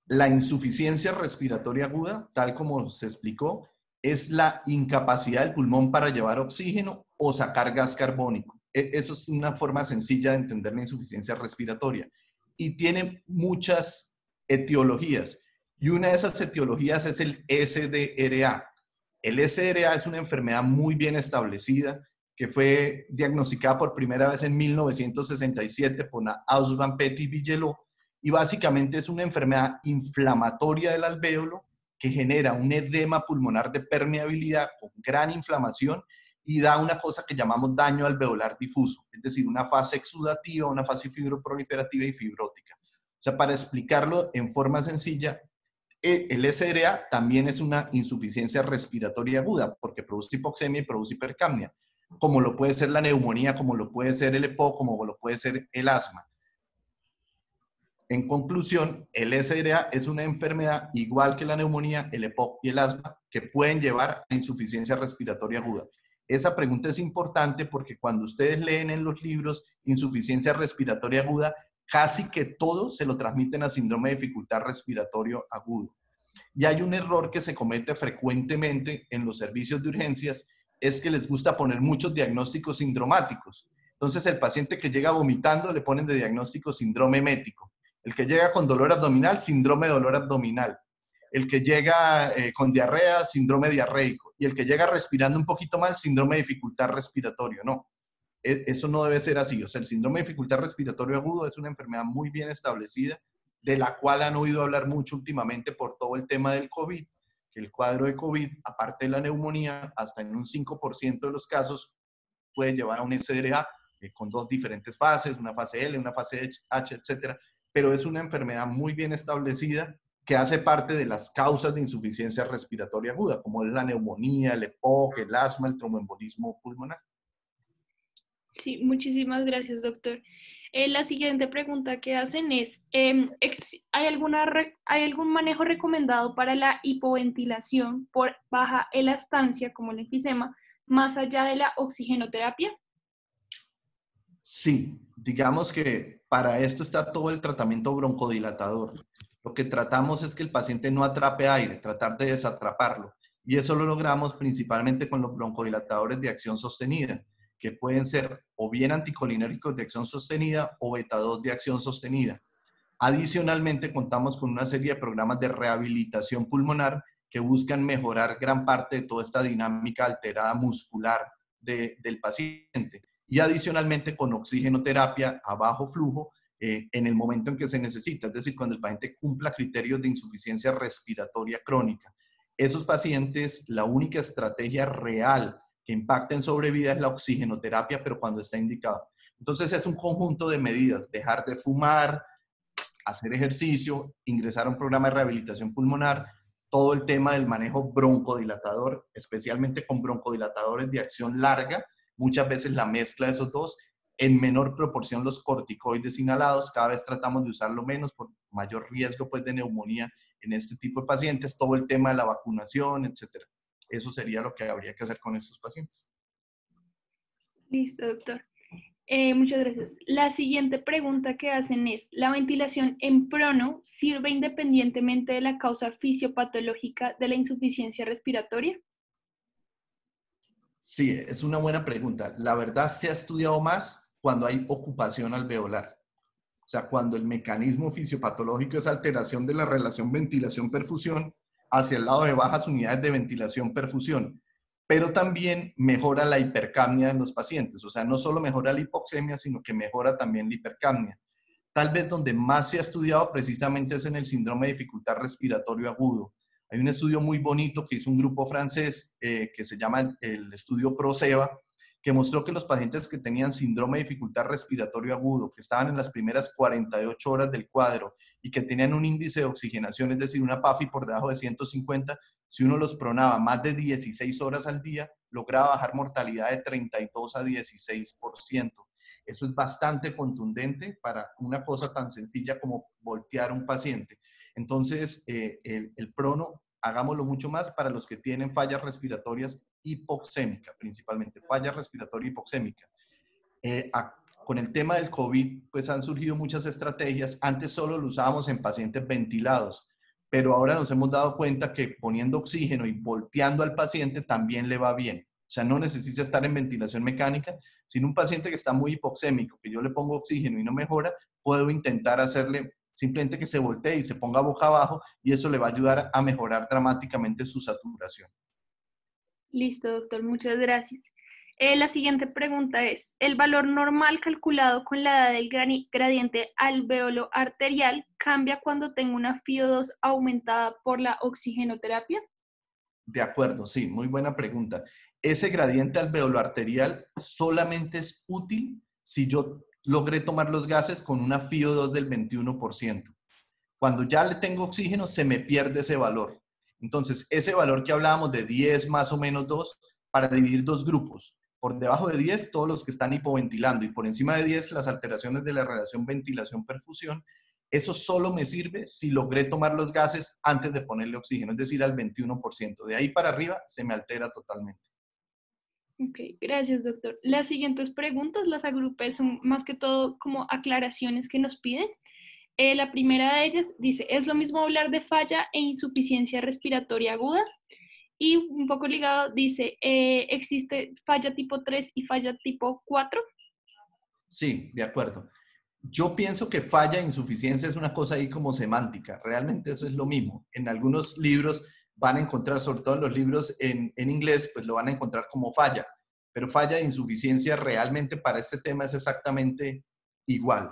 La insuficiencia respiratoria aguda, tal como se explicó, es la incapacidad del pulmón para llevar oxígeno o sacar gas carbónico. Eso es una forma sencilla de entender la insuficiencia respiratoria. Y tiene muchas etiologías. Y una de esas etiologías es el SDRA. El SDRA es una enfermedad muy bien establecida que fue diagnosticada por primera vez en 1967 por Ausban, Petty y Bigelow, y básicamente es una enfermedad inflamatoria del alvéolo que genera un edema pulmonar de permeabilidad con gran inflamación y da una cosa que llamamos daño alveolar difuso, es decir, una fase exudativa, una fase fibroproliferativa y fibrótica. O sea, para explicarlo en forma sencilla, el SDRA también es una insuficiencia respiratoria aguda porque produce hipoxemia y produce hipercapnia, como lo puede ser la neumonía, como lo puede ser el EPOC, como lo puede ser el asma. En conclusión, el SDRA es una enfermedad igual que la neumonía, el EPOC y el asma que pueden llevar a insuficiencia respiratoria aguda. Esa pregunta es importante porque cuando ustedes leen en los libros insuficiencia respiratoria aguda, casi que todos se lo transmiten a síndrome de dificultad respiratorio agudo. Y hay un error que se comete frecuentemente en los servicios de urgencias, es que les gusta poner muchos diagnósticos sindromáticos. Entonces, el paciente que llega vomitando le ponen de diagnóstico síndrome emético. El que llega con dolor abdominal, síndrome de dolor abdominal. El que llega con diarrea, síndrome diarreico. Y el que llega respirando un poquito mal, síndrome de dificultad respiratorio. No, eso no debe ser así. O sea, el síndrome de dificultad respiratorio agudo es una enfermedad muy bien establecida, de la cual han oído hablar mucho últimamente por todo el tema del COVID, que el cuadro de COVID, aparte de la neumonía, hasta en un 5% de los casos puede llevar a un SDRA con dos diferentes fases, una fase L, una fase H, etcétera. Pero es una enfermedad muy bien establecida que hace parte de las causas de insuficiencia respiratoria aguda, como es la neumonía, el EPOC, el asma, el tromboembolismo pulmonar. Sí, muchísimas gracias, doctor. La siguiente pregunta que hacen es, ¿hay algún manejo recomendado para la hipoventilación por baja elastancia, como el enfisema, más allá de la oxigenoterapia? Sí, digamos que para esto está todo el tratamiento broncodilatador. Lo que tratamos es que el paciente no atrape aire, tratar de desatraparlo. Y eso lo logramos principalmente con los broncodilatadores de acción sostenida, que pueden ser o bien anticolinérgicos de acción sostenida o beta-2 de acción sostenida. Adicionalmente, contamos con una serie de programas de rehabilitación pulmonar que buscan mejorar gran parte de toda esta dinámica alterada muscular del paciente. Y adicionalmente con oxigenoterapia a bajo flujo en el momento en que se necesita, es decir, cuando el paciente cumpla criterios de insuficiencia respiratoria crónica. Esos pacientes, la única estrategia real que impacta en sobrevida es la oxigenoterapia, pero cuando está indicado. Entonces es un conjunto de medidas: dejar de fumar, hacer ejercicio, ingresar a un programa de rehabilitación pulmonar, todo el tema del manejo broncodilatador, especialmente con broncodilatadores de acción larga, muchas veces la mezcla de esos dos, en menor proporción los corticoides inhalados, cada vez tratamos de usarlo menos por mayor riesgo pues, de neumonía en este tipo de pacientes, todo el tema de la vacunación, etcétera. Eso sería lo que habría que hacer con estos pacientes. Listo, doctor. Muchas gracias. La siguiente pregunta que hacen es, ¿la ventilación en prono sirve independientemente de la causa fisiopatológica de la insuficiencia respiratoria? Sí, es una buena pregunta. La verdad se ha estudiado más cuando hay ocupación alveolar. O sea, cuando el mecanismo fisiopatológico es alteración de la relación ventilación-perfusión hacia el lado de bajas unidades de ventilación-perfusión. Pero también mejora la hipercapnia en los pacientes. O sea, no solo mejora la hipoxemia, sino que mejora también la hipercapnia. Tal vez donde más se ha estudiado precisamente es en el síndrome de dificultad respiratorio agudo. Hay un estudio muy bonito que hizo un grupo francés que se llama el estudio PROSEBA, que mostró que los pacientes que tenían síndrome de dificultad respiratorio agudo, que estaban en las primeras 48 horas del cuadro y que tenían un índice de oxigenación, es decir, una PAFI por debajo de 150, si uno los pronaba más de 16 horas al día, lograba bajar mortalidad de 32 a 16%. Eso es bastante contundente para una cosa tan sencilla como voltear a un paciente. Entonces, el prono, hagámoslo mucho más para los que tienen fallas respiratorias hipoxémicas, principalmente, falla respiratoria hipoxémica. Con el tema del COVID, pues han surgido muchas estrategias. Antes solo lo usábamos en pacientes ventilados, pero ahora nos hemos dado cuenta que poniendo oxígeno y volteando al paciente también le va bien. O sea, no necesita estar en ventilación mecánica. Sin un paciente que está muy hipoxémico, que yo le pongo oxígeno y no mejora, puedo intentar hacerle simplemente que se voltee y se ponga boca abajo y eso le va a ayudar a mejorar dramáticamente su saturación. Listo, doctor, muchas gracias. La siguiente pregunta es, ¿el valor normal calculado con la edad del gradiente alveolo arterial cambia cuando tengo una FiO2 aumentada por la oxigenoterapia? De acuerdo, sí, muy buena pregunta. Ese gradiente alveolo-arterial solamente es útil si yo logré tomar los gases con una FiO2 del 21%. Cuando ya le tengo oxígeno, se me pierde ese valor. Entonces, ese valor que hablábamos de 10 más o menos 2, para dividir dos grupos. Por debajo de 10, todos los que están hipoventilando, y por encima de 10, las alteraciones de la relación ventilación-perfusión. Eso solo me sirve si logré tomar los gases antes de ponerle oxígeno, es decir, al 21%. De ahí para arriba se me altera totalmente. Ok, gracias, doctor. Las siguientes preguntas las agrupé, son más que todo como aclaraciones que nos piden. La primera de ellas dice, ¿es lo mismo hablar de falla e insuficiencia respiratoria aguda? Y un poco ligado dice, ¿existe falla tipo 3 y falla tipo 4? Sí, de acuerdo. Yo pienso que falla e insuficiencia es una cosa ahí como semántica. Realmente eso es lo mismo. En algunos libros van a encontrar, sobre todo en los libros en inglés, pues lo van a encontrar como falla. Pero falla e insuficiencia realmente para este tema es exactamente igual.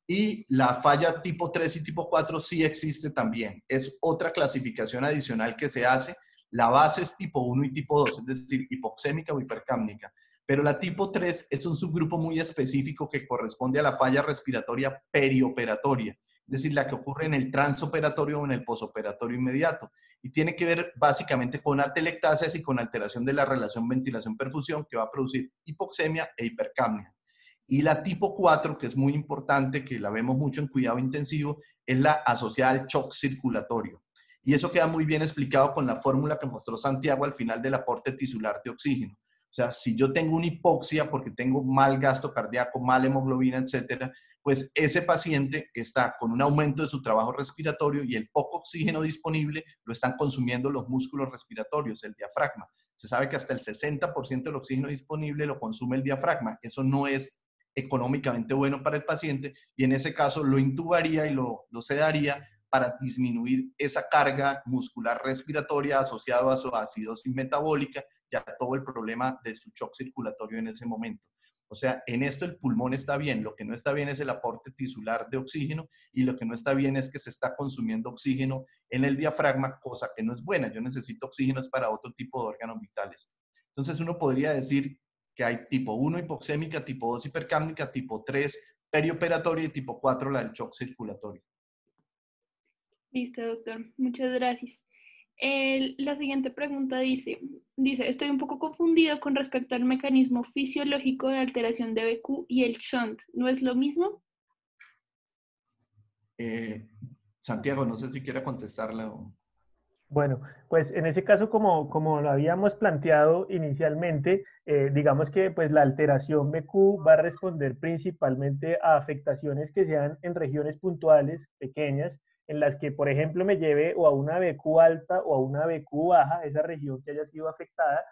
Y la falla tipo 3 y tipo 4 sí existe también. Es otra clasificación adicional que se hace. La base es tipo 1 y tipo 2, es decir, hipoxémica o hipercápnica. Pero la tipo 3 es un subgrupo muy específico que corresponde a la falla respiratoria perioperatoria, es decir, la que ocurre en el transoperatorio o en el posoperatorio inmediato. Y tiene que ver básicamente con atelectasias y con alteración de la relación ventilación-perfusión que va a producir hipoxemia e hipercapnia. Y la tipo 4, que es muy importante, que la vemos mucho en cuidado intensivo, es la asociada al shock circulatorio. Y eso queda muy bien explicado con la fórmula que mostró Santiago al final del aporte tisular de oxígeno. O sea, si yo tengo una hipoxia porque tengo mal gasto cardíaco, mal hemoglobina, etcétera, pues ese paciente está con un aumento de su trabajo respiratorio y el poco oxígeno disponible lo están consumiendo los músculos respiratorios, el diafragma. Se sabe que hasta el 60% del oxígeno disponible lo consume el diafragma. Eso no es económicamente bueno para el paciente y en ese caso lo intubaría y lo sedaría para disminuir esa carga muscular respiratoria asociada a su acidosis metabólica y a todo el problema de su shock circulatorio en ese momento. O sea, en esto el pulmón está bien, lo que no está bien es el aporte tisular de oxígeno y lo que no está bien es que se está consumiendo oxígeno en el diafragma, cosa que no es buena. Yo necesito oxígenos para otro tipo de órganos vitales. Entonces uno podría decir que hay tipo 1 hipoxémica, tipo 2 hipercápnica, tipo 3 perioperatoria y tipo 4 la del shock circulatorio. Listo, doctor. Muchas gracias. La siguiente pregunta dice, estoy un poco confundido con respecto al mecanismo fisiológico de alteración de BQ y el shunt. ¿No es lo mismo? Santiago, no sé si quiera contestarla. Bueno, pues en ese caso, como lo habíamos planteado inicialmente, digamos que pues la alteración BQ va a responder principalmente a afectaciones que sean en regiones puntuales, pequeñas, en las que, por ejemplo, me lleve o a una BQ alta o a una BQ baja, esa región que haya sido afectada,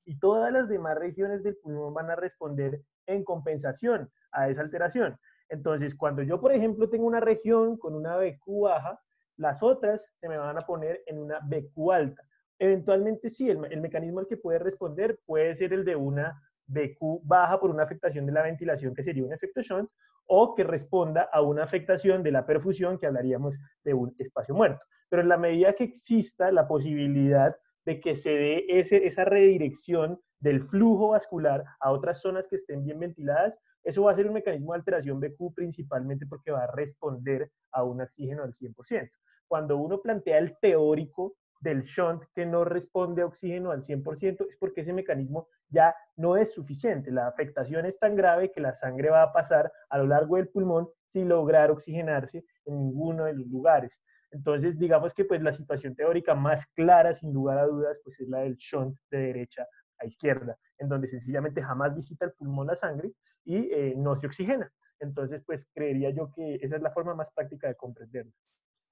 y todas las demás regiones del pulmón van a responder en compensación a esa alteración. Entonces, cuando yo, por ejemplo, tengo una región con una BQ baja, las otras se me van a poner en una BQ alta. Eventualmente sí, el mecanismo al que puede responder puede ser el de una BQ baja por una afectación de la ventilación, que sería un efecto shunt, o que responda a una afectación de la perfusión, que hablaríamos de un espacio muerto. Pero en la medida que exista la posibilidad de que se dé esa redirección del flujo vascular a otras zonas que estén bien ventiladas, eso va a ser un mecanismo de alteración BQ principalmente porque va a responder a un oxígeno al 100%. Cuando uno plantea el teórico del shunt que no responde a oxígeno al 100%, es porque ese mecanismo ya no es suficiente. La afectación es tan grave que la sangre va a pasar a lo largo del pulmón sin lograr oxigenarse en ninguno de los lugares. Entonces, digamos que pues la situación teórica más clara, sin lugar a dudas, pues es la del shunt de derecha a izquierda, en donde sencillamente jamás visita el pulmón la sangre y no se oxigena. Entonces, pues creería yo que esa es la forma más práctica de comprenderlo.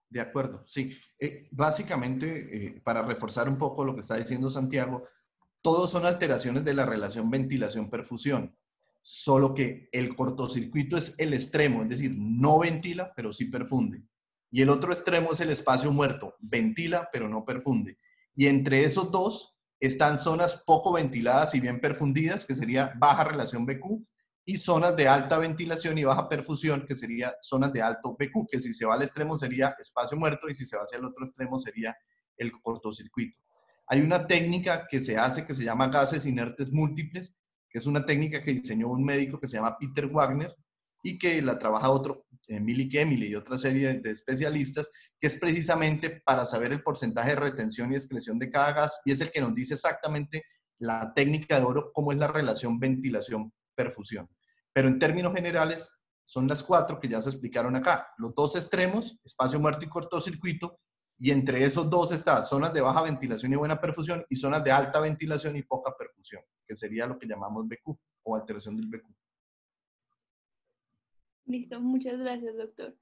De acuerdo, sí. Básicamente, para reforzar un poco lo que está diciendo Santiago, todos son alteraciones de la relación ventilación-perfusión, solo que el cortocircuito es el extremo, es decir, no ventila, pero sí perfunde. Y el otro extremo es el espacio muerto, ventila, pero no perfunde. Y entre esos dos están zonas poco ventiladas y bien perfundidas, que sería baja relación BQ, y zonas de alta ventilación y baja perfusión, que sería zonas de alto BQ, que si se va al extremo sería espacio muerto y si se va hacia el otro extremo sería el cortocircuito. Hay una técnica que se hace que se llama gases inertes múltiples, que es una técnica que diseñó un médico que se llama Peter Wagner y que la trabaja otro, Emily Kemily y otra serie de especialistas, que es precisamente para saber el porcentaje de retención y excreción de cada gas y es el que nos dice exactamente la técnica de oro, cómo es la relación ventilación-perfusión. Pero en términos generales, son las 4 que ya se explicaron acá. Los dos extremos, espacio muerto y cortocircuito, y entre esos dos está zonas de baja ventilación y buena perfusión y zonas de alta ventilación y poca perfusión, que sería lo que llamamos BQ o alteración del BQ. Listo, muchas gracias, doctor.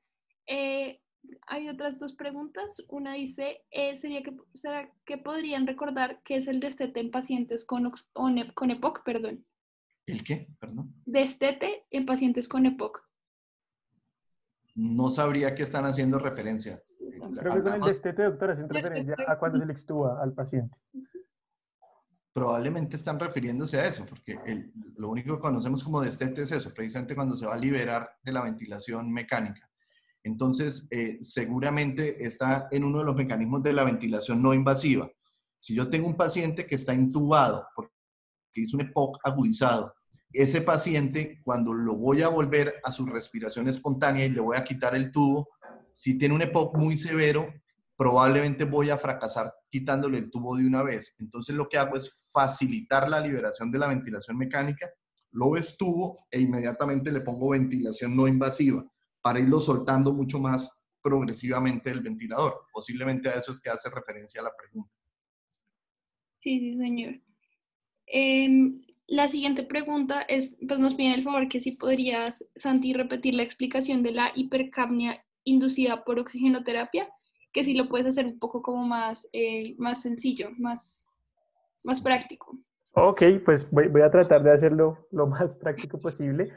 Hay otras dos preguntas. Una dice, ¿será que podrían recordar qué es el destete en pacientes con EPOC? Perdón. ¿El qué? Perdón. Destete en pacientes con EPOC. No sabría qué están haciendo referencia. Creo que con el destete, doctor, hacen referencia a cuando se le extúa al paciente. Probablemente están refiriéndose a eso, porque lo único que conocemos como destete es eso, precisamente cuando se va a liberar de la ventilación mecánica. Entonces, seguramente está en uno de los mecanismos de la ventilación no invasiva. Si yo tengo un paciente que está intubado porque hizo un EPOC agudizado, ese paciente, cuando lo voy a volver a su respiración espontánea y le voy a quitar el tubo, si tiene un EPOC muy severo, probablemente voy a fracasar quitándole el tubo de una vez. Entonces lo que hago es facilitar la liberación de la ventilación mecánica, lo estuvo e inmediatamente le pongo ventilación no invasiva para irlo soltando mucho más progresivamente del ventilador. Posiblemente a eso es que hace referencia a la pregunta. Sí, sí, señor. La siguiente pregunta es, pues nos piden el favor que si podrías, Santi, repetir la explicación de la hipercapnia inducida por oxigenoterapia, que si lo puedes hacer un poco como más sencillo, más práctico. Ok, pues voy a tratar de hacerlo lo más práctico posible.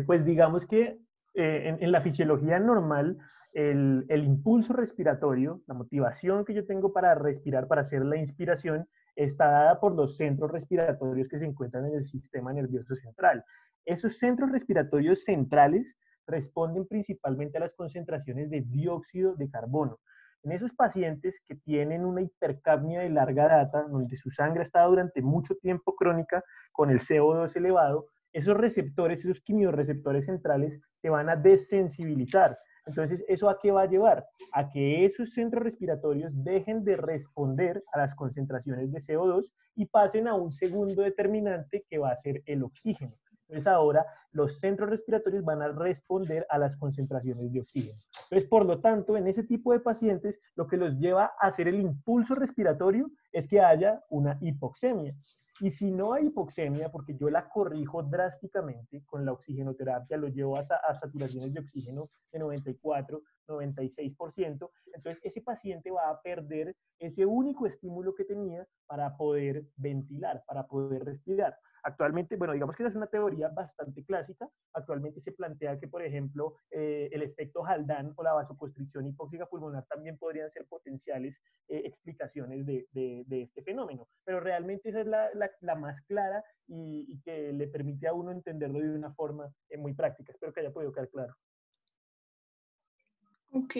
Pues digamos que en la fisiología normal, el impulso respiratorio, la motivación que yo tengo para respirar, para hacer la inspiración, está dada por los centros respiratorios que se encuentran en el sistema nervioso central. Esos centros respiratorios centrales responden principalmente a las concentraciones de dióxido de carbono. En esos pacientes que tienen una hipercapnia de larga data, donde su sangre ha estado durante mucho tiempo crónica con el CO2 elevado, esos receptores, esos quimiorreceptores centrales se van a desensibilizar. Entonces, ¿eso a qué va a llevar? A que esos centros respiratorios dejen de responder a las concentraciones de CO2 y pasen a un segundo determinante que va a ser el oxígeno. Entonces, ahora los centros respiratorios van a responder a las concentraciones de oxígeno. Entonces, por lo tanto, en ese tipo de pacientes, lo que los lleva a hacer el impulso respiratorio es que haya una hipoxemia. Y si no hay hipoxemia, porque yo la corrijo drásticamente con la oxigenoterapia, lo llevo a saturaciones de oxígeno de 94, 96%, entonces ese paciente va a perder ese único estímulo que tenía para poder ventilar, para poder respirar. Actualmente, bueno, digamos que esa es una teoría bastante clásica. Actualmente se plantea que, por ejemplo, el efecto Haldane o la vasoconstricción hipóxica pulmonar también podrían ser potenciales explicaciones de este fenómeno. Pero realmente esa es la más clara y que le permite a uno entenderlo de una forma muy práctica. Espero que haya podido quedar claro. Ok.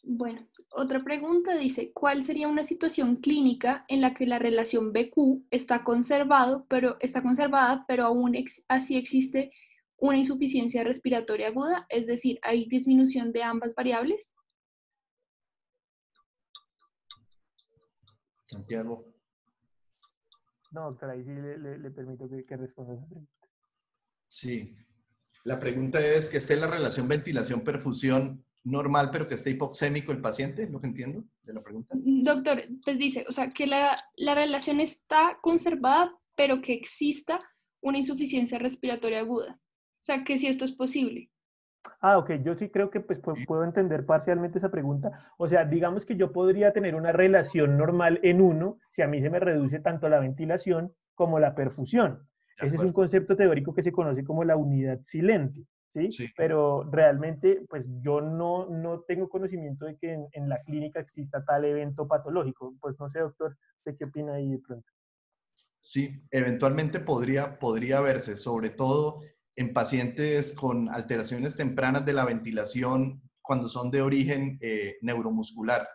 Bueno, otra pregunta dice, ¿cuál sería una situación clínica en la que la relación BQ está conservada, pero aún así existe una insuficiencia respiratoria aguda? Es decir, ¿hay disminución de ambas variables? Santiago. No, doctora, ahí sí le permito que responda esa pregunta. Sí. La pregunta es que esté la relación ventilación-perfusión normal, pero que esté hipoxémico el paciente, ¿es lo que entiendo de la pregunta? Doctor, pues dice, o sea, que la relación está conservada, pero que exista una insuficiencia respiratoria aguda. O sea, que si esto es posible. Ah, ok, yo sí creo que pues puedo entender parcialmente esa pregunta. O sea, digamos que yo podría tener una relación normal en uno si a mí se me reduce tanto la ventilación como la perfusión. De Ese es un acuerdo. concepto teórico que se conoce como la unidad silente, ¿sí? Sí. Pero realmente, pues yo no tengo conocimiento de que en la clínica exista tal evento patológico. Pues no sé, doctor, ¿usted qué opina ahí de pronto? Sí, eventualmente podría verse, sobre todo en pacientes con alteraciones tempranas de la ventilación cuando son de origen neuromuscular.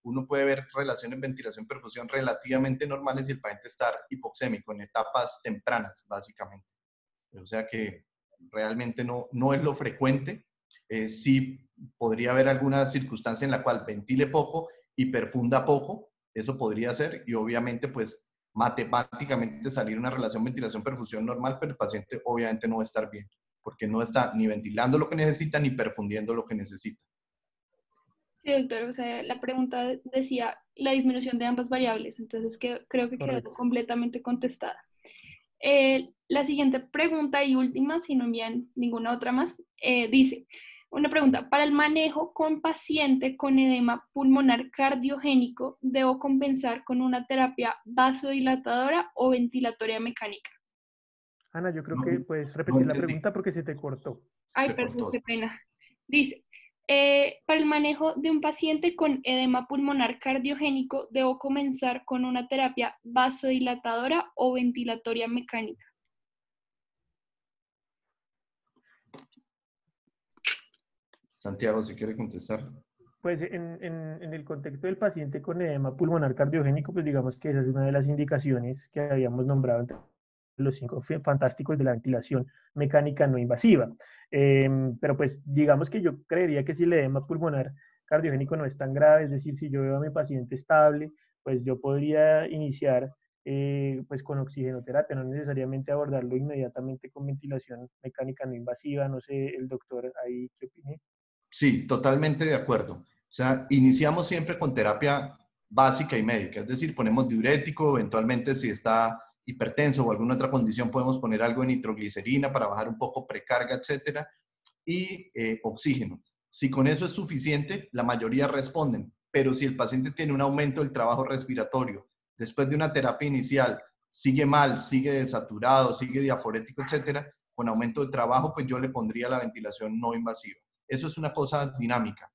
Uno puede ver relaciones ventilación-perfusión relativamente normales y el paciente estar hipoxémico en etapas tempranas, básicamente. O sea que realmente no es lo frecuente. Sí podría haber alguna circunstancia en la cual ventile poco y perfunda poco, eso podría ser, y obviamente pues matemáticamente salir una relación ventilación-perfusión normal, pero el paciente obviamente no va a estar bien, porque no está ni ventilando lo que necesita ni perfundiendo lo que necesita. Sí, doctor, o sea, la pregunta decía la disminución de ambas variables, entonces creo que quedó Correcto. completamente contestada. La siguiente pregunta y última, si no envían ninguna otra más, dice, una pregunta, para el manejo con paciente con edema pulmonar cardiogénico, ¿debo compensar con una terapia vasodilatadora o ventilatoria mecánica? Ana, yo creo No, que puedes no repetir la entendí, pregunta porque se te cortó. Ay, se perdón, cortó. qué pena. Dice, para el manejo de un paciente con edema pulmonar cardiogénico, ¿debo comenzar con una terapia vasodilatadora o ventilatoria mecánica? Santiago, si quiere contestar. Pues en el contexto del paciente con edema pulmonar cardiogénico, pues digamos que esa es una de las indicaciones que habíamos nombrado entre los 5 fantásticos de la ventilación mecánica no invasiva. Pero pues digamos que yo creería que si el edema pulmonar cardiogénico no es tan grave, es decir, si yo veo a mi paciente estable, pues yo podría iniciar pues con oxigenoterapia, no necesariamente abordarlo inmediatamente con ventilación mecánica no invasiva, no sé, el doctor ahí qué opine. Sí, totalmente de acuerdo. O sea, iniciamos siempre con terapia básica y médica, es decir, ponemos diurético, eventualmente si está hipertenso o alguna otra condición podemos poner algo de nitroglicerina para bajar un poco precarga, etcétera, y oxígeno. Si con eso es suficiente, la mayoría responden, pero si el paciente tiene un aumento del trabajo respiratorio, después de una terapia inicial, sigue mal, sigue desaturado, sigue diaforético, etcétera, con aumento de trabajo, pues yo le pondría la ventilación no invasiva. Eso es una cosa dinámica.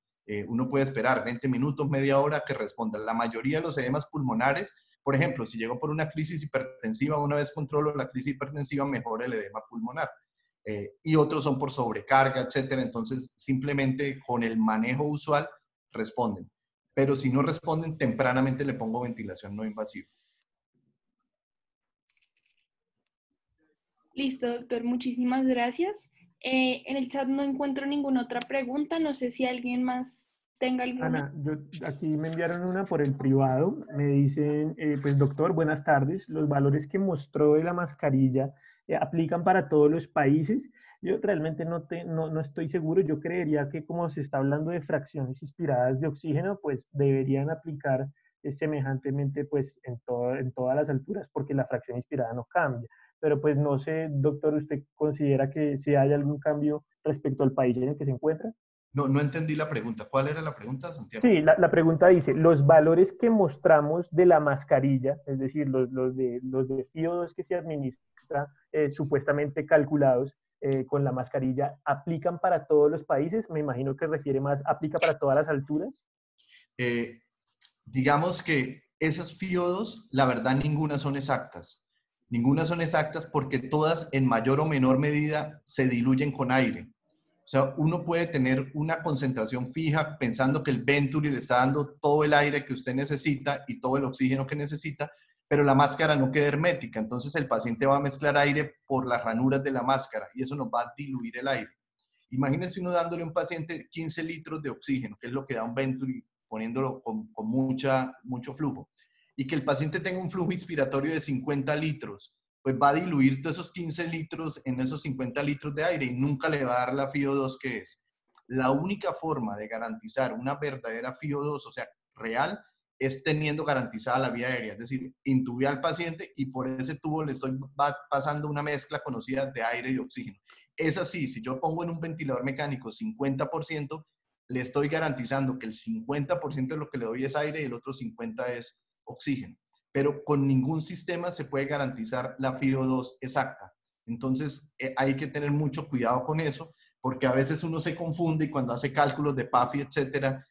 Uno puede esperar 20 minutos, media hora que responda. La mayoría de los edemas pulmonares, por ejemplo, si llegó por una crisis hipertensiva, una vez controlo la crisis hipertensiva, mejora el edema pulmonar. Y otros son por sobrecarga, etcétera. Entonces, simplemente con el manejo usual responden. Pero si no responden, tempranamente le pongo ventilación no invasiva. Listo, doctor, muchísimas gracias. En el chat no encuentro ninguna otra pregunta, no sé si alguien más tenga alguna. Ana, aquí me enviaron una por el privado. Me dicen, pues doctor, buenas tardes. Los valores que mostró de la mascarilla aplican para todos los países. Yo realmente no estoy seguro. Yo creería que como se está hablando de fracciones inspiradas de oxígeno, pues deberían aplicar semejantemente pues en todas las alturas, porque la fracción inspirada no cambia. Pero pues no sé, doctor, ¿usted considera que si hay algún cambio respecto al país en el que se encuentra? No, no entendí la pregunta. ¿Cuál era la pregunta, Santiago? Sí, la pregunta dice, los valores que mostramos de la mascarilla, es decir, los de FIO2 que se administra supuestamente calculados con la mascarilla, ¿aplican para todos los países? Me imagino que refiere más, ¿aplica para todas las alturas? Eh, digamos que esas FIO2, la verdad, ninguna son exactas. Ninguna son exactas porque todas en mayor o menor medida se diluyen con aire. O sea, uno puede tener una concentración fija pensando que el Venturi le está dando todo el aire que usted necesita y todo el oxígeno que necesita, pero la máscara no queda hermética. Entonces el paciente va a mezclar aire por las ranuras de la máscara y eso nos va a diluir el aire. Imagínense uno dándole a un paciente 15 litros de oxígeno, que es lo que da un Venturi, poniéndolo con mucho flujo, y que el paciente tenga un flujo inspiratorio de 50 litros, pues va a diluir todos esos 15 litros en esos 50 litros de aire y nunca le va a dar la FIO2 que es. La única forma de garantizar una verdadera FIO2, o sea, real, es teniendo garantizada la vía aérea, es decir, intubé al paciente y por ese tubo le estoy pasando una mezcla conocida de aire y oxígeno. Es así, si yo pongo en un ventilador mecánico 50%, le estoy garantizando que el 50% de lo que le doy es aire y el otro 50% es oxígeno. Pero con ningún sistema se puede garantizar la FIO2 exacta. Entonces hay que tener mucho cuidado con eso, porque a veces uno se confunde y cuando hace cálculos de PAFI, etcétera,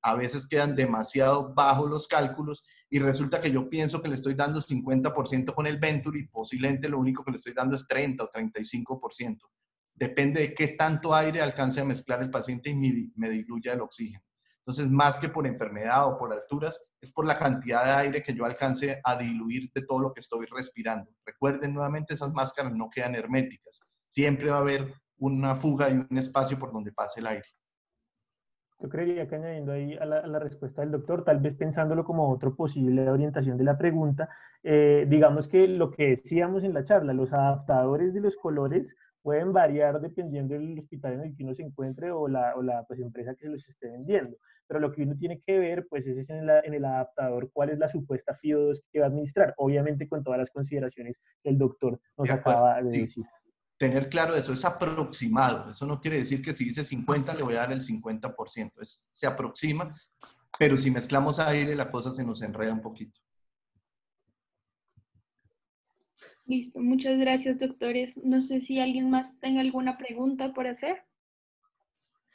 a veces quedan demasiado bajos los cálculos y resulta que yo pienso que le estoy dando 50% con el Venturi y posiblemente lo único que le estoy dando es 30 o 35%. Depende de qué tanto aire alcance a mezclar el paciente y me diluya el oxígeno. Entonces, más que por enfermedad o por alturas, es por la cantidad de aire que yo alcance a diluir de todo lo que estoy respirando. Recuerden nuevamente, esas máscaras no quedan herméticas. Siempre va a haber una fuga y un espacio por donde pase el aire. Yo creería que añadiendo ahí a la respuesta del doctor, tal vez pensándolo como otro posible orientación de la pregunta, digamos que lo que decíamos en la charla, los adaptadores de los colores pueden variar dependiendo del hospital en el que uno se encuentre o la pues, empresa que se los esté vendiendo. Pero lo que uno tiene que ver, pues, es en el adaptador cuál es la supuesta FIO2 que va a administrar, obviamente con todas las consideraciones que el doctor nos De acuerdo. acaba de Sí. decir. Tener claro eso, es aproximado. Eso no quiere decir que si dice 50 le voy a dar el 50%. Se aproxima, pero si mezclamos aire la cosa se nos enreda un poquito. Listo, muchas gracias, doctores. No sé si alguien más tenga alguna pregunta por hacer.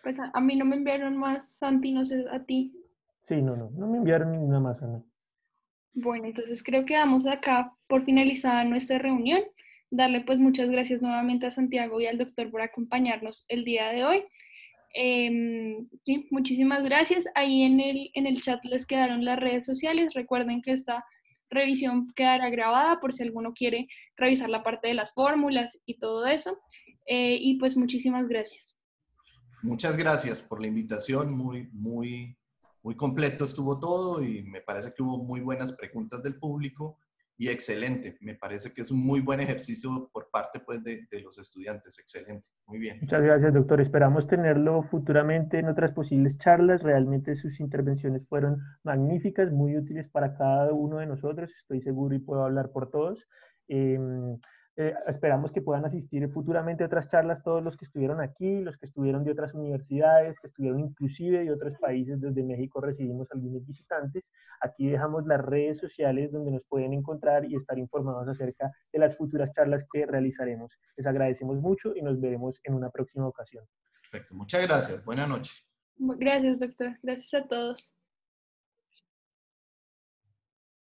Pues a mí no me enviaron más, Santi, no sé a ti. Sí, no me enviaron ninguna más, Ana. Bueno, entonces creo que damos acá por finalizada nuestra reunión. Darle pues muchas gracias nuevamente a Santiago y al doctor por acompañarnos el día de hoy. Sí, muchísimas gracias. Ahí en el chat les quedaron las redes sociales. Recuerden que esta revisión quedará grabada por si alguno quiere revisar la parte de las fórmulas y todo eso. Y pues muchísimas gracias. Muchas gracias por la invitación. Muy completo estuvo todo y me parece que hubo muy buenas preguntas del público y excelente. Me parece que es un muy buen ejercicio por parte pues, de los estudiantes. Excelente. Muy bien. Muchas gracias, doctor. Esperamos tenerlo futuramente en otras posibles charlas. Realmente sus intervenciones fueron magníficas, muy útiles para cada uno de nosotros. Estoy seguro y puedo hablar por todos. Esperamos que puedan asistir futuramente a otras charlas todos los que estuvieron aquí, los que estuvieron de otras universidades, que estuvieron inclusive de otros países. Desde México recibimos algunos visitantes. Aquí dejamos las redes sociales donde nos pueden encontrar y estar informados acerca de las futuras charlas que realizaremos. Les agradecemos mucho y nos veremos en una próxima ocasión. Perfecto. Muchas gracias. Buenas noches. Gracias, doctor. Gracias a todos.